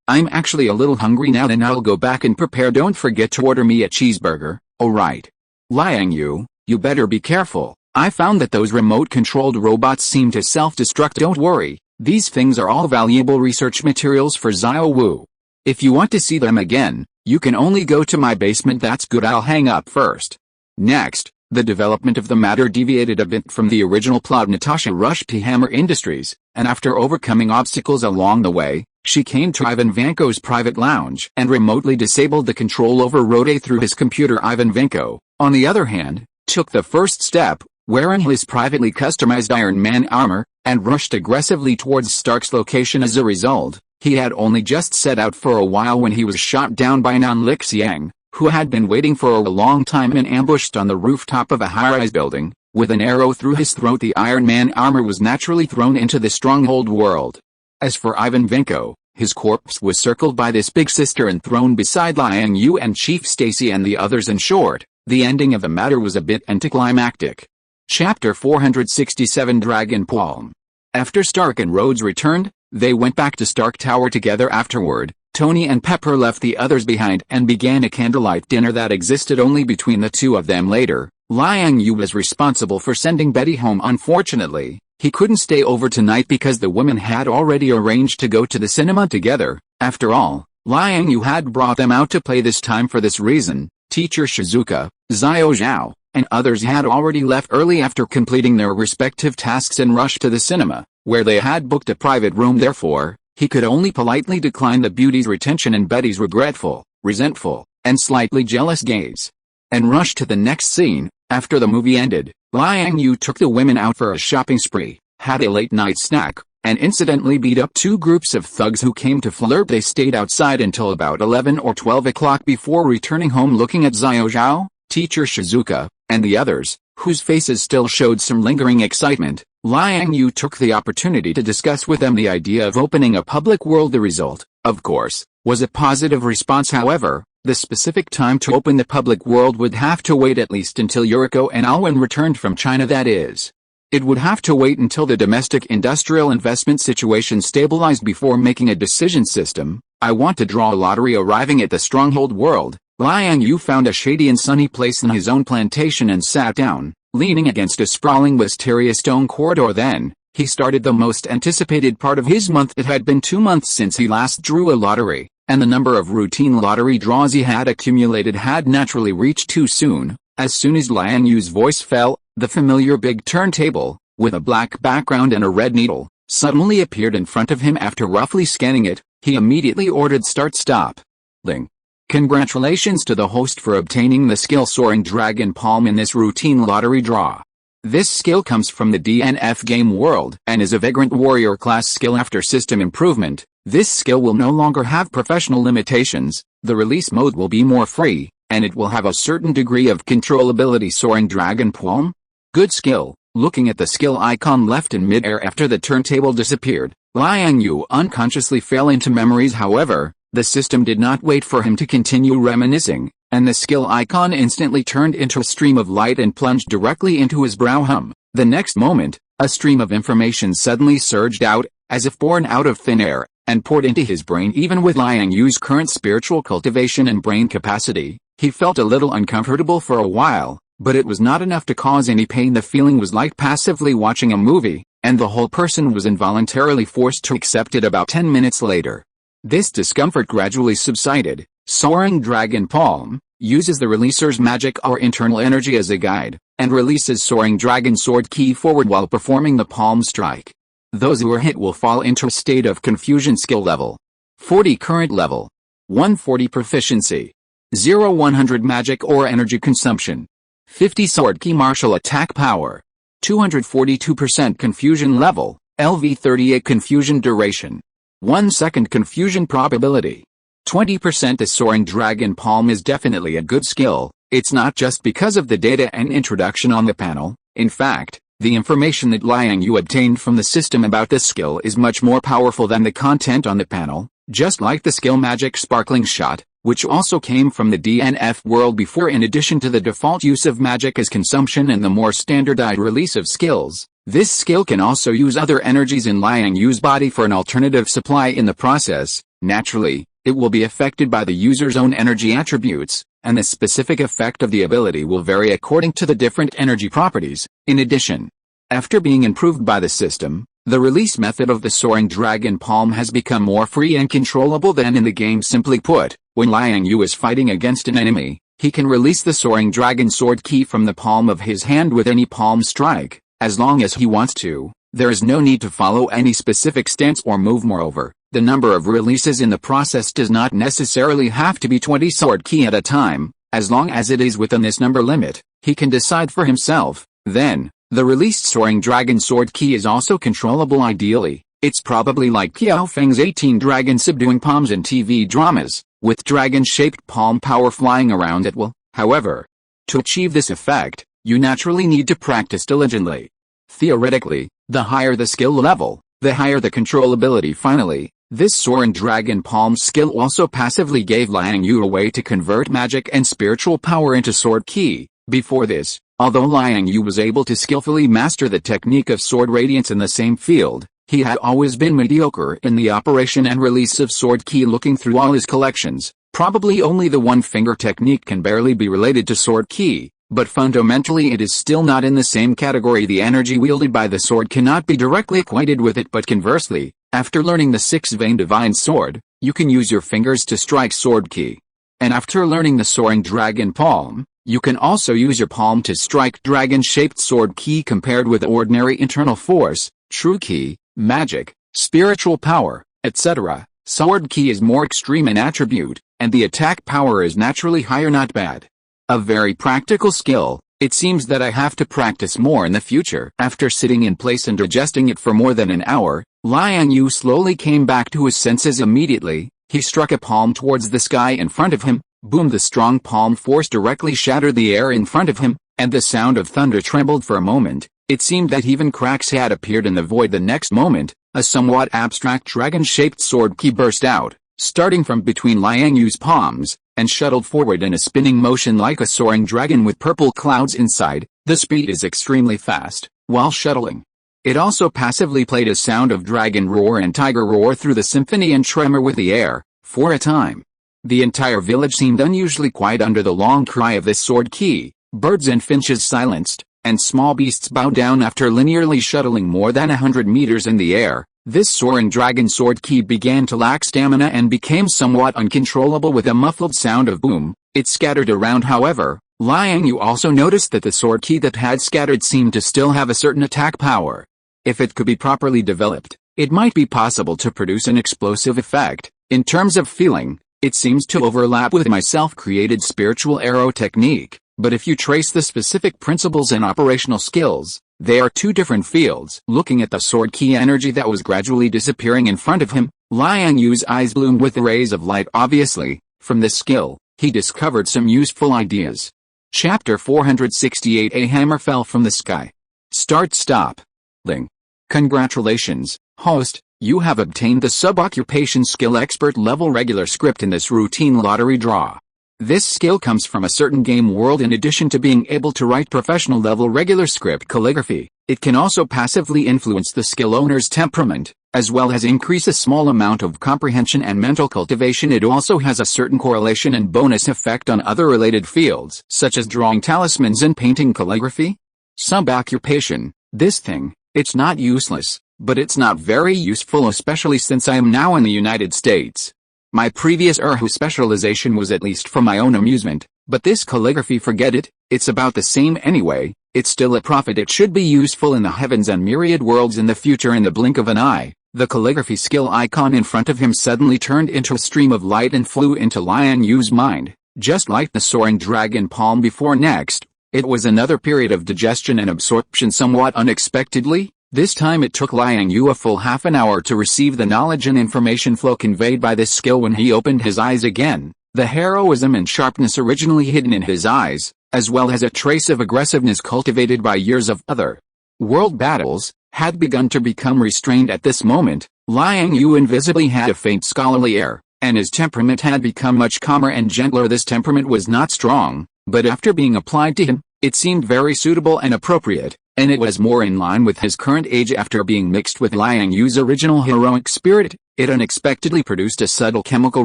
I'm actually a little hungry now, then I'll go back and prepare. Don't forget to order me a cheeseburger, alright? Liang Yue, you better be careful. I found that those remote-controlled robots seem to self-destruct. Don't worry, these things are all valuable research materials for Xiao Wu. If you want to see them again, you can only go to my basement. That's good, I'll hang up first. Next, the development of the matter deviated a bit from the original plot. Natasha rushed to Hammer Industries, and after overcoming obstacles along the way, she came to Ivan Vanko's private lounge and remotely disabled the control over Rode through his computer. Ivan Vanko, on the other hand, took the first step, wearing his privately customized Iron Man armor, and rushed aggressively towards Stark's location. As a result, he had only just set out for a while when he was shot down by Nan Lixiang, who had been waiting for a long time and ambushed on the rooftop of a high-rise building. With an arrow through his throat, the Iron Man armor was naturally thrown into the stronghold world. As for Ivan Vanko, his corpse was circled by this big sister and thrown beside Liang Yue and Chief Stacy and the others. In short, the ending of the matter was a bit anticlimactic. Chapter 467 Dragon Palm. After Stark and Rhodes returned, they went back to Stark Tower together. Afterward, Tony and Pepper left the others behind and began a candlelight dinner that existed only between the two of them. Later, Liang Yue was responsible for sending Betty home. Unfortunately, he couldn't stay over tonight because the women had already arranged to go to the cinema together. After all, Liang Yue had brought them out to play this time. For this reason, Teacher Shizuka, Xiao Zhao, and others had already left early after completing their respective tasks and rushed to the cinema, where they had booked a private room. Therefore, he could only politely decline the beauty's retention and Betty's regretful, resentful, and slightly jealous gaze, and rushed to the next scene. After the movie ended, Liang Yue took the women out for a shopping spree, had a late-night snack, and incidentally beat up two groups of thugs who came to flirt. They stayed outside until about 11 or 12 o'clock before returning home. Looking at Xiao Zhao, Teacher Shizuka, and the others, whose faces still showed some lingering excitement, Liang Yue took the opportunity to discuss with them the idea of opening a public world. The result, of course, was a positive response. However, the specific time to open the public world would have to wait at least until Yuriko and Alwyn returned from China. That is, it would have to wait until the domestic industrial investment situation stabilized before making a decision. System, I want to draw a lottery. Arriving at the stronghold world, Liang Yue found a shady and sunny place in his own plantation and sat down, leaning against a sprawling wisteria stone corridor. Then, he started the most anticipated part of his month. It had been 2 months since he last drew a lottery, and the number of routine lottery draws he had accumulated had naturally reached too soon. As soon as Liang Yue's voice fell, the familiar big turntable, with a black background and a red needle, suddenly appeared in front of him. After roughly scanning it, he immediately ordered start-stop. Ling. Congratulations to the host for obtaining the skill Soaring Dragon Palm in this routine lottery draw. This skill comes from the DNF game world and is a Vagrant Warrior class skill. After system improvement, this skill will no longer have professional limitations, the release mode will be more free, and it will have a certain degree of controllability. Soaring Dragon Palm? Good skill. Looking at the skill icon left in mid-air after the turntable disappeared, Liang Yue unconsciously fell into memories. However, the system did not wait for him to continue reminiscing, and the skill icon instantly turned into a stream of light and plunged directly into his brow. The next moment, a stream of information suddenly surged out, as if born out of thin air, and poured into his brain. Even with Liang Yue's current spiritual cultivation and brain capacity, he felt a little uncomfortable for a while, but it was not enough to cause any pain. The feeling was like passively watching a movie, and the whole person was involuntarily forced to accept it. About 10 minutes later, this discomfort gradually subsided. Soaring Dragon Palm uses the releaser's magic or internal energy as a guide, and releases Soaring Dragon Sword Ki forward while performing the palm strike. Those who are hit will fall into a state of confusion. Skill level 40 current level 140 proficiency 0-100 magic or energy consumption 50 sword ki martial attack power 242% confusion level LV38 confusion duration 1 second confusion probability 20%. The Soaring Dragon Palm is definitely a good skill. It's not just because of the data and introduction on the panel. In fact, the information that Liang Yue obtained from the system about this skill is much more powerful than the content on the panel, just like the skill Magic Sparkling Shot, which also came from the DNF world before. In addition to the default use of magic as consumption and the more standardized release of skills, this skill can also use other energies in Liang Yue's body for an alternative supply. In the process, naturally, it will be affected by the user's own energy attributes, and the specific effect of the ability will vary according to the different energy properties. In addition, after being improved by the system, the release method of the Soaring Dragon Palm has become more free and controllable than in the game. Simply put, when Liang Yue is fighting against an enemy, he can release the Soaring Dragon Sword Ki from the palm of his hand with any palm strike, as long as he wants to. There is no need to follow any specific stance or move. Moreover, the number of releases in the process does not necessarily have to be 20 sword ki at a time. As long as it is within this number limit, he can decide for himself. Then, the released Soaring Dragon Sword Ki is also controllable. Ideally, it's probably like Qiao Feng's 18 dragon subduing palms in TV dramas, with dragon-shaped palm power flying around at will. However, to achieve this effect, you naturally need to practice diligently. Theoretically, the higher the skill level, the higher the controllability. Finally, this Soaring Dragon Palm skill also passively gave Liang Yue a way to convert magic and spiritual power into sword ki. Before this, although Liang Yue was able to skillfully master the technique of sword radiance in the same field, he had always been mediocre in the operation and release of sword ki. Looking through all his collections, probably only the one-finger technique can barely be related to sword ki, but fundamentally it is still not in the same category. The energy wielded by the sword cannot be directly equated with it, but conversely, after learning the six-vein divine sword, you can use your fingers to strike sword ki. And after learning the Soaring Dragon Palm, you can also use your palm to strike dragon-shaped sword ki. Compared with ordinary internal force, true ki, magic, spiritual power, etc., sword ki is more extreme in attribute, and the attack power is naturally higher. Not bad. A very practical skill. It seems that I have to practice more in the future. After sitting in place and digesting it for more than an hour, Liang Yue slowly came back to his senses. Immediately, he struck a palm towards the sky in front of him. Boom! The strong palm force directly shattered the air in front of him, and the sound of thunder trembled. For a moment, it seemed that even cracks had appeared in the void. The next moment, a somewhat abstract dragon-shaped sword ki burst out, starting from between Liang Yue's palms, and shuttled forward in a spinning motion like a soaring dragon with purple clouds inside. The speed is extremely fast. While shuttling, it also passively played a sound of dragon roar and tiger roar through the symphony and tremor with the air. For a time, the entire village seemed unusually quiet under the long cry of this sword ki. Birds and finches silenced, and small beasts bowed down. After linearly shuttling more than 100 meters in the air, this soaring dragon sword ki began to lack stamina and became somewhat uncontrollable. With a muffled sound of boom, it scattered around. However, Liang Yue also noticed that the sword ki that had scattered seemed to still have a certain attack power. If it could be properly developed, it might be possible to produce an explosive effect. In terms of feeling, it seems to overlap with my self-created spiritual arrow technique. But if you trace the specific principles and operational skills, they are two different fields. Looking at the sword key energy that was gradually disappearing in front of him, Liang Yue's eyes bloomed with the rays of light. Obviously, from this skill, he discovered some useful ideas. Chapter 468. A hammer fell from the sky. Start-stop. Ling. Congratulations, host, you have obtained the sub-occupation skill expert level regular script in this routine lottery draw. This skill comes from a certain game world. In addition to being able to write professional level regular script calligraphy, it can also passively influence the skill owner's temperament, as well as increase a small amount of comprehension and mental cultivation. It also has a certain correlation and bonus effect on other related fields, such as drawing talismans and painting calligraphy. Sub-occupation, this thing, it's not useless, but it's not very useful, especially since I am now in the United States. My previous Erhu specialization was at least for my own amusement, but this calligraphy, forget it, it's about the same anyway. It's still a profit. It should be useful in the heavens and myriad worlds in the future. In the blink of an eye, the calligraphy skill icon in front of him suddenly turned into a stream of light and flew into Liang Yue's mind, just like the soaring dragon palm before. Next, it was another period of digestion and absorption. Somewhat unexpectedly, this time it took Liang Yue a full half an hour to receive the knowledge and information flow conveyed by this skill. When he opened his eyes again, the heroism and sharpness originally hidden in his eyes, as well as a trace of aggressiveness cultivated by years of other world battles, had begun to become restrained. At this moment, Liang Yue invisibly had a faint scholarly air, and his temperament had become much calmer and gentler. This temperament was not strong, but after being applied to him, it seemed very suitable and appropriate, and it was more in line with his current age. After being mixed with Liang Yue's original heroic spirit, it unexpectedly produced a subtle chemical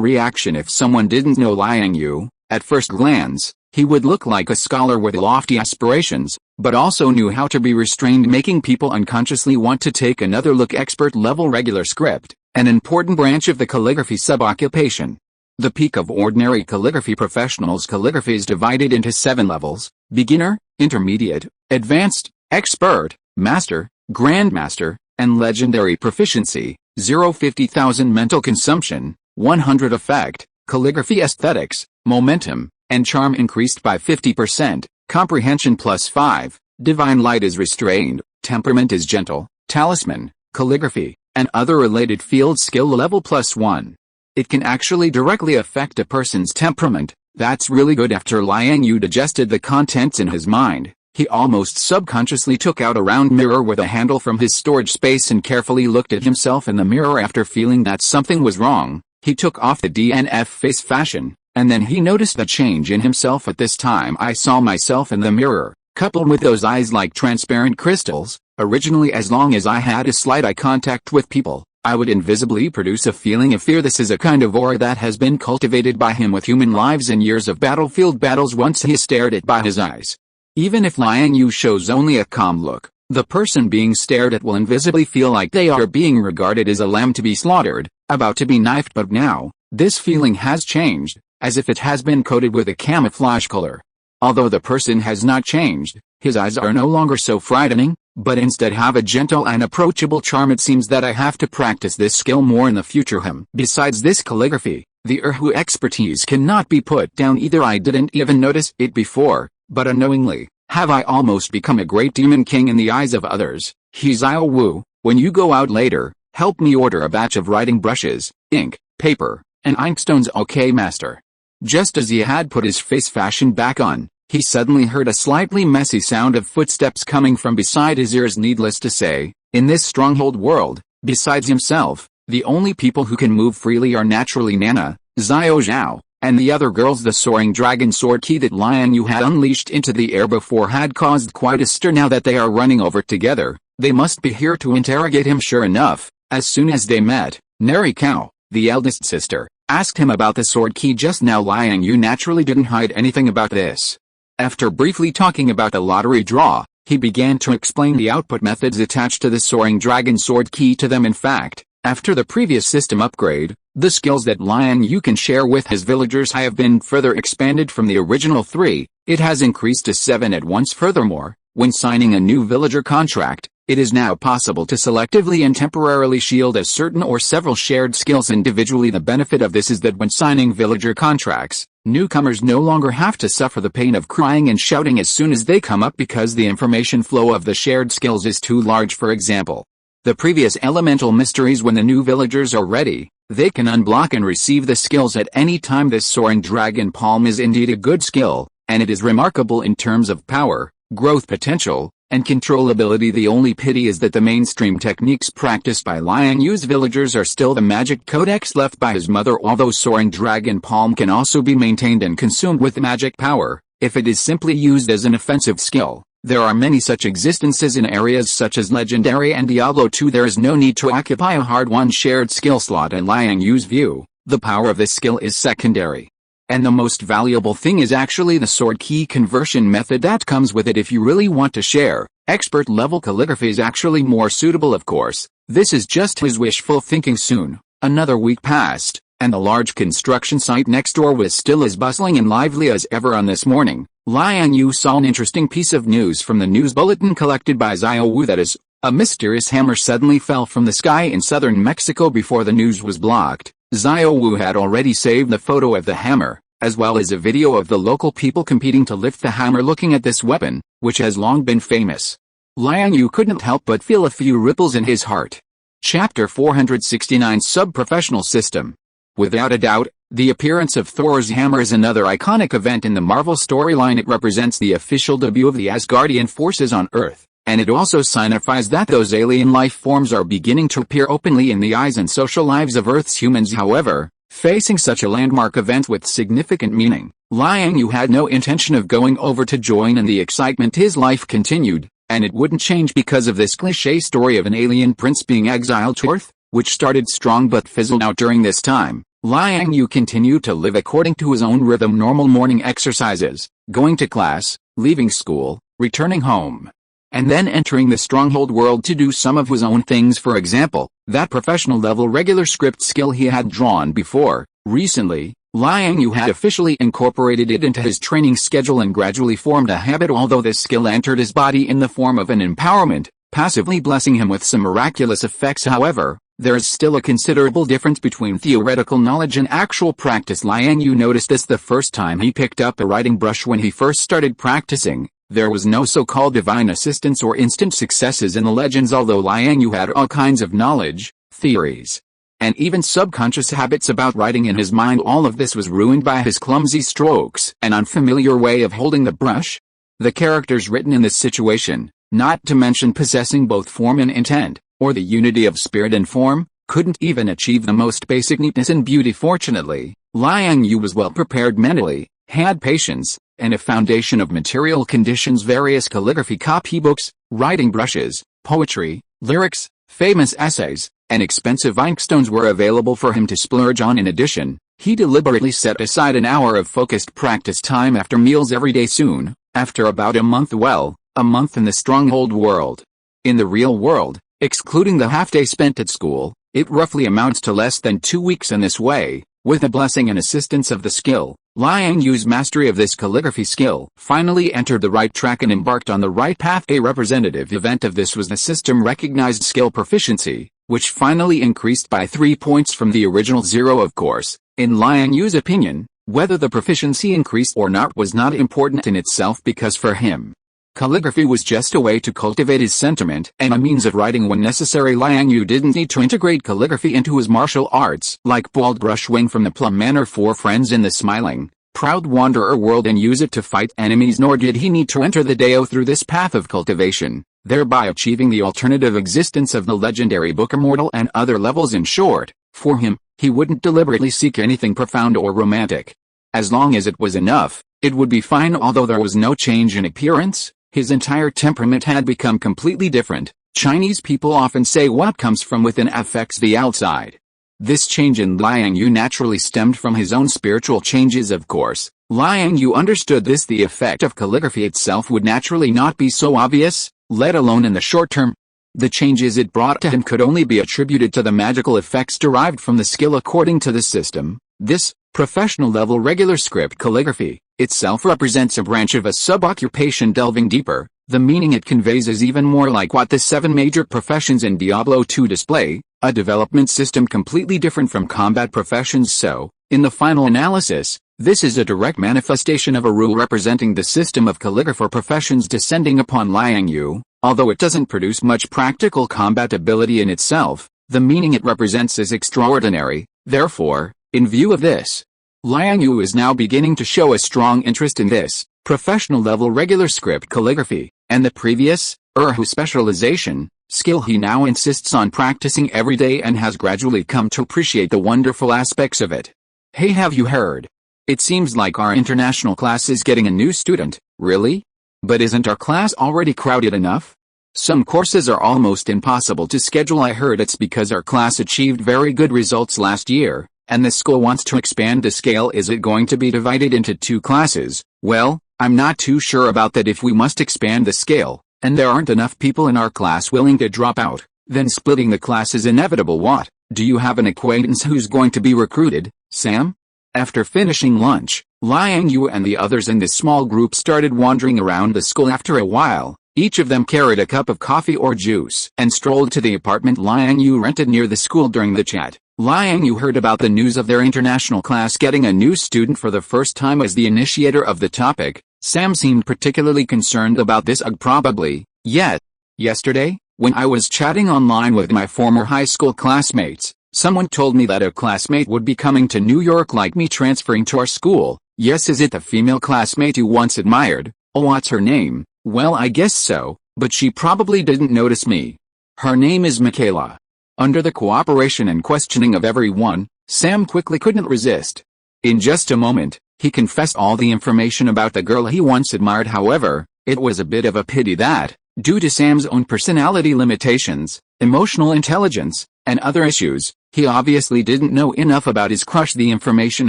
reaction. If someone didn't know Liang Yue, at first glance, he would look like a scholar with lofty aspirations, but also knew how to be restrained, making people unconsciously want to take another look. Expert level regular script, an important branch of the calligraphy sub-occupation. The peak of ordinary calligraphy professionals. Calligraphy is divided into 7 levels: beginner, intermediate, advanced, expert, master, grandmaster, and legendary. Proficiency: 0 50,000 mental consumption, 100 effect, calligraphy aesthetics, momentum, and charm increased by 50%, comprehension +5, divine light is restrained, temperament is gentle, talisman, calligraphy, and other related fields skill level +1. It can actually directly affect a person's temperament. That's really good. After Liang Yue digested the contents in his mind, he almost subconsciously took out a round mirror with a handle from his storage space and carefully looked at himself in the mirror. After feeling that something was wrong, he took off the DNF face fashion, and then he noticed the change in himself. At this time I saw myself in the mirror, coupled with those eyes like transparent crystals. Originally, as long as I had a slight eye contact with people, I would invisibly produce a feeling of fear. This is a kind of aura that has been cultivated by him with human lives and years of battlefield battles. Once he is stared at by his eyes, even if Liang Yue shows only a calm look, the person being stared at will invisibly feel like they are being regarded as a lamb to be slaughtered, about to be knifed. But now, this feeling has changed, as if it has been coated with a camouflage color. Although the person has not changed, his eyes are no longer so frightening, but instead have a gentle and approachable charm. It seems that I have to practice this skill more in the future. Besides this calligraphy, the Erhu expertise cannot be put down either. I didn't even notice it before, but unknowingly, have I almost become a great demon king in the eyes of others. Xiao Wu, when you go out later, help me order a batch of writing brushes, ink, paper, and inkstones. Okay, master. Just as he had put his face fashion back on, he suddenly heard a slightly messy sound of footsteps coming from beside his ears. Needless to say, in this stronghold world, besides himself, the only people who can move freely are naturally Nana, Xiao Zhao, and the other girls. The soaring dragon sword key that Liang Yue had unleashed into the air before had caused quite a stir. Now that they are running over together, they must be here to interrogate him. Sure enough, as soon as they met, Neri Kao, the eldest sister, asked him about the sword key just now. Liang Yue naturally didn't hide anything about this. After briefly talking about the lottery draw, he began to explain the output methods attached to the soaring dragon sword key to them. In fact, after the previous system upgrade, the skills that Liang Yue can share with his villagers have been further expanded from the original 3. It has increased to 7 at once. Furthermore, when signing a new villager contract, it is now possible to selectively and temporarily shield a certain or several shared skills individually. The benefit of this is that when signing villager contracts, Newcomers no longer have to suffer the pain of crying and shouting as soon as they come up because the information flow of the shared skills is too large. For example, the previous elemental mysteries, when the new villagers are ready, they can unblock and receive the skills at any time. This soaring dragon palm is indeed a good skill, and it is remarkable in terms of power, growth potential, and controllability. The only pity is that the mainstream techniques practiced by Liang Yue's villagers are still the magic codex left by his mother. Although soaring dragon palm can also be maintained and consumed with magic power, if it is simply used as an offensive skill, there are many such existences in areas such as Legendary and Diablo 2. There is no need to occupy a hard-won shared skill slot. In Liang Yue's view, the power of this skill is secondary. And the most valuable thing is actually the sword key conversion method that comes with it. If you really want to share, expert level calligraphy is actually more suitable. Of course, this is just his wishful thinking. Soon, another week passed, and the large construction site next door was still as bustling and lively as ever. On this morning, Liang Yue saw an interesting piece of news from the news bulletin collected by Xiao Wu. That is, a mysterious hammer suddenly fell from the sky in southern Mexico. Before the news was blocked, Xiao Wu had already saved the photo of the hammer, as well as a video of the local people competing to lift the hammer. Looking at this weapon, which has long been famous, Liang Yue couldn't help but feel a few ripples in his heart. Chapter 469, Sub-Professional System. Without a doubt, the appearance of Thor's hammer is another iconic event in the Marvel storyline. It represents the official debut of the Asgardian forces on Earth, and it also signifies that those alien life forms are beginning to appear openly in the eyes and social lives of Earth's humans. However, facing such a landmark event with significant meaning, Liang Yue had no intention of going over to join in the excitement. His life continued, and it wouldn't change because of this cliché story of an alien prince being exiled to Earth, which started strong but fizzled out. During this time, Liang Yue continued to live according to his own rhythm: normal morning exercises, going to class, leaving school, returning home, and then entering the stronghold world to do some of his own things. For example, that professional level regular script skill he had drawn before. Recently, Liang Yue had officially incorporated it into his training schedule and gradually formed a habit. Although this skill entered his body in the form of an empowerment, passively blessing him with some miraculous effects. However, there is still a considerable difference between theoretical knowledge and actual practice. Liang Yue noticed this the first time he picked up a writing brush. When he first started practicing, there was no so-called divine assistance or instant successes in the legends. Although Liang Yue had all kinds of knowledge, theories, and even subconscious habits about writing in his mind, all of this was ruined by his clumsy strokes, an unfamiliar way of holding the brush. The characters written in this situation, not to mention possessing both form and intent, or the unity of spirit and form, couldn't even achieve the most basic neatness and beauty. Fortunately, Liang Yue was well prepared mentally, had patience, and a foundation of material conditions. Various calligraphy copybooks, writing brushes, poetry, lyrics, famous essays, and expensive inkstones were available for him to splurge on. In addition, he deliberately set aside an hour of focused practice time after meals every day. Soon, after about a month in the stronghold world. In the real world, excluding the half-day spent at school, it roughly amounts to less than 2 weeks. In this way, with the blessing and assistance of the skill, Liang Yue's mastery of this calligraphy skill finally entered the right track and embarked on the right path. A representative event of this was the system-recognized skill proficiency, which finally increased by 3 points from the original 0. Of course, in Liang Yue's opinion, whether the proficiency increased or not was not important in itself, because for him, calligraphy was just a way to cultivate his sentiment and a means of writing when necessary. Liang Yue didn't need to integrate calligraphy into his martial arts like Bald Brushwing from the Plum Manor 4 Friends in the Smiling, Proud Wanderer world and use it to fight enemies, nor did he need to enter the Dao through this path of cultivation, thereby achieving the alternative existence of the legendary book Immortal and other levels. In short, for him, he wouldn't deliberately seek anything profound or romantic. As long as it was enough, it would be fine. Although there was no change in appearance, his entire temperament had become completely different. Chinese people often say what comes from within affects the outside. This change in Liang Yue naturally stemmed from his own spiritual changes. Of course, Liang Yue understood this. The effect of calligraphy itself would naturally not be so obvious, let alone in the short term. The changes it brought to him could only be attributed to the magical effects derived from the skill. According to the system, this professional level regular script calligraphy itself represents a branch of a sub-occupation. Delving deeper, the meaning it conveys is even more like what the 7 major professions in Diablo 2 display, a development system completely different from combat professions. So, in the final analysis, This is a direct manifestation of a rule representing the system of calligrapher professions descending upon Liang Yue. Although it doesn't produce much practical combat ability in itself, the meaning it represents is extraordinary. Therefore, in view of this, Liang Yue is now beginning to show a strong interest in this professional-level regular script calligraphy, and the previous, specialization, skill he now insists on practicing every day and has gradually come to appreciate the wonderful aspects of it. Hey, have you heard? It seems like our international class is getting a new student. Really? But isn't our class already crowded enough? Some courses are almost impossible to schedule. I heard it's because our class achieved very good results last year, and the school wants to expand the scale. Is it going to be divided into 2 classes? Well, I'm not too sure about that. If we must expand the scale, and there aren't enough people in our class willing to drop out, then splitting the class is inevitable. What? Do you have an acquaintance who's going to be recruited, Sam? After finishing lunch, Liang Yue and the others in this small group started wandering around the school. After a while, each of them carried a cup of coffee or juice and strolled to the apartment Liang Yue rented near the school. During the chat, Liang Yue heard about the news of their international class getting a new student for the first time. As the initiator of the topic, Sam seemed particularly concerned about this. Probably. Yet, yesterday, when I was chatting online with my former high school classmates, someone told me that a classmate would be coming to New York like me, transferring to our school. Yes, is it the female classmate you once admired? Oh, what's her name? Well, I guess so, but she probably didn't notice me. Her name is Michaela. Under the cooperation and questioning of everyone, Sam quickly couldn't resist. In just a moment, he confessed all the information about the girl he once admired. However, it was a bit of a pity that, due to Sam's own personality limitations, emotional intelligence, and other issues, he obviously didn't know enough about his crush. The information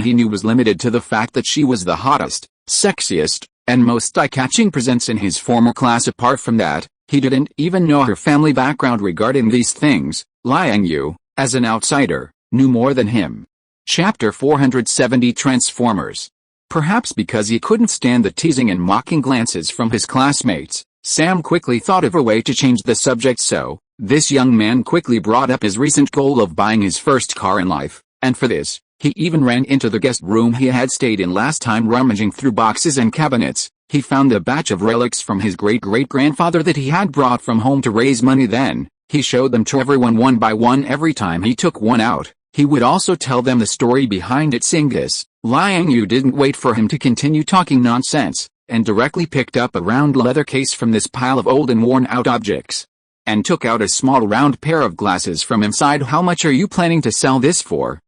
he knew was limited to the fact that she was the hottest, sexiest, and most eye-catching presence in his former class. Apart from that, he didn't even know her family background regarding these things. Liang Yue, as an outsider, knew more than him. Chapter 470 Transformers. Perhaps because he couldn't stand the teasing and mocking glances from his classmates, Sam quickly thought of a way to change the subject. So, this young man quickly brought up his recent goal of buying his first car in life, and for this, he even ran into the guest room he had stayed in last time. Rummaging through boxes and cabinets, he found a batch of relics from his great-great-grandfather that he had brought from home to raise money. Then, he showed them to everyone one by one. Every time he took one out, he would also tell them the story behind it. Seeing this, Liang Yue didn't wait for him to continue talking nonsense, and directly picked up a round leather case from this pile of old and worn-out objects, and took out a small round pair of glasses from inside. How much are you planning to sell this for?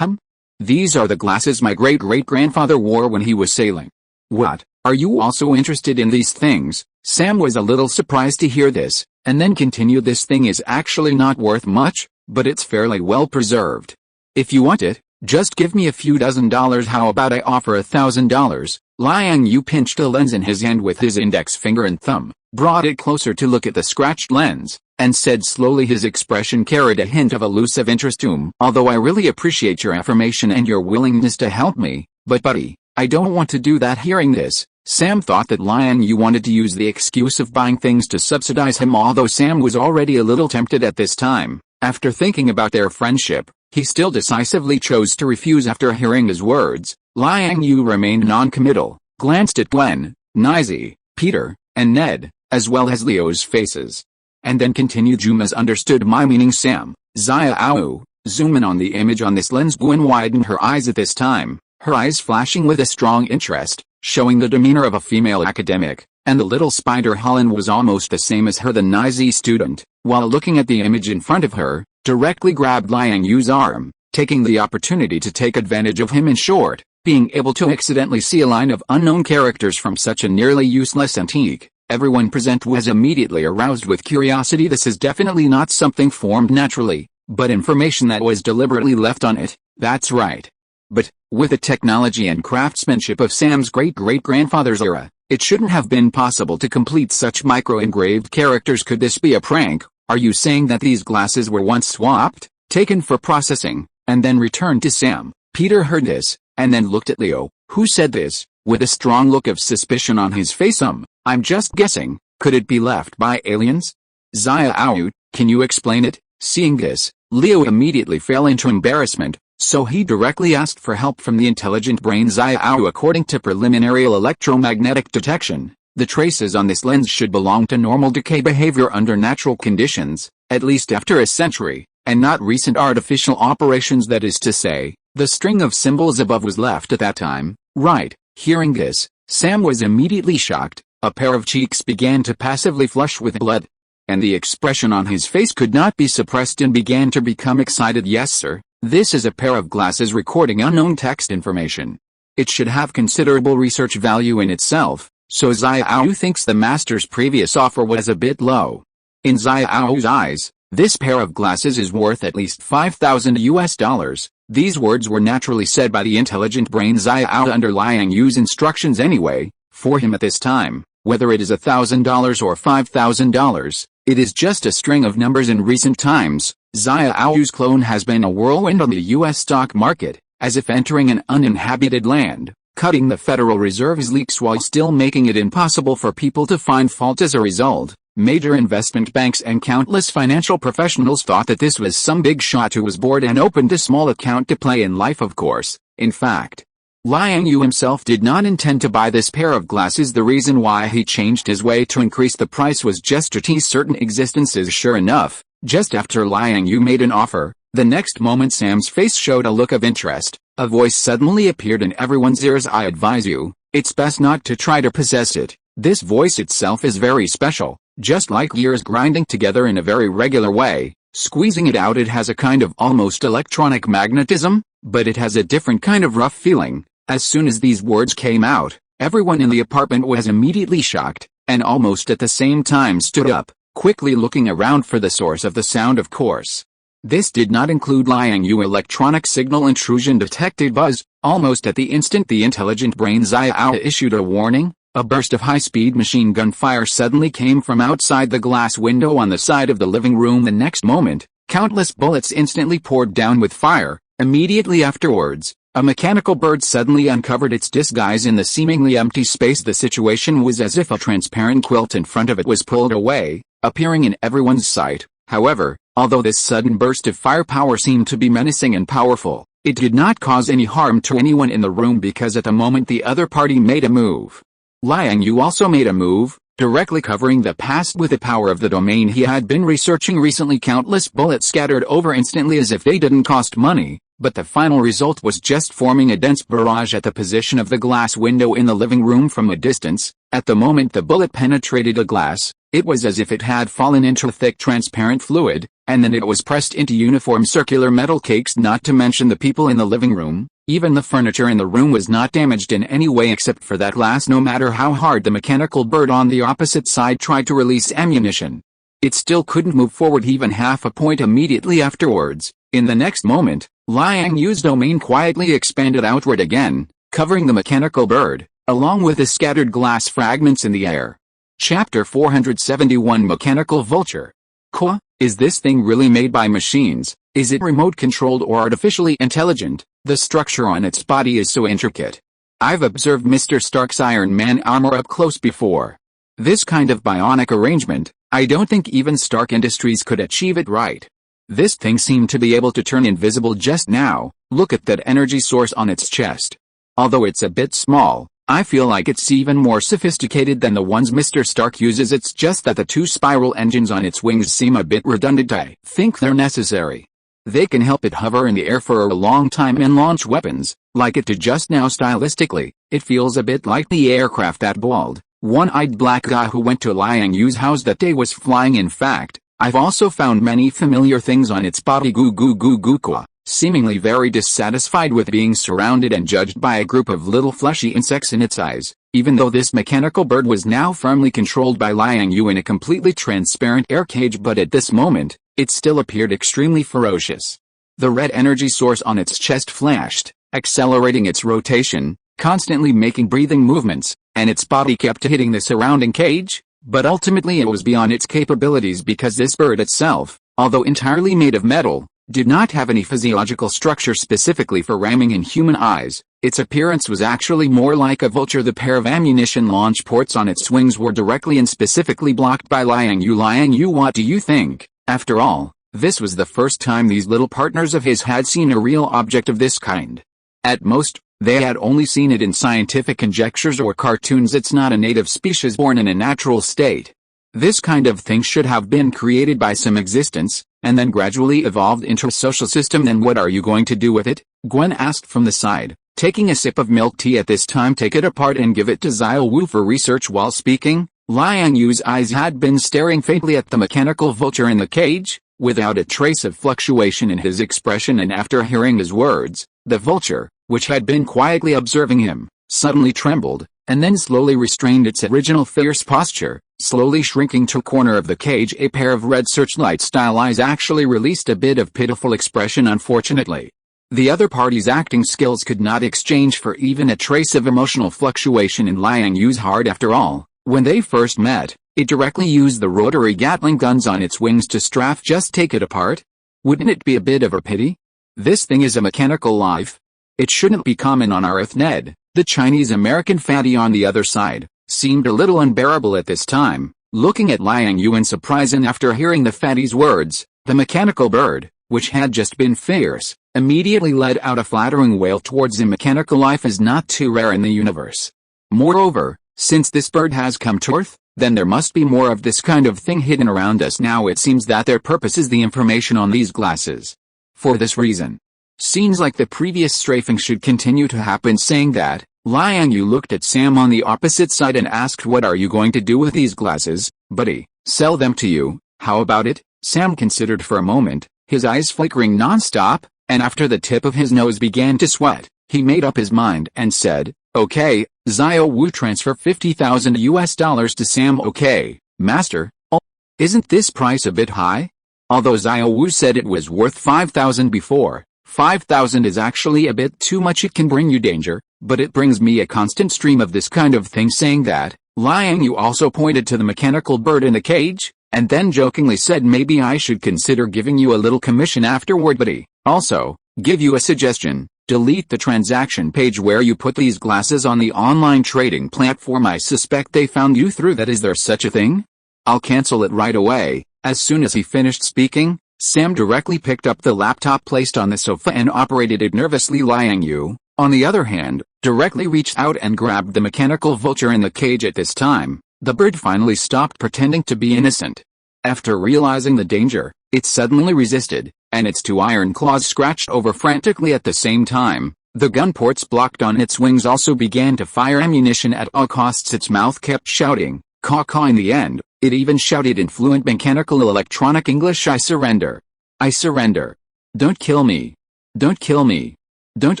These are the glasses my great-great-grandfather wore when he was sailing. What, are you also interested in these things? Sam was a little surprised to hear this, and then continued. This thing is actually not worth much, but it's fairly well preserved. If you want it, just give me a few $dozen. How about I offer $1,000? Liang Yue pinched the lens in his hand with his index finger and thumb, brought it closer to look at the scratched lens, and said slowly. His expression carried a hint of elusive interest. Although I really appreciate your affirmation and your willingness to help me, but buddy, I don't want to do that. Hearing this, Sam thought that Liang Yue wanted to use the excuse of buying things to subsidize him. Although Sam was already a little tempted at this time, after thinking about their friendship, he still decisively chose to refuse. After hearing his words, Liang Yue remained non-committal, glanced at Gwen, Nizi, Peter, and Ned, as well as Leo's faces, and then continued. You misunderstood my meaning, Sam. Xiao. Zoom in on the image on this lens. Gwen widened her eyes at this time, her eyes flashing with a strong interest, showing the demeanor of a female academic, and the little spider Holland was almost the same as her. The Nizi student, while looking at the image in front of her, directly grabbed Liang Yue's arm, taking the opportunity to take advantage of him. In short, being able to accidentally see a line of unknown characters from such a nearly useless antique, everyone present was immediately aroused with curiosity. This is definitely not something formed naturally, but information that was deliberately left on it. That's right. But, with the technology and craftsmanship of Sam's great-great-grandfather's era, it shouldn't have been possible to complete such micro-engraved characters. Could this be a prank? Are you saying that these glasses were once swapped, taken for processing, and then returned to Sam? Peter heard this, and then looked at Leo, who said this, with a strong look of suspicion on his face. I'm just guessing, could it be left by aliens? Xiao, can you explain it? Seeing this, Leo immediately fell into embarrassment, So he directly asked for help from the intelligent brain Xiao. According to preliminary electromagnetic detection, the traces on this lens should belong to normal decay behavior under natural conditions, at least after a century, and not recent artificial operations. That is to say, the string of symbols above was left at that time, right? Hearing this, Sam was immediately shocked. A pair of cheeks began to passively flush with blood, and the expression on his face could not be suppressed and began to become excited. Yes, sir, this is a pair of glasses recording unknown text information. It should have considerable research value in itself, so Xiao thinks the master's previous offer was a bit low. In Xiao's eyes, this pair of glasses is worth at least $5,000. These words were naturally said by the intelligent brain Xiao under Liang Yue's instructions anyway. For him at this time, whether it is $1,000 or $5,000, it is just a string of numbers. In recent times, Xiao's clone has been a whirlwind on the U.S. stock market, as if entering an uninhabited land, cutting the Federal Reserve's leaks while still making it impossible for people to find fault. As a result, major investment banks and countless financial professionals thought that this was some big shot who was bored and opened a small account to play in life. Of course, in fact, Liang Yue himself did not intend to buy this pair of glasses. The reason why he changed his way to increase the price was just to tease certain existences. Sure enough, just after Liang Yue made an offer, the next moment Sam's face showed a look of interest. A voice suddenly appeared in everyone's ears. I advise you, it's best not to try to possess it. This voice itself is very special, just like gears grinding together in a very regular way. Squeezing it out, it has a kind of almost electronic magnetism, but it has a different kind of rough feeling. As soon as these words came out, everyone in the apartment was immediately shocked, and almost at the same time stood up, quickly looking around for the source of the sound. Of course, this did not include Liang Yue. Electronic signal intrusion detected buzz. Almost at the instant the intelligent brain Xiao issued a warning, a burst of high-speed machine gun fire suddenly came from outside the glass window on the side of the living room. The next moment, countless bullets instantly poured down with fire. Immediately afterwards, a mechanical bird suddenly uncovered its disguise in the seemingly empty space. The situation was as if a transparent quilt in front of it was pulled away, appearing in everyone's sight. However, although this sudden burst of firepower seemed to be menacing and powerful, it did not cause any harm to anyone in the room because at the moment the other party made a move. Liang Yue also made a move, directly covering the past with the power of the domain he had been researching recently. Countless bullets scattered over instantly as if they didn't cost money, but the final result was just forming a dense barrage at the position of the glass window in the living room from a distance. At the moment the bullet penetrated the glass, it was as if it had fallen into thick transparent fluid, and then it was pressed into uniform circular metal cakes. Not to mention the people in the living room. Even the furniture in the room was not damaged in any way except for that glass. No matter how hard the mechanical bird on the opposite side tried to release ammunition, it still couldn't move forward even half a point. Immediately afterwards, in the next moment, Liang Yue's domain quietly expanded outward again, covering the mechanical bird, along with the scattered glass fragments in the air. Chapter 471 Mechanical Vulture. Quoi? Is this thing really made by machines? Is it remote-controlled or artificially intelligent? The structure on its body is so intricate. I've observed Mr. Stark's Iron Man armor up close before. This kind of bionic arrangement, I don't think even Stark Industries could achieve it right. This thing seemed to be able to turn invisible just now. Look at that energy source on its chest. Although it's a bit small, I feel like it's even more sophisticated than the ones Mr. Stark uses. It's just that the two spiral engines on its wings seem a bit redundant. I think they're necessary. They can help it hover in the air for a long time and launch weapons, like it did just now. Stylistically, it feels a bit like the aircraft that bald, one-eyed black guy who went to Liang Yue's house that day was flying. In fact, I've also found many familiar things on its body. Goo. Seemingly very dissatisfied with being surrounded and judged by a group of little fleshy insects in its eyes, even though this mechanical bird was now firmly controlled by Liang Yue in a completely transparent air cage. But at this moment, it still appeared extremely ferocious. The red energy source on its chest flashed, accelerating its rotation, constantly making breathing movements, and its body kept hitting the surrounding cage. But ultimately it was beyond its capabilities because this bird itself, although entirely made of metal, did not have any physiological structure specifically for ramming in human eyes. Its appearance was actually more like a vulture. The pair of ammunition launch ports on its wings were directly and specifically blocked by Liang Yue. Liang Yue, what do you think? After all, This was the first time these little partners of his had seen a real object of this kind. At most, they had only seen it in scientific conjectures or cartoons. It's not a native species born in a natural state. This kind of thing should have been created by some existence, and then gradually evolved into a social system. Then what are you going to do with it? Gwen asked from the side, taking a sip of milk tea at this time. Take it apart and give it to Xiao Wu for research. While speaking, Liang Yu's eyes had been staring faintly at the mechanical vulture in the cage, without a trace of fluctuation in his expression, and after hearing his words, the vulture, which had been quietly observing him, suddenly trembled, and then slowly restrained its original fierce posture, slowly shrinking to a corner of the cage. A pair of red searchlight-style eyes actually released a bit of pitiful expression. Unfortunately, the other party's acting skills could not exchange for even a trace of emotional fluctuation in Liang Yu's heart. After all, when they first met, it directly used the rotary Gatling guns on its wings to strafe. Just take it apart? Wouldn't it be a bit of a pity? This thing is a mechanical life. It shouldn't be common on our Earth. Ned, the Chinese-American fatty on the other side, seemed a little unbearable at this time, looking at Liang Yu in surprise. And after hearing the fatty's words, the mechanical bird, which had just been fierce, immediately let out a flattering wail towards him. Mechanical life is not too rare in the universe. Moreover, since this bird has come to Earth, then there must be more of this kind of thing hidden around us. Now it seems that their purpose is the information on these glasses. For this reason, scenes like the previous strafing should continue to happen. Saying that, Liang Yu looked at Sam on the opposite side and asked, what are you going to do with these glasses, buddy? Sell them to you, how about it? Sam considered for a moment, his eyes flickering non-stop, and after the tip of his nose began to sweat, he made up his mind and said, okay, Xiao Wu, transfer $50,000 to Sam. Okay, master. Oh, isn't this price a bit high? Although Xiao Wu said it was worth 5,000 before, 5,000 is actually a bit too much. It can bring you danger, but it brings me a constant stream of this kind of thing. Saying that, Liang Yu also pointed to the mechanical bird in the cage, and then jokingly said, maybe I should consider giving you a little commission afterward, buddy. Also, give you a suggestion. Delete the transaction page where you put these glasses on the online trading platform. I suspect they found you through that. Is there such a thing? I'll cancel it right away. As soon as he finished speaking, Sam directly picked up the laptop placed on the sofa and operated it nervously. Liang Yu, on the other hand, directly reached out and grabbed the mechanical vulture in the cage. At this time, the bird finally stopped pretending to be innocent. After realizing the danger, it suddenly resisted, and its two iron claws scratched over frantically at the same time. The gun ports blocked on its wings also began to fire ammunition at all costs. Its mouth kept shouting, caw-caw. In the end, it even shouted in fluent mechanical electronic English, I surrender. I surrender. Don't kill me. Don't kill me. Don't.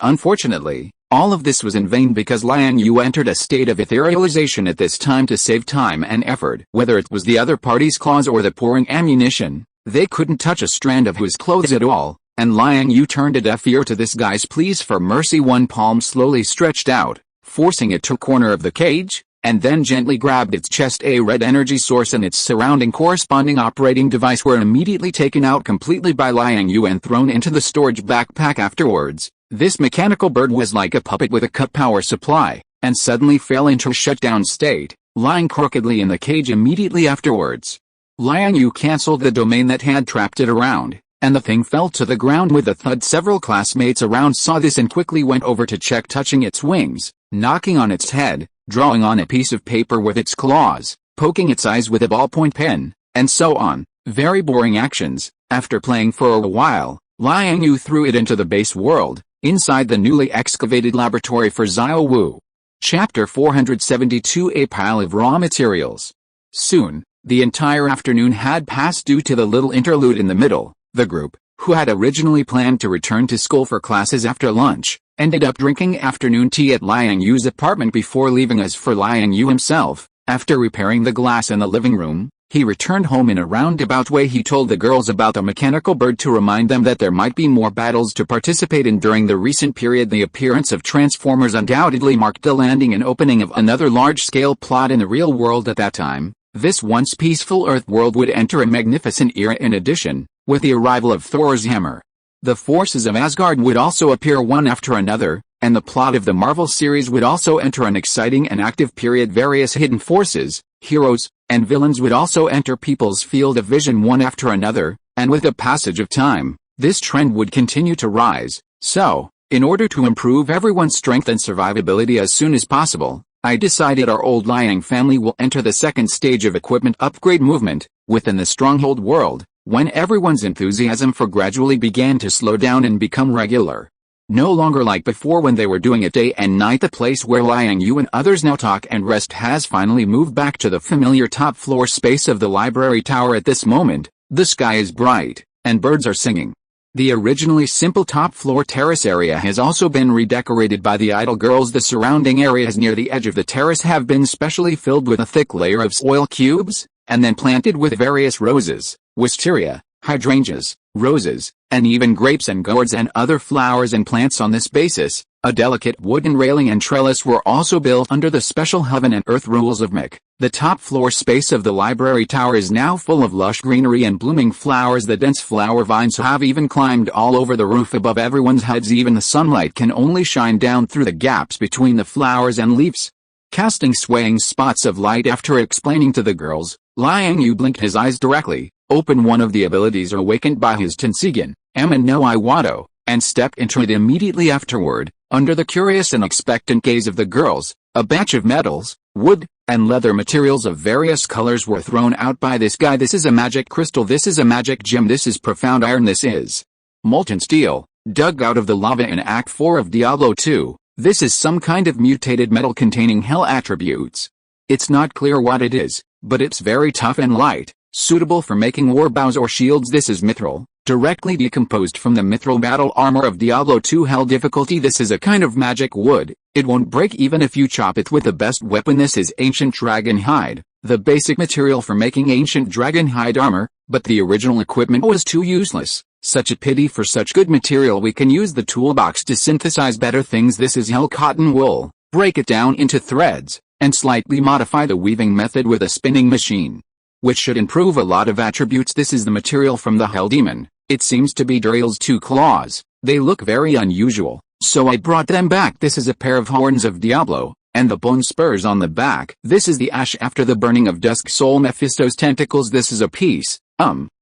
Unfortunately, all of this was in vain because Liang Yu entered a state of etherealization at this time to save time and effort. Whether it was the other party's claws or the pouring ammunition, they couldn't touch a strand of his clothes at all, and Liang Yu turned a deaf ear to this guy's pleas for mercy. One palm slowly stretched out, forcing it to a corner of the cage, and then gently grabbed its chest. A red energy source and its surrounding corresponding operating device were immediately taken out completely by Liang Yu and thrown into the storage backpack. Afterwards, this mechanical bird was like a puppet with a cut power supply, and suddenly fell into a shutdown state, lying crookedly in the cage. Immediately afterwards, Liang Yu cancelled the domain that had trapped it around, and the thing fell to the ground with a thud. Several classmates around saw this and quickly went over to check, touching its wings, knocking on its head, drawing on a piece of paper with its claws, poking its eyes with a ballpoint pen, and so on. Very boring actions. After playing for a while, Liang Yu threw it into the base world, inside the newly excavated laboratory for Xiao Wu. Chapter 472: A Pile of Raw Materials. Soon, the entire afternoon had passed. Due to the little interlude in the middle, the group, who had originally planned to return to school for classes after lunch, ended up drinking afternoon tea at Liang Yu's apartment before leaving. As for Liang Yu himself, after repairing the glass in the living room, he returned home. In a roundabout way, he told the girls about the mechanical bird to remind them that there might be more battles to participate in during the recent period. The appearance of Transformers undoubtedly marked the landing and opening of another large-scale plot in the real world. At that time, this once peaceful Earth world would enter a magnificent era. In addition, with the arrival of Thor's hammer, the forces of Asgard would also appear one after another, and the plot of the Marvel series would also enter an exciting and active period. Various hidden forces, heroes, and villains would also enter people's field of vision one after another, and with the passage of time, this trend would continue to rise. So, in order to improve everyone's strength and survivability as soon as possible, I decided our old Liang family will enter the second stage of equipment upgrade movement, within the stronghold world, when everyone's enthusiasm for gradually began to slow down and become regular. No longer like before when they were doing it day and night. The place where Liang Yue and others now talk and rest has finally moved back to the familiar top floor space of the library tower. At this moment, the sky is bright, and birds are singing. The originally simple top floor terrace area has also been redecorated by the idle girls. The surrounding areas near the edge of the terrace have been specially filled with a thick layer of soil cubes, and then planted with various roses, wisteria, hydrangeas, roses, and even grapes and gourds and other flowers and plants. On this basis, a delicate wooden railing and trellis were also built under the special heaven and earth rules of Mick. The top floor space of the library tower is now full of lush greenery and blooming flowers. The dense flower vines have even climbed all over the roof above everyone's heads. Even the sunlight can only shine down through the gaps between the flowers and leaves, casting swaying spots of light. After explaining to the girls, Liang Yue blinked his eyes directly, opened one of the abilities awakened by his Tensigen, Aman no Iwado, and stepped into it immediately afterward. Under the curious and expectant gaze of the girls, a batch of metals, wood, and leather materials of various colors were thrown out by this guy. This is a magic crystal. This is a magic gem. This is profound iron. This is molten steel, dug out of the lava in Act 4 of Diablo 2. This is some kind of mutated metal containing hell attributes. It's not clear what it is, but it's very tough and light, suitable for making war bows or shields. This is mithril, directly decomposed from the mithril battle armor of Diablo 2 hell difficulty. This is a kind of magic wood. It won't break even if you chop it with the best weapon. This is ancient dragon hide, the basic material for making ancient dragon hide armor, but the original equipment was too useless. Such a pity for such good material. We can use the toolbox to synthesize better things. This is hell cotton wool. Break it down into threads, and slightly modify the weaving method with a spinning machine, which should improve a lot of attributes. This is the material from the hell demon. It seems to be Duriel's 2 claws. They look very unusual, so I brought them back. This is a pair of horns of Diablo, and the bone spurs on the back. This is the ash after the burning of Dusk Soul Mephisto's tentacles. This is a piece,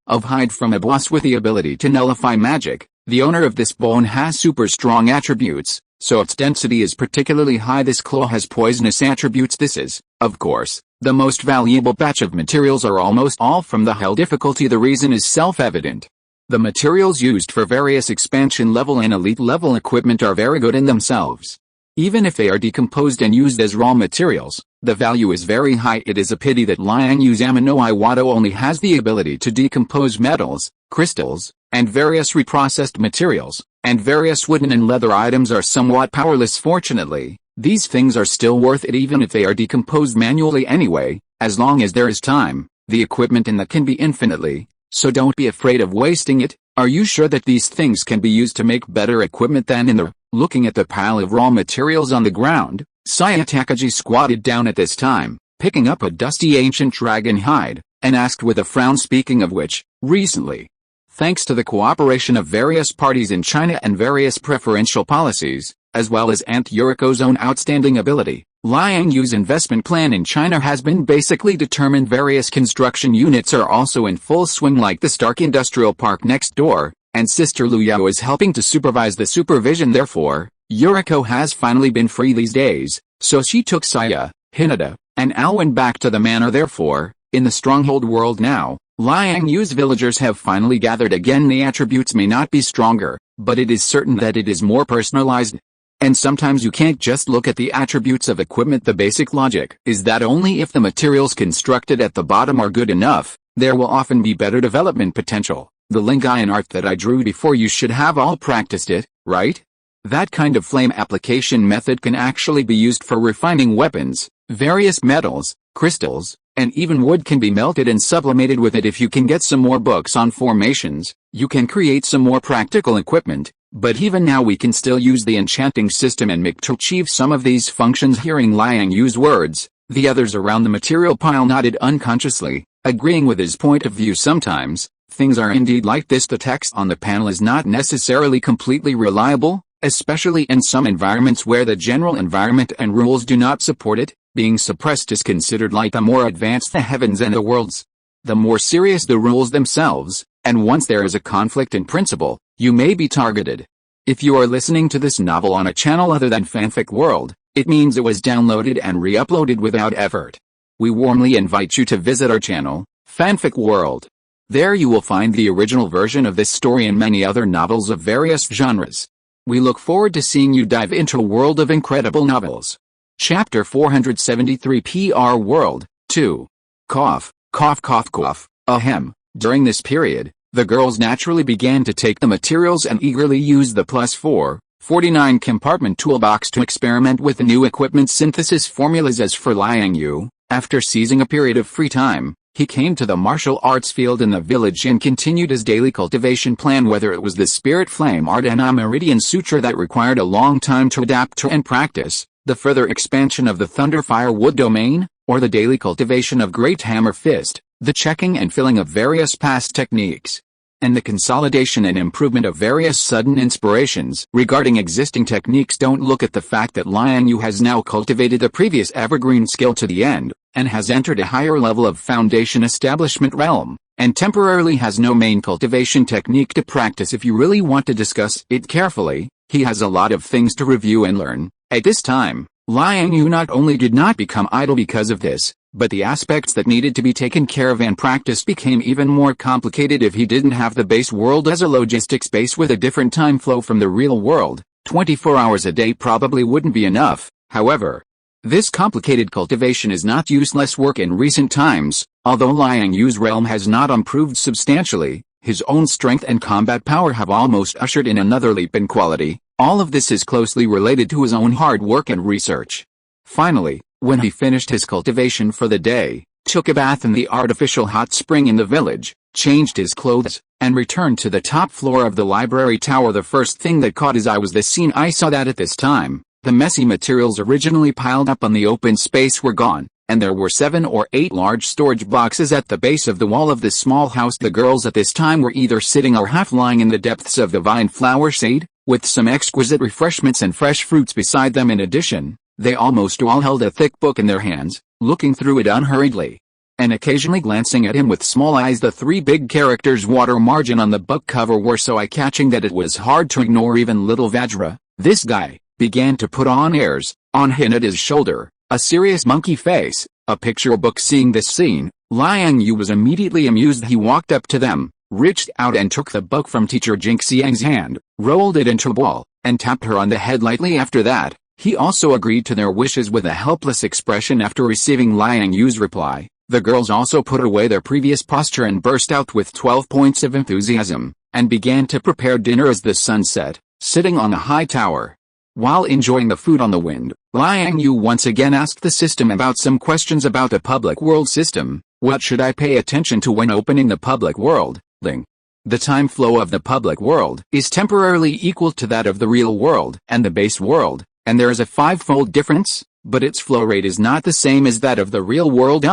of hide from a boss with the ability to nullify magic. The owner of this bone has super strong attributes, so its density is particularly high. This claw has poisonous attributes. This is, of course, the most valuable batch of materials are almost all from the hell difficulty. The reason is self-evident. The materials used for various expansion level and elite level equipment are very good in themselves. Even if they are decomposed and used as raw materials, the value is very high. It is a pity that Liang Yue's Aman no Iwado only has the ability to decompose metals, crystals, and various reprocessed materials, and various wooden and leather items are somewhat powerless. Fortunately, these things are still worth it even if they are decomposed manually anyway, as long as there is time. The equipment in that can be infinitely, so don't be afraid of wasting it. Are you sure that these things can be used to make better equipment than in the... Looking at the pile of raw materials on the ground, Sayatakaji squatted down at this time, picking up a dusty ancient dragon hide, and asked with a frown, speaking of which, recently, thanks to the cooperation of various parties in China and various preferential policies, as well as Aunt Yuriko's own outstanding ability, Liang Yue's investment plan in China has been basically determined. Various construction units are also in full swing like the Stark Industrial Park next door, and Sister Liu Yao is helping to supervise the supervision. Therefore, Yuriko has finally been free these days, so she took Saya, Hinata, and Alwyn back to the manor. Therefore, in the stronghold world now, Liang Yue's villagers have finally gathered again. The attributes may not be stronger, but it is certain that it is more personalized. And sometimes you can't just look at the attributes of equipment. The basic logic is that only if the materials constructed at the bottom are good enough, there will often be better development potential. The Lingayan art that I drew before, you should have all practiced it, right? That kind of flame application method can actually be used for refining weapons. Various metals, crystals, and even wood can be melted and sublimated with it. If you can get some more books on formations, you can create some more practical equipment. But even now we can still use the enchanting system and make to achieve some of these functions. Hearing Liang Yue's words, the others around the material pile nodded unconsciously, agreeing with his point of view. Sometimes, things are indeed like this. The text on the panel is not necessarily completely reliable, especially in some environments where the general environment and rules do not support it. Being suppressed is considered like the more advanced the heavens and the worlds, the more serious the rules themselves. and once there is a conflict in principle, you may be targeted. If you are listening to this novel on a channel other than Fanfic World, it means it was downloaded and re-uploaded without effort. We warmly invite you to visit our channel, Fanfic World. There you will find the original version of this story and many other novels of various genres. We look forward to seeing you dive into a world of incredible novels. Chapter 473 PR World, 2. Cough, cough, cough, cough, ahem. During this period, the girls naturally began to take the materials and eagerly use the +449 compartment toolbox to experiment with the new equipment synthesis formulas. As for Liang Yue, after seizing a period of free time, he came to the martial arts field in the village and continued his daily cultivation plan, whether it was the Spirit Flame Art and Meridian Sutra that required a long time to adapt to and practice, the further expansion of the Thunderfire Wood domain, or the daily cultivation of Great Hammer Fist, the checking and filling of various past techniques, and the consolidation and improvement of various sudden inspirations regarding existing techniques. Don't look at the fact that Liang Yue has now cultivated the previous evergreen skill to the end, and has entered a higher level of foundation establishment realm, and temporarily has no main cultivation technique to practice. If you really want to discuss it carefully, he has a lot of things to review and learn. At this time, Liang Yue not only did not become idle because of this, but the aspects that needed to be taken care of and practiced became even more complicated. If he didn't have the base world as a logistics base with a different time flow from the real world, 24 hours a day probably wouldn't be enough. However, this complicated cultivation is not useless work in recent times. Although Liang Yue's realm has not improved substantially, his own strength and combat power have almost ushered in another leap in quality. All of this is closely related to his own hard work and research. Finally, when he finished his cultivation for the day, took a bath in the artificial hot spring in the village, changed his clothes, and returned to the top floor of the library tower, the first thing that caught his eye was the scene I saw. That at this time, the messy materials originally piled up on the open space were gone, and there were 7 or 8 large storage boxes at the base of the wall of this small house. The girls at this time were either sitting or half lying in the depths of the vine flower shade, with some exquisite refreshments and fresh fruits beside them. In addition, they almost all held a thick book in their hands, looking through it unhurriedly, and occasionally glancing at him with small eyes. The 3 big characters water margin on the book cover were so eye-catching that it was hard to ignore. Even little Vajra, this guy, began to put on airs, on him at his shoulder, a serious monkey face, a picture book. Seeing this scene, Liang Yue was immediately amused. He walked up to them, reached out and took the book from teacher Jingxiang's hand, rolled it into a ball, and tapped her on the head lightly. After that, he also agreed to their wishes with a helpless expression. After receiving Liang Yue's reply, the girls also put away their previous posture and burst out with 12 points of enthusiasm, and began to prepare dinner as the sun set, sitting on a high tower. While enjoying the food on the wind, Liang Yue once again asked the system about some questions about the public world system. What should I pay attention to when opening the public world, Ling? The time flow of the public world is temporarily equal to that of the real world and the base world, and there is a 5-fold difference, but its flow rate is not the same as that of the real world.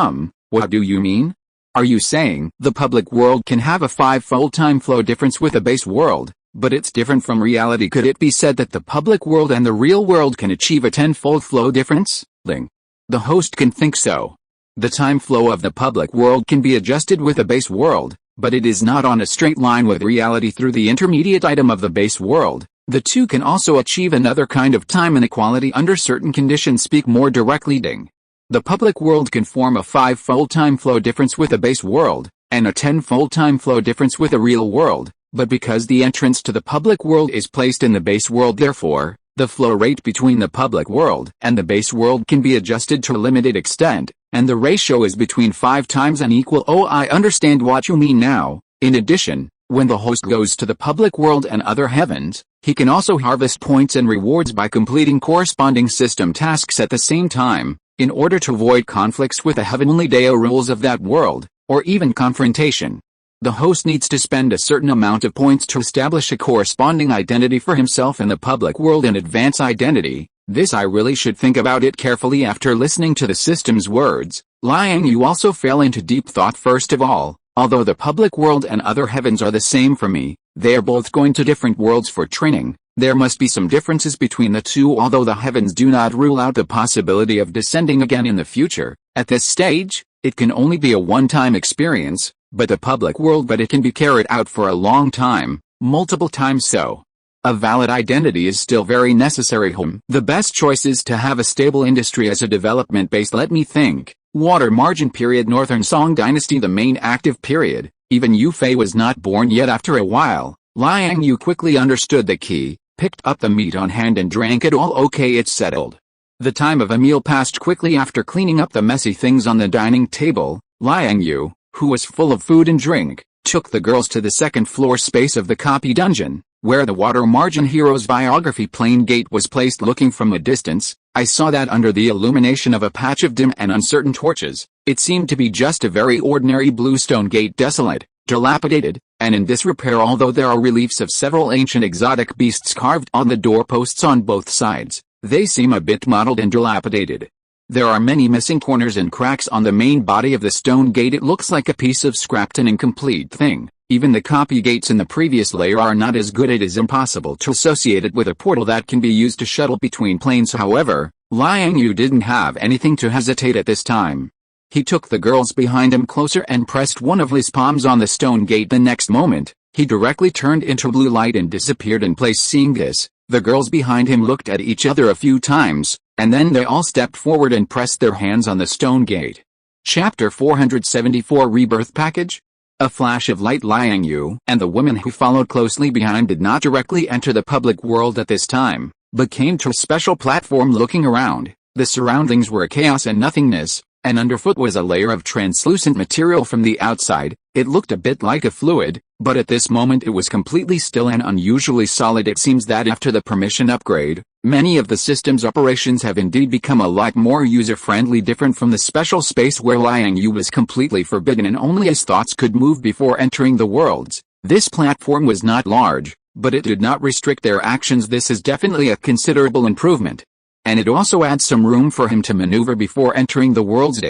What do you mean? Are you saying the public world can have a 5-fold time flow difference with the base world, but it's different from reality? Could it be said that the public world and the real world can achieve a 10-fold flow difference, Ling? The host can think so. The time flow of the public world can be adjusted with the base world, but it is not on a straight line with reality through the intermediate item of the base world. The two can also achieve another kind of time inequality under certain conditions. Speak more directly, Ding. The public world can form a 5-fold time flow difference with the base world, and a 10-fold time flow difference with the real world, but because the entrance to the public world is placed in the base world, therefore, the flow rate between the public world and the base world can be adjusted to a limited extent, and the ratio is between 5 times unequal. Oh, I understand what you mean now. In addition, when the host goes to the public world and other heavens, he can also harvest points and rewards by completing corresponding system tasks at the same time, in order to avoid conflicts with the heavenly Deo rules of that world, or even confrontation. The host needs to spend a certain amount of points to establish a corresponding identity for himself in the public world, and advance identity. This I really should think about it carefully. After listening to the system's words, Liang Yue also fell into deep thought. First of all, although the public world and other heavens are the same for me, they are both going to different worlds for training. There must be some differences between the two. Although the heavens do not rule out the possibility of descending again in the future, at this stage, it can only be a one-time experience. but the public world, but it can be carried out for a long time, multiple times so. A valid identity is still very necessary. The best choice is to have a stable industry as a development base. Let me think. Water margin period. Northern Song Dynasty, the main active period. Even Yu Fei was not born yet. After a while, Liang Yu quickly understood the key, picked up the meat on hand and drank it all. Okay, it's settled. The time of a meal passed quickly. After cleaning up the messy things on the dining table, Liang Yu, who was full of food and drink, took the girls to the second floor space of the copy dungeon, where the Water Margin hero's biography plain gate was placed. Looking from a distance, I saw that under the illumination of a patch of dim and uncertain torches, it seemed to be just a very ordinary bluestone gate, desolate, dilapidated, and in disrepair, although there are reliefs of several ancient exotic beasts carved on the doorposts on both sides. They seem a bit mottled and dilapidated. There are many missing corners and cracks on the main body of the stone gate. It looks like a piece of scrapped and incomplete thing. Even the copy gates in the previous layer are not as good. It is impossible to associate it with a portal that can be used to shuttle between planes. However, Liang Yu didn't have anything to hesitate at this time. He took the girls behind him closer and pressed one of his palms on the stone gate. The next moment, he directly turned into blue light and disappeared in place. Seeing this, the girls behind him looked at each other a few times, and then they all stepped forward and pressed their hands on the stone gate. Chapter 474 Rebirth Package. A flash of light. Liang Yu and the women who followed closely behind did not directly enter the public world at this time, but came to a special platform. Looking around, the surroundings were chaos and nothingness, and underfoot was a layer of translucent material. From the outside, it looked a bit like a fluid, but at this moment it was completely still and unusually solid. It seems that after the permission upgrade, many of the system's operations have indeed become a lot more user-friendly, different from the special space where Liang Yu was completely forbidden and only his thoughts could move before entering the worlds. This platform was not large, but it did not restrict their actions. This is definitely a considerable improvement. And it also adds some room for him to maneuver before entering the worlds.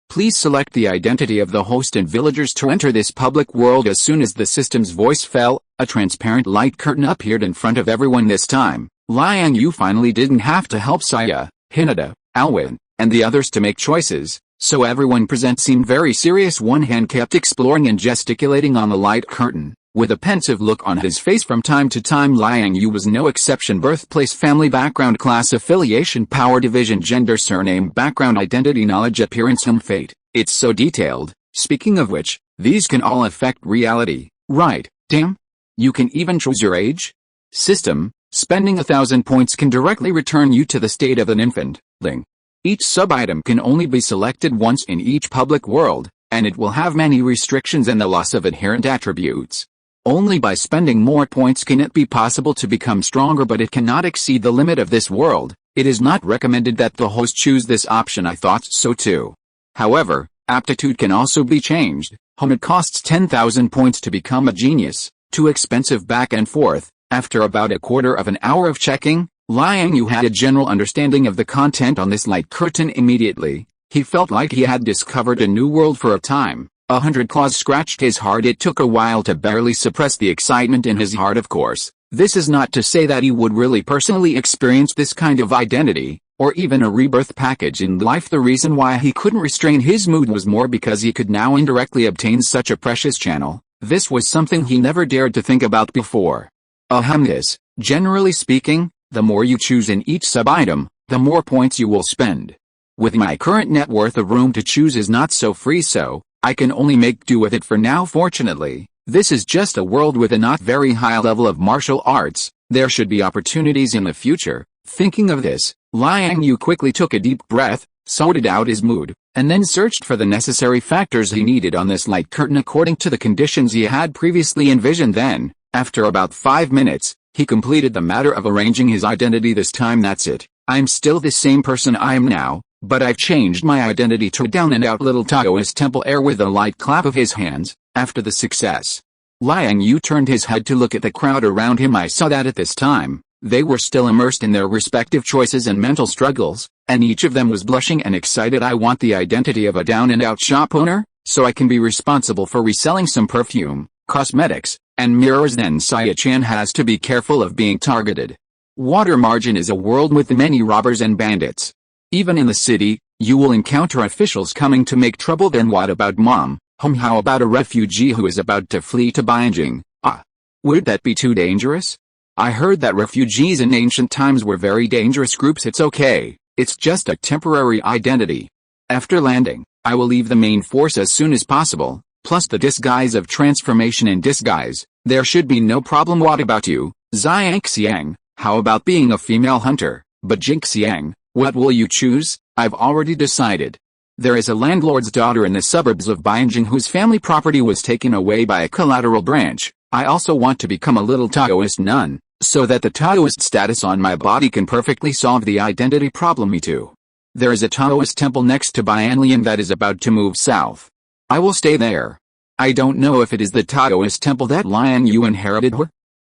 Please select the identity of the host and villagers to enter this public world. As soon as the system's voice fell, a transparent light curtain appeared in front of everyone. This time, Liang Yu finally didn't have to help Saya, Hinata, Alwyn, and the others to make choices, so everyone present seemed very serious. One hand kept exploring and gesticulating on the light curtain, with a pensive look on his face from time to time. Liang Yu was no exception. Birthplace, family, background, class, affiliation, power, division, gender, surname, background, identity, knowledge, appearance, fate. It's so detailed. Speaking of which, these can all affect reality, right? Damn. You can even choose your age? System. Spending 1,000 points can directly return you to the state of an infant. Each sub-item can only be selected once in each public world, and it will have many restrictions and the loss of inherent attributes. Only by spending more points can it be possible to become stronger, but it cannot exceed the limit of this world. It is not recommended that the host choose this option. I thought so too. However, aptitude can also be changed. It costs 10,000 points to become a genius. Too expensive. Back and forth. After about a quarter of an hour of checking, Liang Yu had a general understanding of the content on this light curtain. Immediately, he felt like he had discovered a new world for a time. 100 claws scratched his heart. It took a while to barely suppress the excitement in his heart. Of course, this is not to say that he would really personally experience this kind of identity, or even a rebirth package in life. The reason why he couldn't restrain his mood was more because he could now indirectly obtain such a precious channel. This was something he never dared to think about before. Generally speaking, the more you choose in each sub-item, the more points you will spend. With my current net worth, the room to choose is not so free, so I can only make do with it for now. Fortunately, this is just a world with a not very high level of martial arts. There should be opportunities in the future. Thinking of this, Liang Yu quickly took a deep breath, sorted out his mood, and then searched for the necessary factors he needed on this light curtain according to the conditions he had previously envisioned. Then, after about 5 minutes, he completed the matter of arranging his identity. This time that's it. I'm still the same person I am now, but I've changed my identity to down and out little Taoist temple heir. With a light clap of his hands, after the success, Liang Yu turned his head to look at the crowd around him. I saw that at this time, they were still immersed in their respective choices and mental struggles, and each of them was blushing and excited. I want the identity of a down and out shop owner, so I can be responsible for reselling some perfume, cosmetics, and mirrors. Then Saya-chan has to be careful of being targeted. Water Margin is a world with many robbers and bandits. Even in the city, you will encounter officials coming to make trouble. Then what about Mom? How about a refugee who is about to flee to Beijing? Would that be too dangerous? I heard that refugees in ancient times were very dangerous groups. It's okay, it's just a temporary identity. After landing, I will leave the main force as soon as possible, plus the disguise of transformation and disguise. There should be no problem. What about you, Xiang? How about being a female hunter? But Jinxiang, what will you choose? I've already decided. There is a landlord's daughter in the suburbs of Beijing whose family property was taken away by a collateral branch. I also want to become a little Taoist nun, so that the Taoist status on my body can perfectly solve the identity problem. Me too. There is a Taoist temple next to Bianlian that is about to move south. I will stay there. I don't know if it is the Taoist temple that Liang Yue inherited.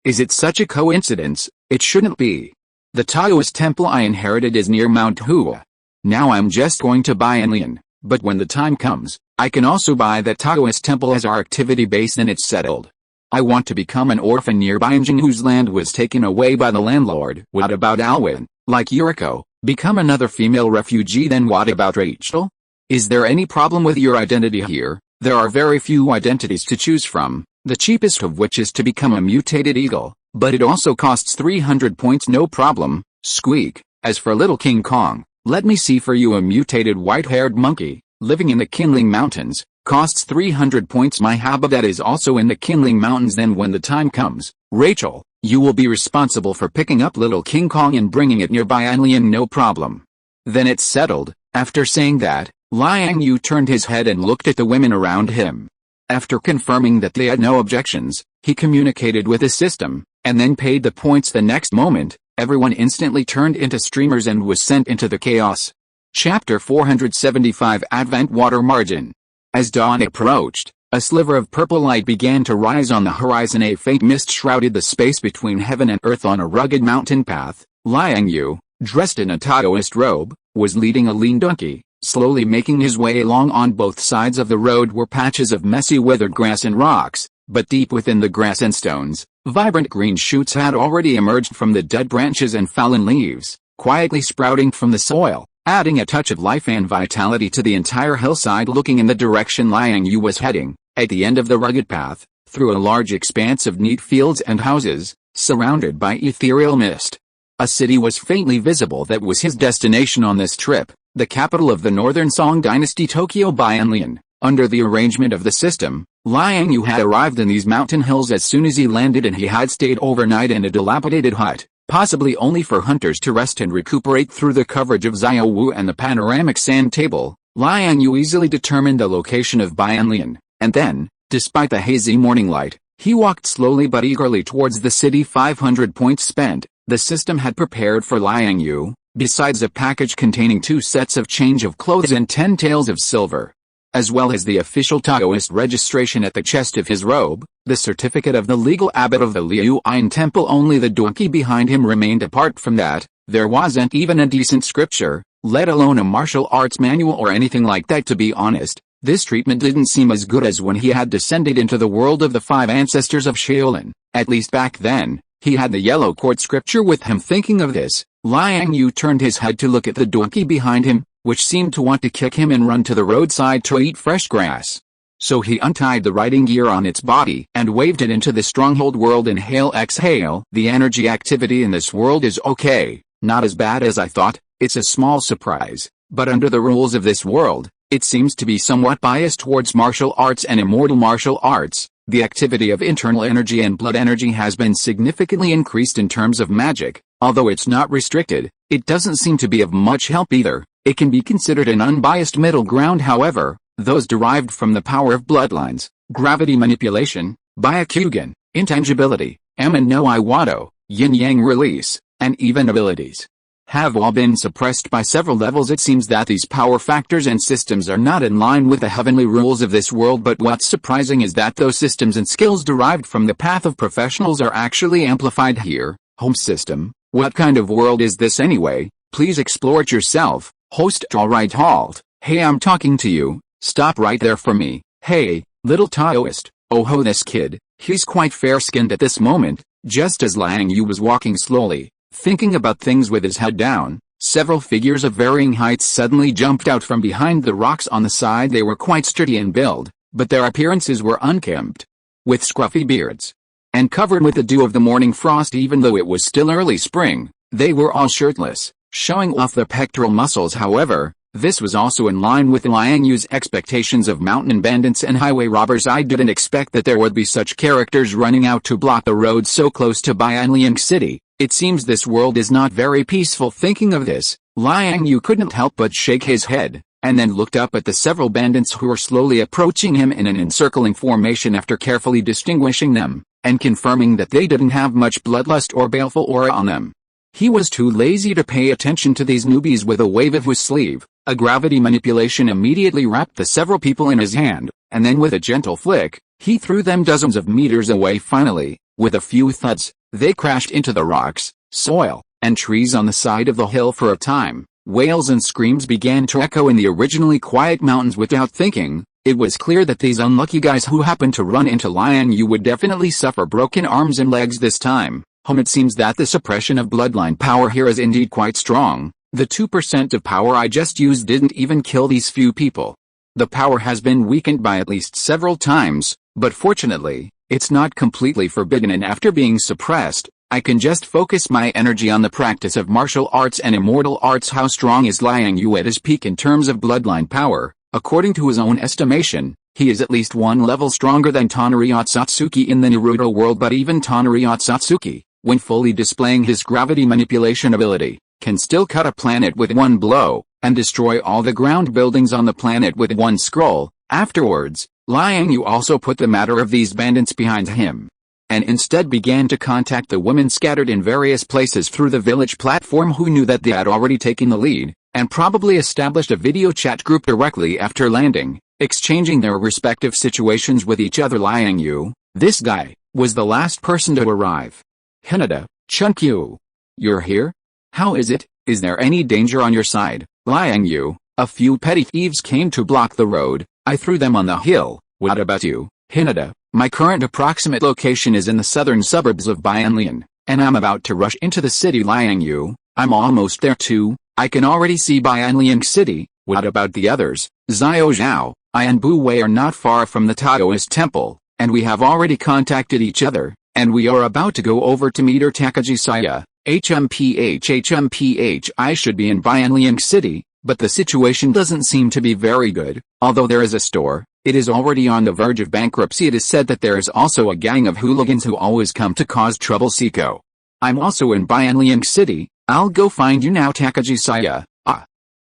Is it such a coincidence? It shouldn't be. The Taoist temple I inherited is near Mount Hua. Now I'm just going to Bianlian, but when the time comes, I can also buy that Taoist temple as our activity base and it's settled. I want to become an orphan near Beijing whose land was taken away by the landlord. What about Alwyn? Like Yuriko, become another female refugee. Then what about Rachel? Is there any problem with your identity here? There are very few identities to choose from, the cheapest of which is to become a mutated eagle, but it also costs 300 points. No problem, squeak. As for little King Kong, let me see for you a mutated white-haired monkey, living in the Qinling Mountains, costs 300 points. My habitat is also in the Qinling Mountains. Then when the time comes, Rachel, you will be responsible for picking up little King Kong and bringing it near Bianlian. No problem. Then it's settled. After saying that, Liang Yue turned his head and looked at the women around him. After confirming that they had no objections, he communicated with the system, and then paid the points. The next moment, everyone instantly turned into streamers and was sent into the chaos. Chapter 475 Advent Water Margin. As dawn approached, a sliver of purple light began to rise on the horizon. A faint mist shrouded the space between heaven and earth. On a rugged mountain path, Liang Yue, dressed in a Taoist robe, was leading a lean donkey, slowly making his way along. On both sides of the road were patches of messy weathered grass and rocks, but deep within the grass and stones, vibrant green shoots had already emerged from the dead branches and fallen leaves, quietly sprouting from the soil, adding a touch of life and vitality to the entire hillside. Looking in the direction Liang Yue was heading, at the end of the rugged path, through a large expanse of neat fields and houses, surrounded by ethereal mist, a city was faintly visible. That was his destination on this trip, the capital of the Northern Song Dynasty, Tokyo. Bianlian. Under the arrangement of the system, Liang Yue had arrived in these mountain hills as soon as he landed, and he had stayed overnight in a dilapidated hut, possibly only for hunters to rest and recuperate. Through the coverage of Xiaowu and the panoramic sand table, Liang Yue easily determined the location of Bianlian, and then, despite the hazy morning light, he walked slowly but eagerly towards the city. 500 points spent. The system had prepared for Liang Yue, besides a package containing 2 sets of change of clothes and 10 taels of silver, as well as the official Taoist registration at the chest of his robe, the certificate of the legal abbot of the Liu'an temple. Only the donkey behind him remained. Apart from that, there wasn't even a decent scripture, let alone a martial arts manual or anything like that. To be honest, this treatment didn't seem as good as when he had descended into the world of the 5 ancestors of Shaolin. At least back then, he had the yellow court scripture with him. Thinking of this, Liang Yue turned his head to look at the donkey behind him, which seemed to want to kick him and run to the roadside to eat fresh grass. So he untied the riding gear on its body and waved it into the stronghold world. Inhale, exhale. The energy activity in this world is okay, not as bad as I thought. It's a small surprise, but under the rules of this world, it seems to be somewhat biased towards martial arts and immortal martial arts. The activity of internal energy and blood energy has been significantly increased in terms of magic. Although it's not restricted, it doesn't seem to be of much help either. It can be considered an unbiased middle ground. However, those derived from the power of bloodlines, gravity manipulation, Byakugan, intangibility, Emin no Iwado, yin-yang release, and even abilities, have all been suppressed by several levels. It seems that these power factors and systems are not in line with the heavenly rules of this world. But what's surprising is that those systems and skills derived from the path of professionals are actually amplified here. Home system, what kind of world is this anyway? Please explore it yourself. Host: alright, halt. Hey, I'm talking to you. Stop right there for me. Hey, little Taoist. Oh ho, this kid, he's quite fair-skinned at this moment. Just as Liang Yue was walking slowly, thinking about things with his head down, several figures of varying heights suddenly jumped out from behind the rocks on the side. They were quite sturdy in build, but their appearances were unkempt, with scruffy beards, and covered with the dew of the morning frost. Even though it was still early spring, they were all shirtless, showing off their pectoral muscles. However, this was also in line with Liang Yue's expectations of mountain bandits and highway robbers. I didn't expect that there would be such characters running out to block the road so close to Liang City. It seems this world is not very peaceful. Thinking of this, Liang Yue couldn't help but shake his head, and then looked up at the several bandits who were slowly approaching him in an encircling formation. After carefully distinguishing them, and confirming that they didn't have much bloodlust or baleful aura on them, he was too lazy to pay attention to these newbies. With a wave of his sleeve, a gravity manipulation immediately wrapped the several people in his hand, and then with a gentle flick, he threw them dozens of meters away. Finally, with a few thuds, they crashed into the rocks, soil, and trees on the side of the hill. For a time, wails and screams began to echo in the originally quiet mountains. Without thinking, it was clear that these unlucky guys who happened to run into Liang Yue would definitely suffer broken arms and legs this time. It seems that the suppression of bloodline power here is indeed quite strong. The 2% of power I just used didn't even kill these few people. The power has been weakened by at least several times, but fortunately, it's not completely forbidden, and after being suppressed, I can just focus my energy on the practice of martial arts and immortal arts. How strong is Liang Yue at his peak in terms of bloodline power? According to his own estimation, he is at least one level stronger than Tonari Otsutsuki in the Naruto world. But even Tonari Otsutsuki, when fully displaying his gravity manipulation ability, can still cut a planet with one blow, and destroy all the ground buildings on the planet with one scroll. Afterwards, Liang Yue also put the matter of these bandits behind him, and instead began to contact the women scattered in various places through the village platform, who knew that they had already taken the lead, and probably established a video chat group directly after landing, exchanging their respective situations with each other. Liang Yue, this guy, was the last person to arrive. Hinata, Chunkyu, you're here? How is it? Is there any danger on your side? Liang Yue, a few petty thieves came to block the road. I threw them on the hill. What about you? Hinata, my current approximate location is in the southern suburbs of Bianlian, and I'm about to rush into the city. Liang Yue, I'm almost there too. I can already see Bianlian City. What about the others? Xiao Zhao, I and Bu Wei are not far from the Taoist temple, and we have already contacted each other, and we are about to go over to meet Takagi Saya. HMPH, I should be in Bianlian City, but the situation doesn't seem to be very good. Although there is a store, it is already on the verge of bankruptcy. It is said that there is also a gang of hooligans who always come to cause trouble. Siko, I'm also in Bianlian City. I'll go find you now. Takagi Saya,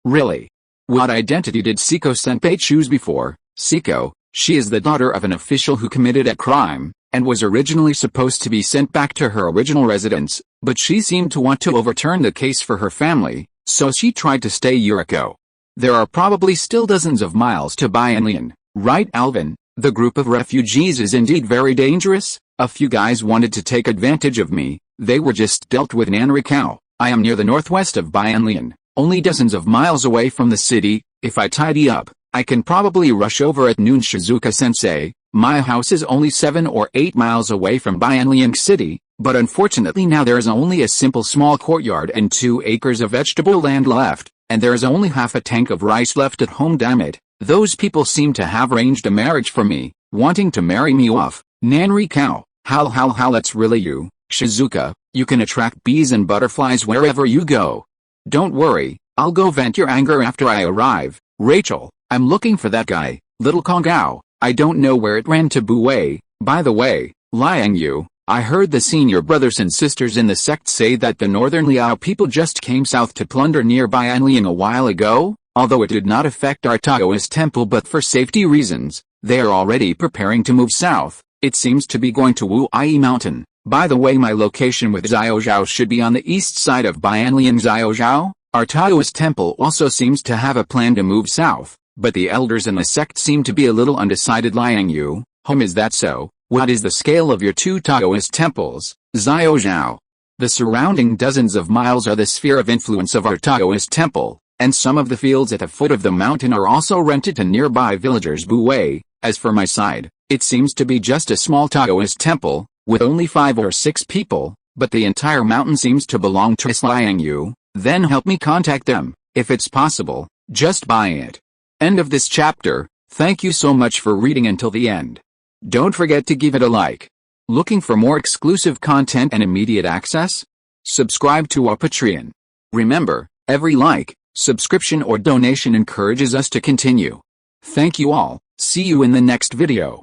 really? What identity did Siko-senpai choose before? Siko, she is the daughter of an official who committed a crime, and was originally supposed to be sent back to her original residence, but she seemed to want to overturn the case for her family, so she tried to stay Yuriko. There are probably still dozens of miles to Bianlian, right Alvin? The group of refugees is indeed very dangerous. A few guys wanted to take advantage of me. They were just dealt with Nanrikao. I am near the northwest of Bianlian, only dozens of miles away from the city. If I tidy up, I can probably rush over at noon. Shizuka-sensei, my house is only 7 or 8 miles away from Bianlian City, but unfortunately now there is only a simple small courtyard and 2 acres of vegetable land left, and there is only half a tank of rice left at home. Damn it, those people seem to have arranged a marriage for me, wanting to marry me off. Nanrikao, how that's really you, Shizuka. You can attract bees and butterflies wherever you go. Don't worry, I'll go vent your anger after I arrive. Rachel, I'm looking for that guy, Little Kongao. I don't know where it ran to Bu Wei. By the way, Liang Yue, I heard the senior brothers and sisters in the sect say that the northern Liao people just came south to plunder near Bianlian a while ago. Although it did not affect our Taoist temple, but for safety reasons, they are already preparing to move south. It seems to be going to Wu'ai Mountain. By the way, my location with Xiao Zhao should be on the east side of Bianlian. Xiao Zhao, our Taoist temple also seems to have a plan to move south, but the elders in the sect seem to be a little undecided. Liang Yue, is that so? What is the scale of your 2 Taoist temples? Xiao Zhao, the surrounding dozens of miles are the sphere of influence of our Taoist temple, and some of the fields at the foot of the mountain are also rented to nearby villagers. Bu Wei, as for my side, it seems to be just a small Taoist temple, with only 5 or 6 people, but the entire mountain seems to belong to Liang Yue. Then help me contact them, if it's possible, just buy it. End of this chapter. Thank you so much for reading until the end. Don't forget to give it a like. Looking for more exclusive content and immediate access? Subscribe to our Patreon. Remember, every like, subscription or donation encourages us to continue. Thank you all. See you in the next video.